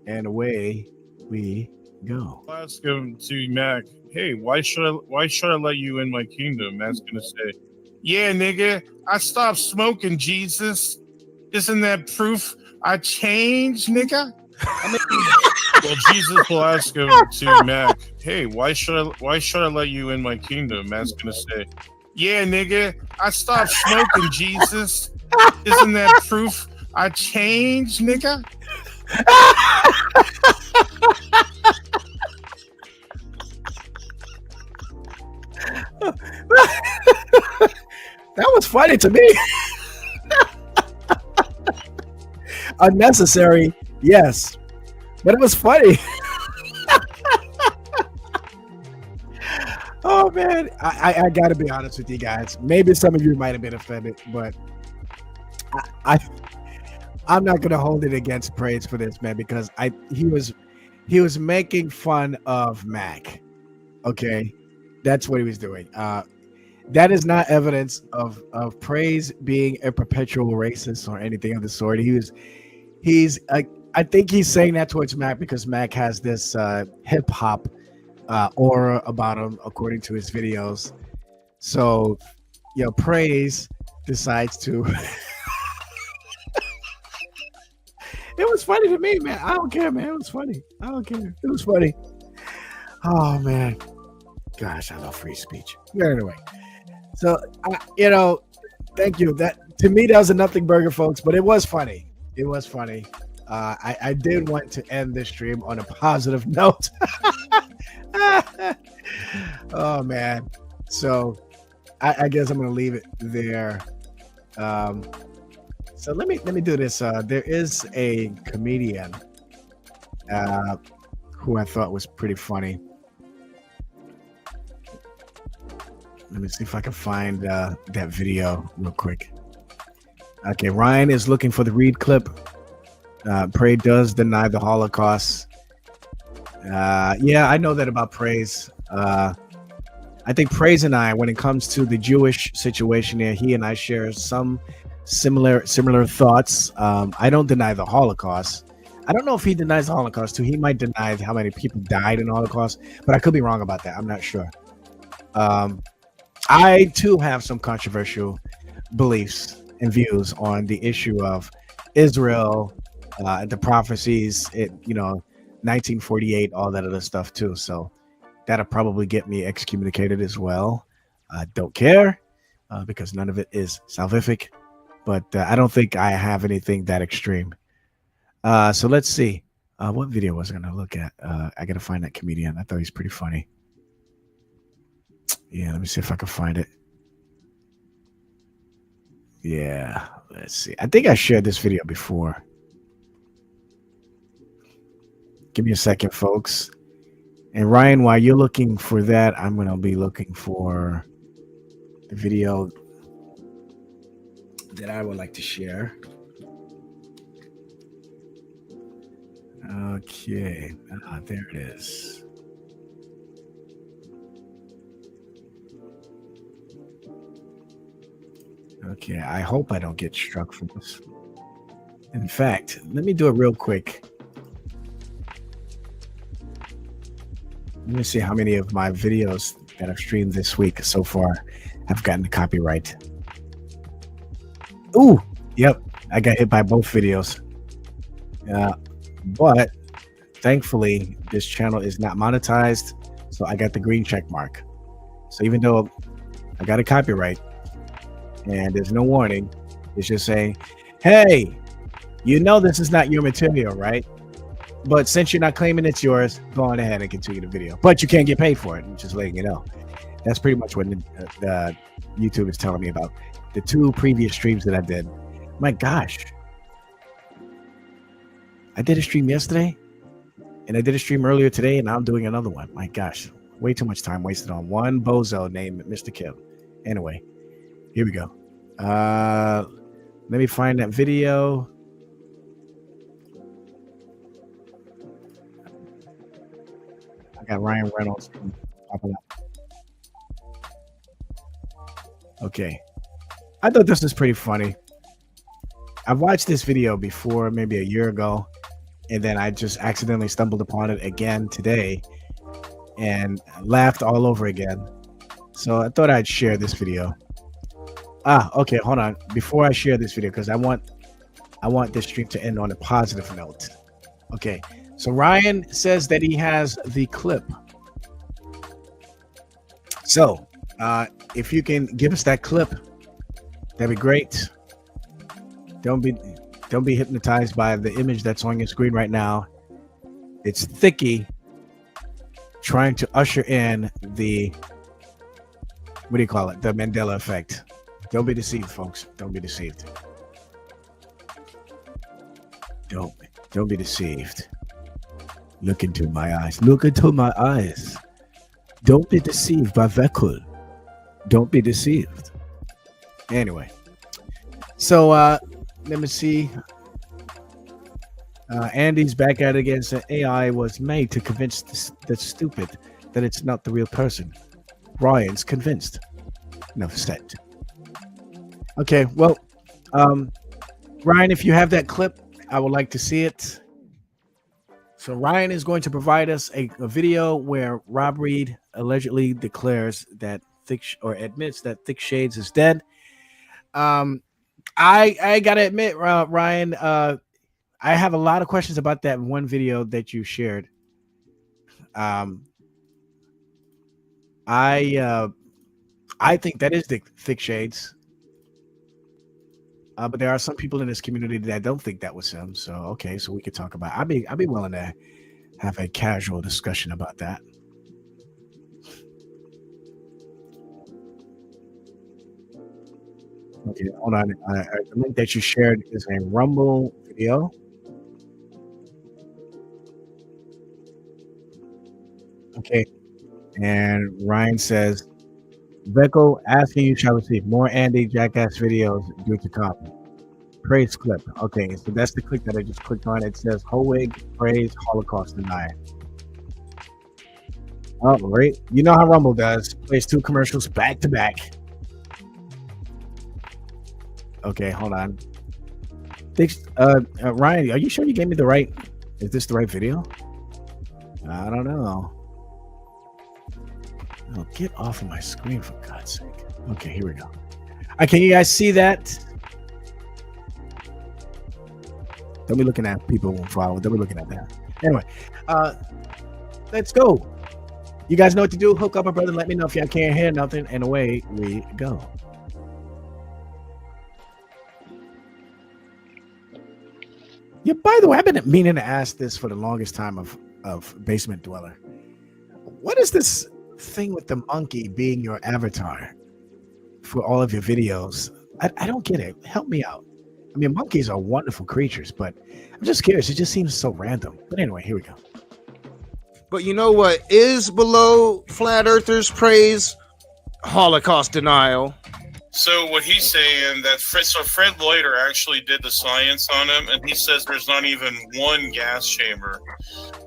And away we go. Ask him to Mac, hey, why should I let you in my kingdom? Mac's gonna say, yeah, nigga, I stopped smoking, Jesus. Isn't that proof I changed, nigga? Well, Jesus will ask him to Mac, hey, why should I let you in my kingdom? Mac's gonna say, yeah, nigga, I stopped smoking, Jesus. Isn't that proof I changed, nigga? That was funny to me. Unnecessary, yes, but it was funny. Oh man, I gotta be honest with you guys. Maybe some of you might have been offended, but I'm not gonna hold it against praise for this, man, because he was making fun of Mac. Okay, that's what he was doing. That is not evidence of praise being a perpetual racist or anything of the sort. I think he's saying that towards Mac because Mac has this hip hop aura about him, according to his videos. So, you know, praise decides to. It was funny to me, man. I don't care, man. It was funny. I don't care. It was funny. Oh man, gosh, I love free speech. But anyway, so you know, thank you. That to me, that was a nothing burger, folks. But it was funny. It was funny. I did want to end this stream on a positive note. Oh man. So I guess I'm gonna leave it there. So let me do this. There is a comedian who I thought was pretty funny. Let me see if I can find that video real quick. Okay, Ryan is looking for the Reed clip. Prey does deny the Holocaust. Yeah, I know that about Praise. I think Praise and I, when it comes to the Jewish situation here, he and I share some similar thoughts. I don't deny the Holocaust. I don't know if he denies the Holocaust too. He might deny how many people died in the Holocaust, but I could be wrong about that. I'm not sure. I too have some controversial beliefs and views on the issue of Israel, the prophecies, 1948, all that other stuff too. So that'll probably get me excommunicated as well. I don't care because none of it is salvific, but I don't think I have anything that extreme. So let's see. What video was I going to look at? I got to find that comedian. I thought he's pretty funny. Yeah, let me see if I can find it. Yeah, let's see. I think I shared this video before. Give me a second, folks. And Ryan, while you're looking for that, I'm going to be looking for the video that I would like to share. Okay, there it is. Okay, I hope I don't get struck for this. In fact, let me do it real quick. Let me see how many of my videos that I've streamed this week so far have gotten the copyright. Ooh, yep, I got hit by both videos. But thankfully, this channel is not monetized, so I got the green check mark. So even though I got a copyright and there's no warning, it's just saying, hey, you know this is not your material, right? But since you're not claiming it's yours, go on ahead and continue the video. But you can't get paid for it. I'm just letting you know. That's pretty much what the YouTube is telling me about the 2 previous streams that I did. My gosh. I did a stream yesterday, and I did a stream earlier today, and now I'm doing another one. My gosh. Way too much time wasted on one bozo named Mr. Kim. Anyway, here we go. Let me find that video. I got Ryan Reynolds popping up. Okay. I thought this was pretty funny. I've watched this video before, maybe a year ago, and then I just accidentally stumbled upon it again today and laughed all over again. So I thought I'd share this video. Okay, hold on. Before I share this video, because I want this stream to end on a positive note. Okay. So Ryan says that he has the clip. So if you can give us that clip, that'd be great. Don't be hypnotized by the image that's on your screen right now. It's Thicky trying to usher in the, what do you call it? The Mandela effect. Don't be deceived, folks. Don't be deceived. Don't be deceived. Look into my eyes. Look into my eyes. Don't be deceived by VEKL. Don't be deceived. Anyway. So let me see. Andy's back at it again. Said AI was made to convince the stupid that it's not the real person. Ryan's convinced. No, set. Okay, well, Ryan, if you have that clip, I would like to see it. So Ryan is going to provide us a video where Rob Reed allegedly declares that admits that Thickshades is dead. I gotta admit, Ryan, I have a lot of questions about that one video that you shared. I think that is the Thickshades. But there are some people in this community that don't think that was him. So okay, so we could talk about. I'd be willing to have a casual discussion about that. Okay, hold on. The link that you shared is a Rumble video. Okay, and Ryan says, VEKL asking you shall receive more Andy Jackass videos due to copy. Praise clip. Okay, so that's the clip that I just clicked on. It says Howig praise Holocaust denied. Oh, right. You know how Rumble does. Plays 2 commercials back to back. Okay, hold on. Ryan, are you sure you gave me the right? Is this the right video? I don't know. Oh, get off of my screen for God's sake. Okay, here we go. Can you guys see that? Don't be looking at people who follow. Don't be looking at that. Anyway, let's go. You guys know what to do. Hook up a brother. Let me know if y'all can't hear nothing. And away we go. Yeah, by the way, I've been meaning to ask this for the longest time of Basement Dweller. What is this thing with the monkey being your avatar for all of your videos? I don't get it. Help me out. I mean, monkeys are wonderful creatures, but I'm just curious. It just seems so random. But anyway, here we go. But you know what is below flat earthers' praise? Holocaust denial. So what he's saying that Fred Loiter actually did the science on him, and he says there's not even one gas chamber.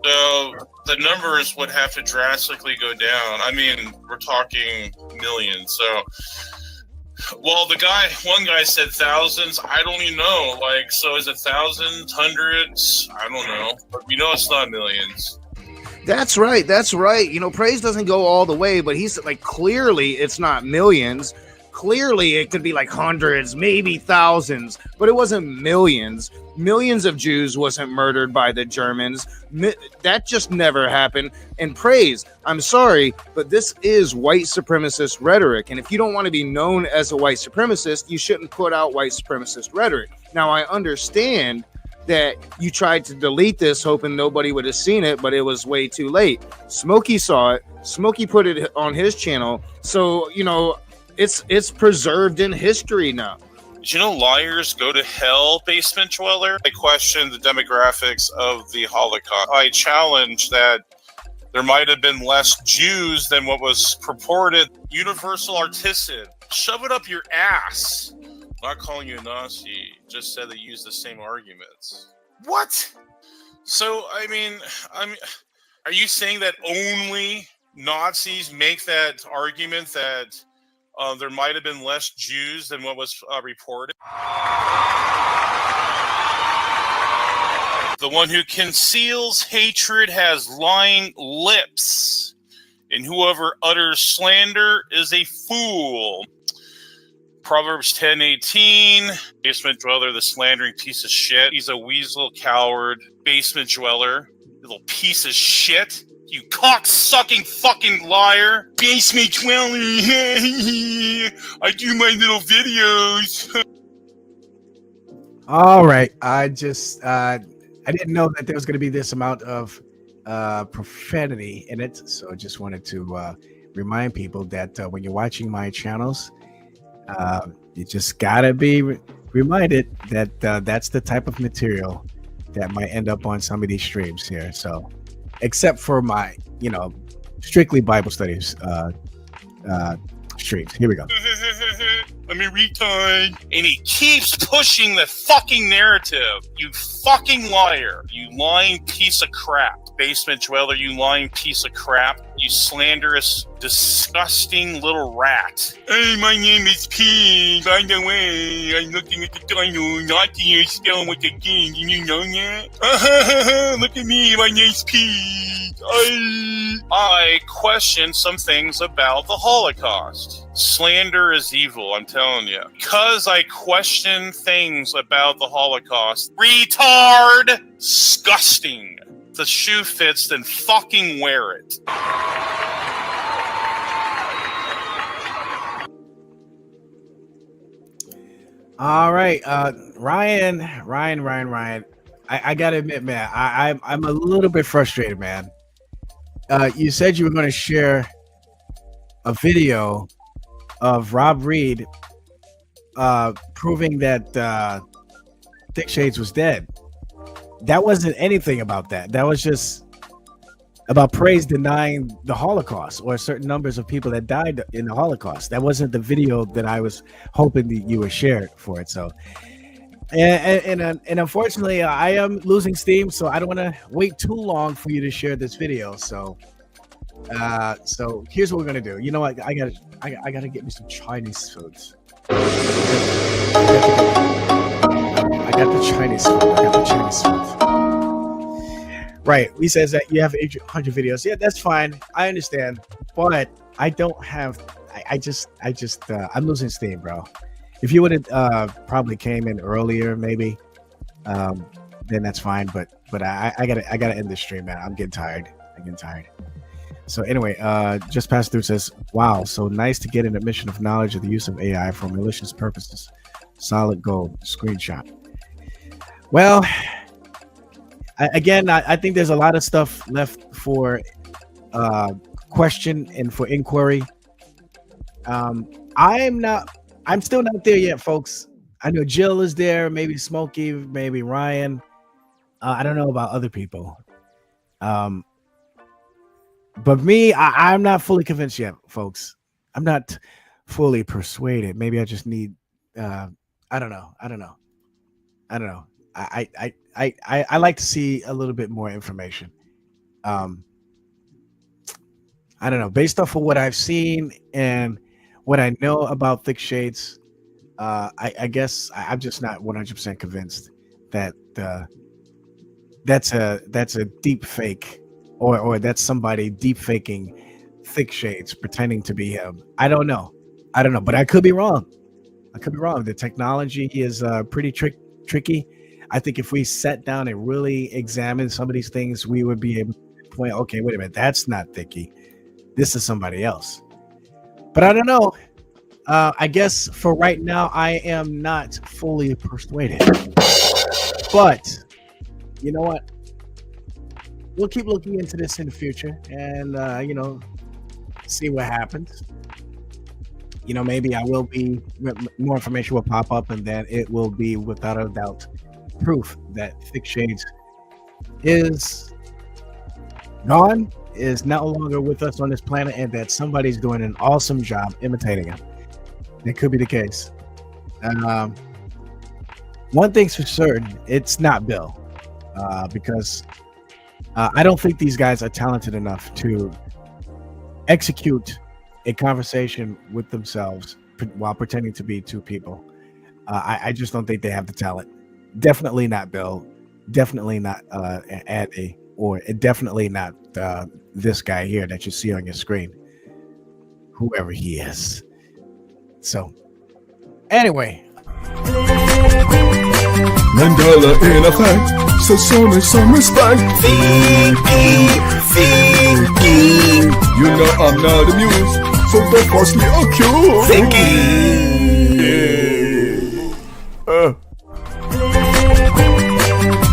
So the numbers would have to drastically go down. I mean, we're talking millions. So Well, one guy said thousands. I don't even know. Like, so is it thousands, hundreds? I don't know. But we know it's not millions. That's right. That's right. You know, praise doesn't go all the way, but he's like, clearly it's not millions. Clearly it could be like hundreds, maybe thousands, but it wasn't millions. Millions of Jews wasn't murdered by the Germans. That just never happened. And praise, I'm sorry, but this is white supremacist rhetoric. And if you don't want to be known as a white supremacist, you shouldn't put out white supremacist rhetoric. Now, I understand that you tried to delete this hoping nobody would have seen it, but it was way too late. Smokey saw it. Smokey put it on his channel. So, you know, it's preserved in history now. Did you know liars go to hell, basement dweller? I question the demographics of the Holocaust. I challenge that there might have been less Jews than what was purported. Universal artisan. Shove it up your ass. I'm not calling you a Nazi. Just said they use the same arguments. What? So, I mean, are you saying that only Nazis make that argument that there might have been less Jews than what was reported? The one who conceals hatred has lying lips, and whoever utters slander is a fool. Proverbs 10:18, basement dweller, the slandering piece of shit. He's a weasel, coward, basement dweller, little piece of shit. You cock-sucking fucking liar. Basement dweller. I do my little videos. All right. I didn't know that there was going to be this amount of profanity in it. So I just wanted to remind people that when you're watching my channels, you just got to be reminded that that's the type of material that might end up on some of these streams here. So except for my, strictly Bible studies streams. Here we go. I'm a retard. And he keeps pushing the fucking narrative. You fucking liar. You lying piece of crap. Basement dweller, you lying piece of crap. You slanderous, disgusting little rat. Hey, my name is P. By the way, I'm looking at the title, not the spell with the king. Did you know that? Look at me, my name's P. I question some things about the Holocaust. Slander is evil, I'm telling you. Because I question things about the Holocaust. Retard! Disgusting. If the shoe fits, then fucking wear it. All right, Ryan. I gotta admit, man, I'm a little bit frustrated, man. You said you were going to share a video of Rob Reed proving that Thickshades was dead. That wasn't anything about that. That was just about praise denying the Holocaust or certain numbers of people that died in the Holocaust. That wasn't the video that I was hoping that you would share for it. So, and unfortunately, I am losing steam, so I don't want to wait too long for you to share this video. So, here's what we're gonna do. You know what? I gotta get me some Chinese food. I got the Chinese food. Right. He says that you have 800 videos. Yeah, that's fine. I understand, but I don't have. I'm losing steam, bro. If you would have probably came in earlier, maybe, then that's fine. But I gotta end the stream, man. I'm getting tired. So anyway, just passed through says, "Wow, so nice to get an admission of knowledge of the use of AI for malicious purposes. Solid gold." Screenshot. Well, I think there's a lot of stuff left for question and for inquiry. I'm still not there yet, folks. I know Jill is there, maybe Smokey, maybe Ryan. I don't know about other people. But me, I'm not fully convinced yet, folks. I'm not fully persuaded. Maybe I just need I don't know. I like to see a little bit more information. I don't know, based off of what I've seen and what I know about Thickshades, I guess I'm just not 100% convinced that that's a deep fake, or that's somebody deep faking Thickshades pretending to be him. I don't know, but I could be wrong. The technology is pretty tricky. I think if we sat down and really examined some of these things, we would be able to point, okay, wait a minute, that's not Thicky. This is somebody else. But I don't know. I guess for right now, I am not fully persuaded. But you know what? We'll keep looking into this in the future and, see what happens. Maybe I will be, more information will pop up, and then it will be without a doubt proof that Thickshades is gone, is no longer with us on this planet, and that somebody's doing an awesome job imitating him. It could be the case. One thing's for certain, it's not Bill, because I don't think these guys are talented enough to execute a conversation with themselves while pretending to be two people. I just don't think they have the talent. Definitely not Bill. Definitely not Andy, or definitely not this guy here that you see on your screen, whoever he is. So, anyway. Mandela in effect, so some respect. Thicky. You know I'm not amused, so don't force me accused.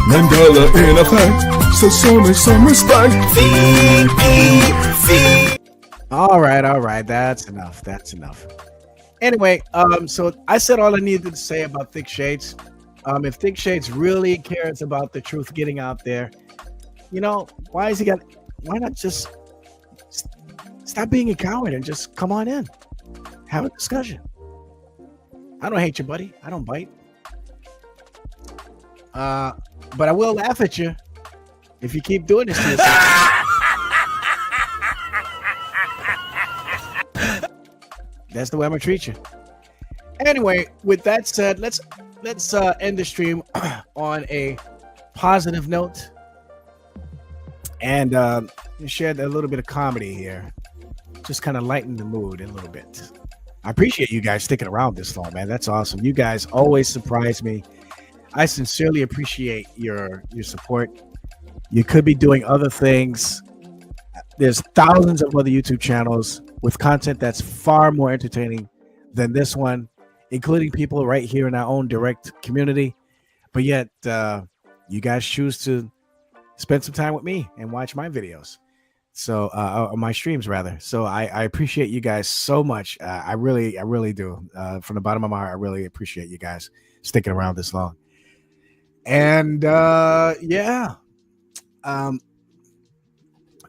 Mandela in effect, so some respect. All right, that's enough. Anyway, so I said all I needed to say about Thickshades. If Thickshades really cares about the truth getting out there, why not just stop being a coward and just come on in, have a discussion. I don't hate you, buddy. I don't bite. But I will laugh at you if you keep doing this to yourself. That's the way I'm gonna treat you. Anyway, with that said, let's end the stream on a positive note and share a little bit of comedy here. Just kind of lighten the mood a little bit. I appreciate you guys sticking around this long, man. That's awesome. You guys always surprise me. I sincerely appreciate your support. You could be doing other things. There's thousands of other YouTube channels with content that's far more entertaining than this one, including people right here in our own direct community. But yet, you guys choose to spend some time with me and watch my videos. So, my streams rather. So I appreciate you guys so much. I really do. From the bottom of my heart, I really appreciate you guys sticking around this long. And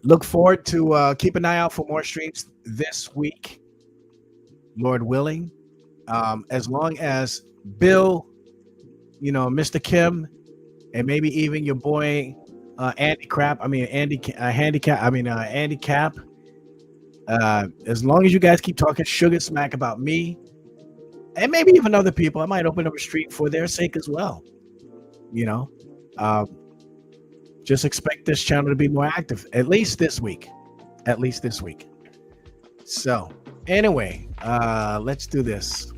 look forward to keep an eye out for more streams this week, Lord willing. As long as Bill, Mr. Kim, and maybe even your boy Andy Cap. As long as you guys keep talking sugar smack about me, and maybe even other people, I might open up a stream for their sake as well. Just expect this channel to be more active, at least this week. So anyway, let's do this.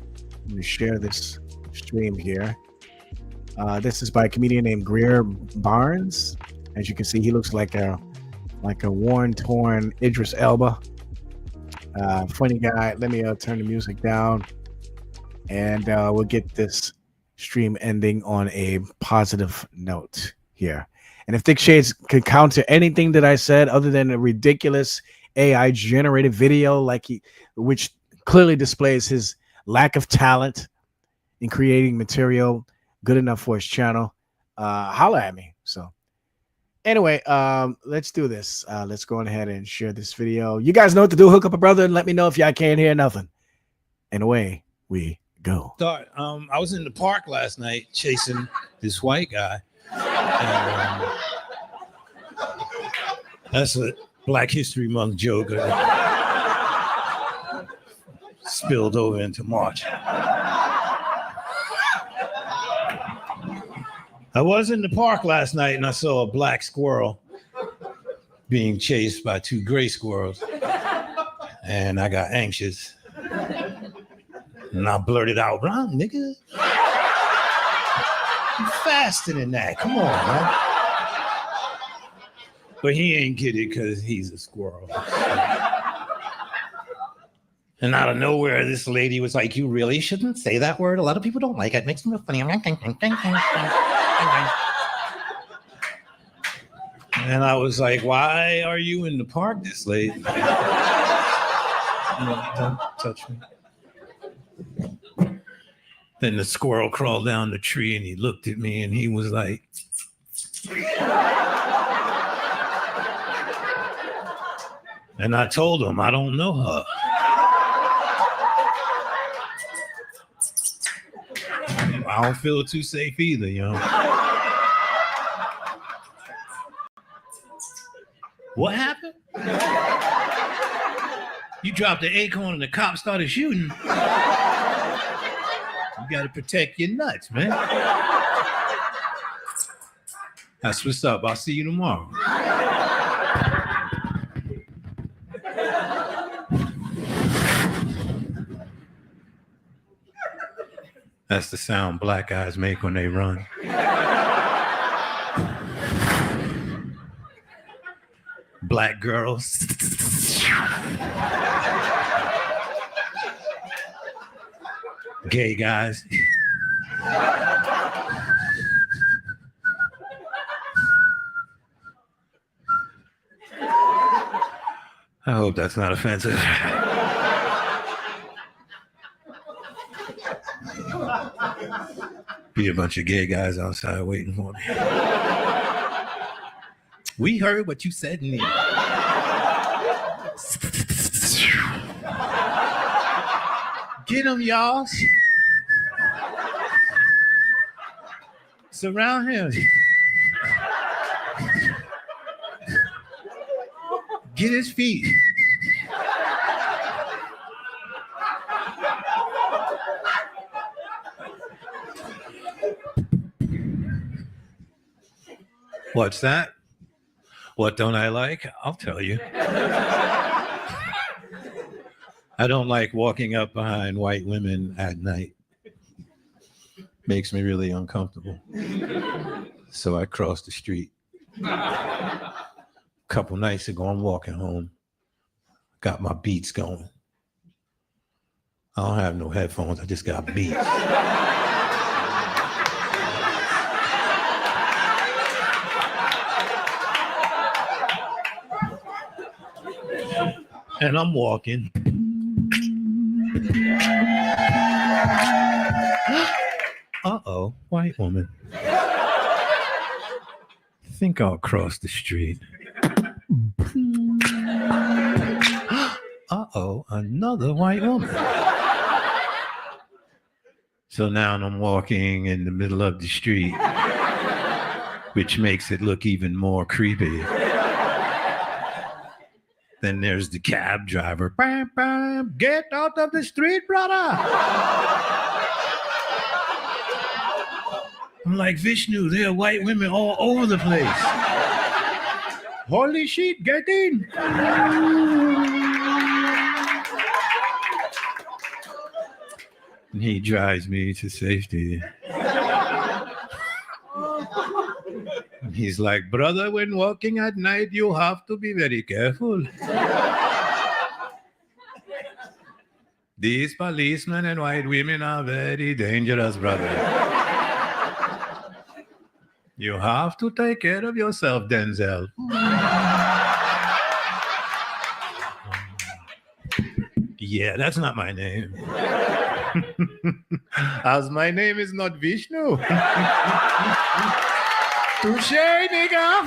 Let me share this stream here. This is by a comedian named GREER Barnes. As you can see, he looks like a worn, torn Idris Elba. Funny guy. Let me turn the music down, and we'll get this stream ending on a positive note here. And if Thickshades could counter anything that I said other than a ridiculous AI generated video, which clearly displays his lack of talent in creating material good enough for his channel, holla at me. So anyway, let's do this. Let's go on ahead and share this video. You guys know what to do. Hook up a brother and let me know if y'all can't hear nothing. And away we go. I was in the park last night chasing this white guy. That's a Black History Month joke. spilled over into March. I was in the park last night and I saw a black squirrel being chased by 2 gray squirrels. And I got anxious. And I blurted out, "Run, nigga. You faster than that. Come on, man." But he ain't get it because he's a squirrel. And out of nowhere, this lady was like, "You really shouldn't say that word. A lot of people don't like it. It makes them funny." And I was like, "Why are you in the park this late?" Don't touch me. Then the squirrel crawled down the tree and he looked at me and he was like, and I told him, "I don't know her." I don't feel too safe either, you know. What happened? You dropped the acorn and the cop started shooting. You gotta protect your nuts, man. That's what's up. I'll see you tomorrow. That's the sound black guys make when they run. Black girls. Gay guys. I hope that's not offensive. Be a bunch of gay guys outside waiting for me. We heard what you said in there. Get him, y'all. Surround him. Get his feet. What's that? What don't I like? I'll tell you. I don't like walking up behind white women at night. Makes me really uncomfortable. So I crossed the street. A couple nights ago, I'm walking home. Got my beats going. I don't have no headphones, I just got beats. And I'm walking. Uh-oh, white woman. Think I'll cross the street. Uh-oh, another white woman. So now I'm walking in the middle of the street, which makes it look even more creepy. Then there's the cab driver. Bam, bam, get out of the street, brother. I'm like, Vishnu, there are white women all over the place. Holy shit, get in. And he drives me to safety. And he's like, brother, when walking at night, you have to be very careful. These policemen and white women are very dangerous, brother. You have to take care of yourself, Denzel. Yeah, that's not my name. As my name is not Vishnu. Touché, nigga.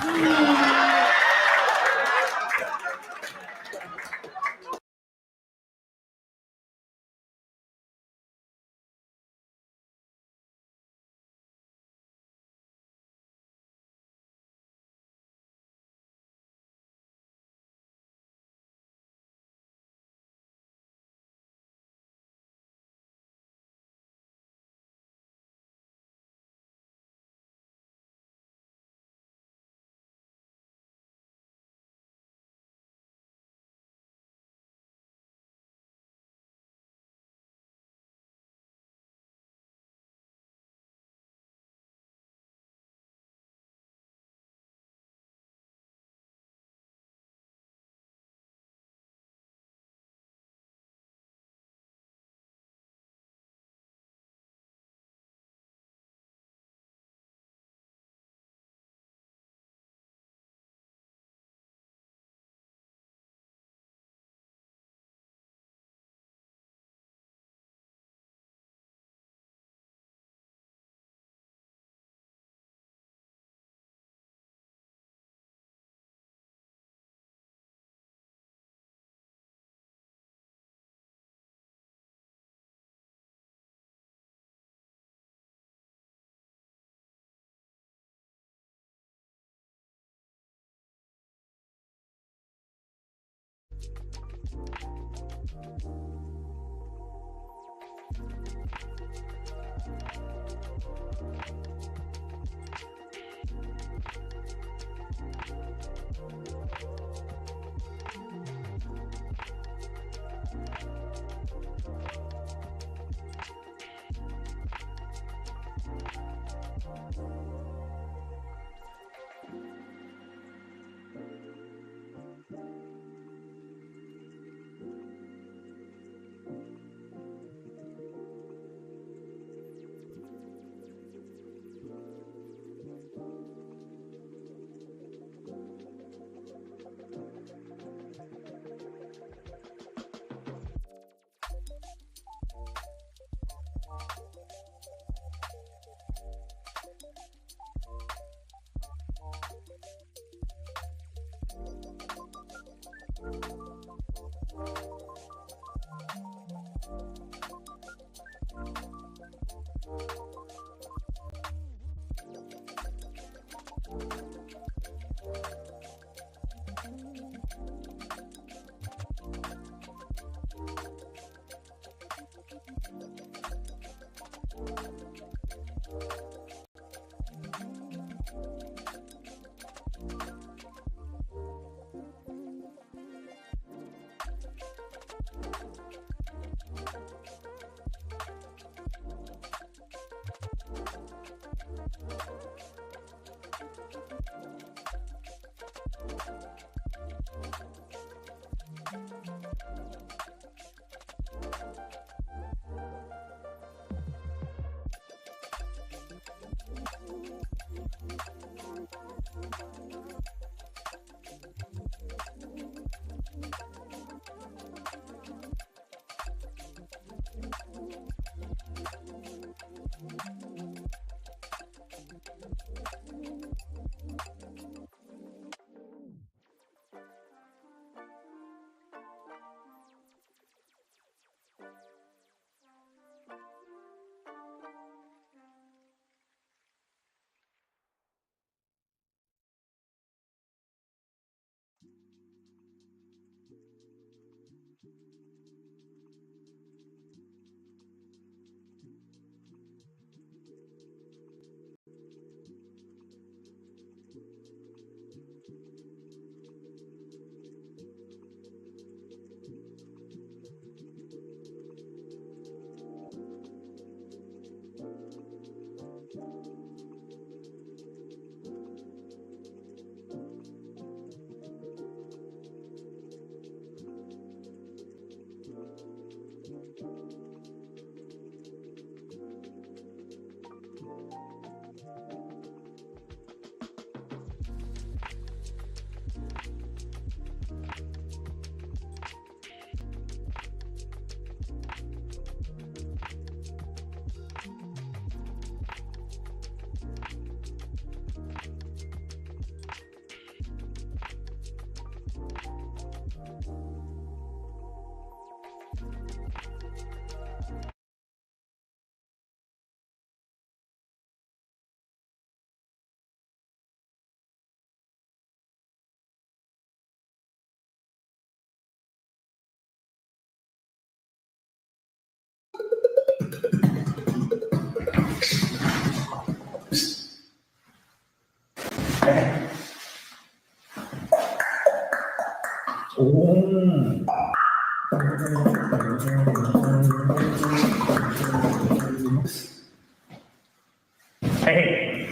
Hey.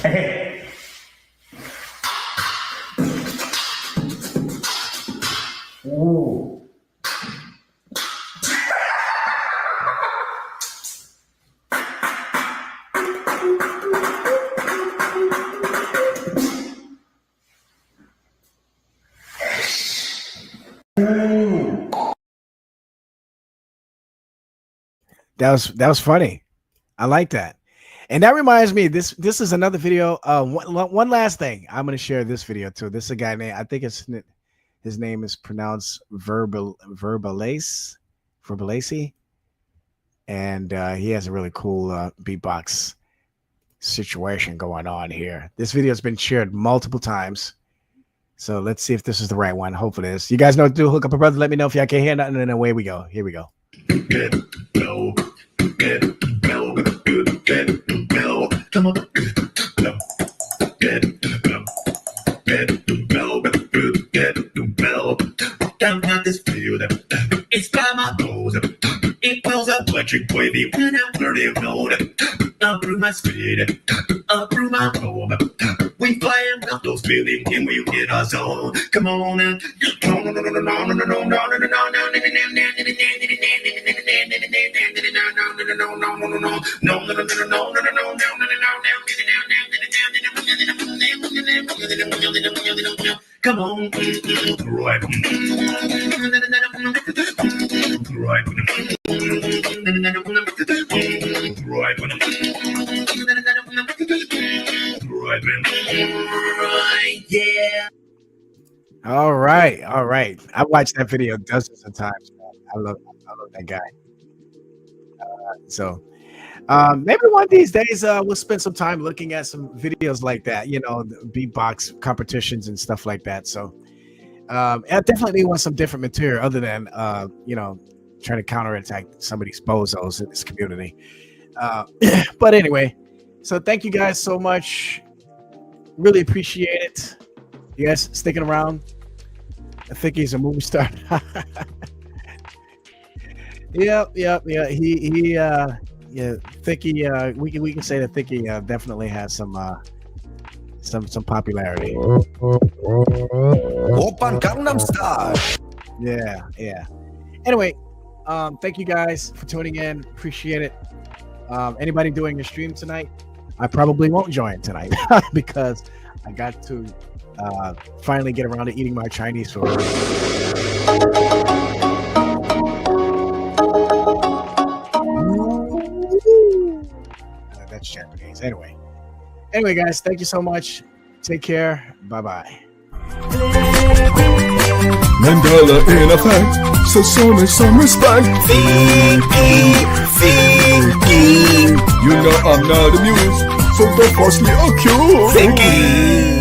Hey. Ooh. That was funny. I like that. And that reminds me, this is another video. One last thing. I'm going to share this video too. This is a guy named, I think his name is pronounced Verbalace. and he has a really cool beatbox situation going on here. This video has been shared multiple times, so let's see if this is the right one. Hopefully it is. You guys know what to do. Hook up a brother. Let me know if y'all can't hear nothing, and then away we go. Here we go. Come on. Down at this field, it's by my nose. It pulls up electric wavy when I'm flirty mode. Up through my speed, up through my home. We flying out those feelings and we hit our zone. Come on and come on, right, yeah. All right. I watched that video dozens of times. Man. I love that guy. So maybe one of these days we'll spend some time looking at some videos like that, you know, beatbox competitions and stuff like that. So I definitely want some different material other than you know, trying to counterattack some of these bozos in this community. But anyway, so thank you guys so much. Really appreciate it. You guys sticking around. I think he's a movie star. Yeah. Yeah, Thicky. We can say that Thicky definitely has some popularity. Open Gangnam Style. Yeah. Anyway, thank you guys for tuning in. Appreciate it. Anybody doing a stream tonight? I probably won't join tonight because I got to finally get around to eating my Chinese food. That's Japanese. Anyway, guys, thank you so much. Take care. Bye-bye. Mandela in effect, so some respect. Thicky. You know I'm not amused, so don't force me accused. Thicky.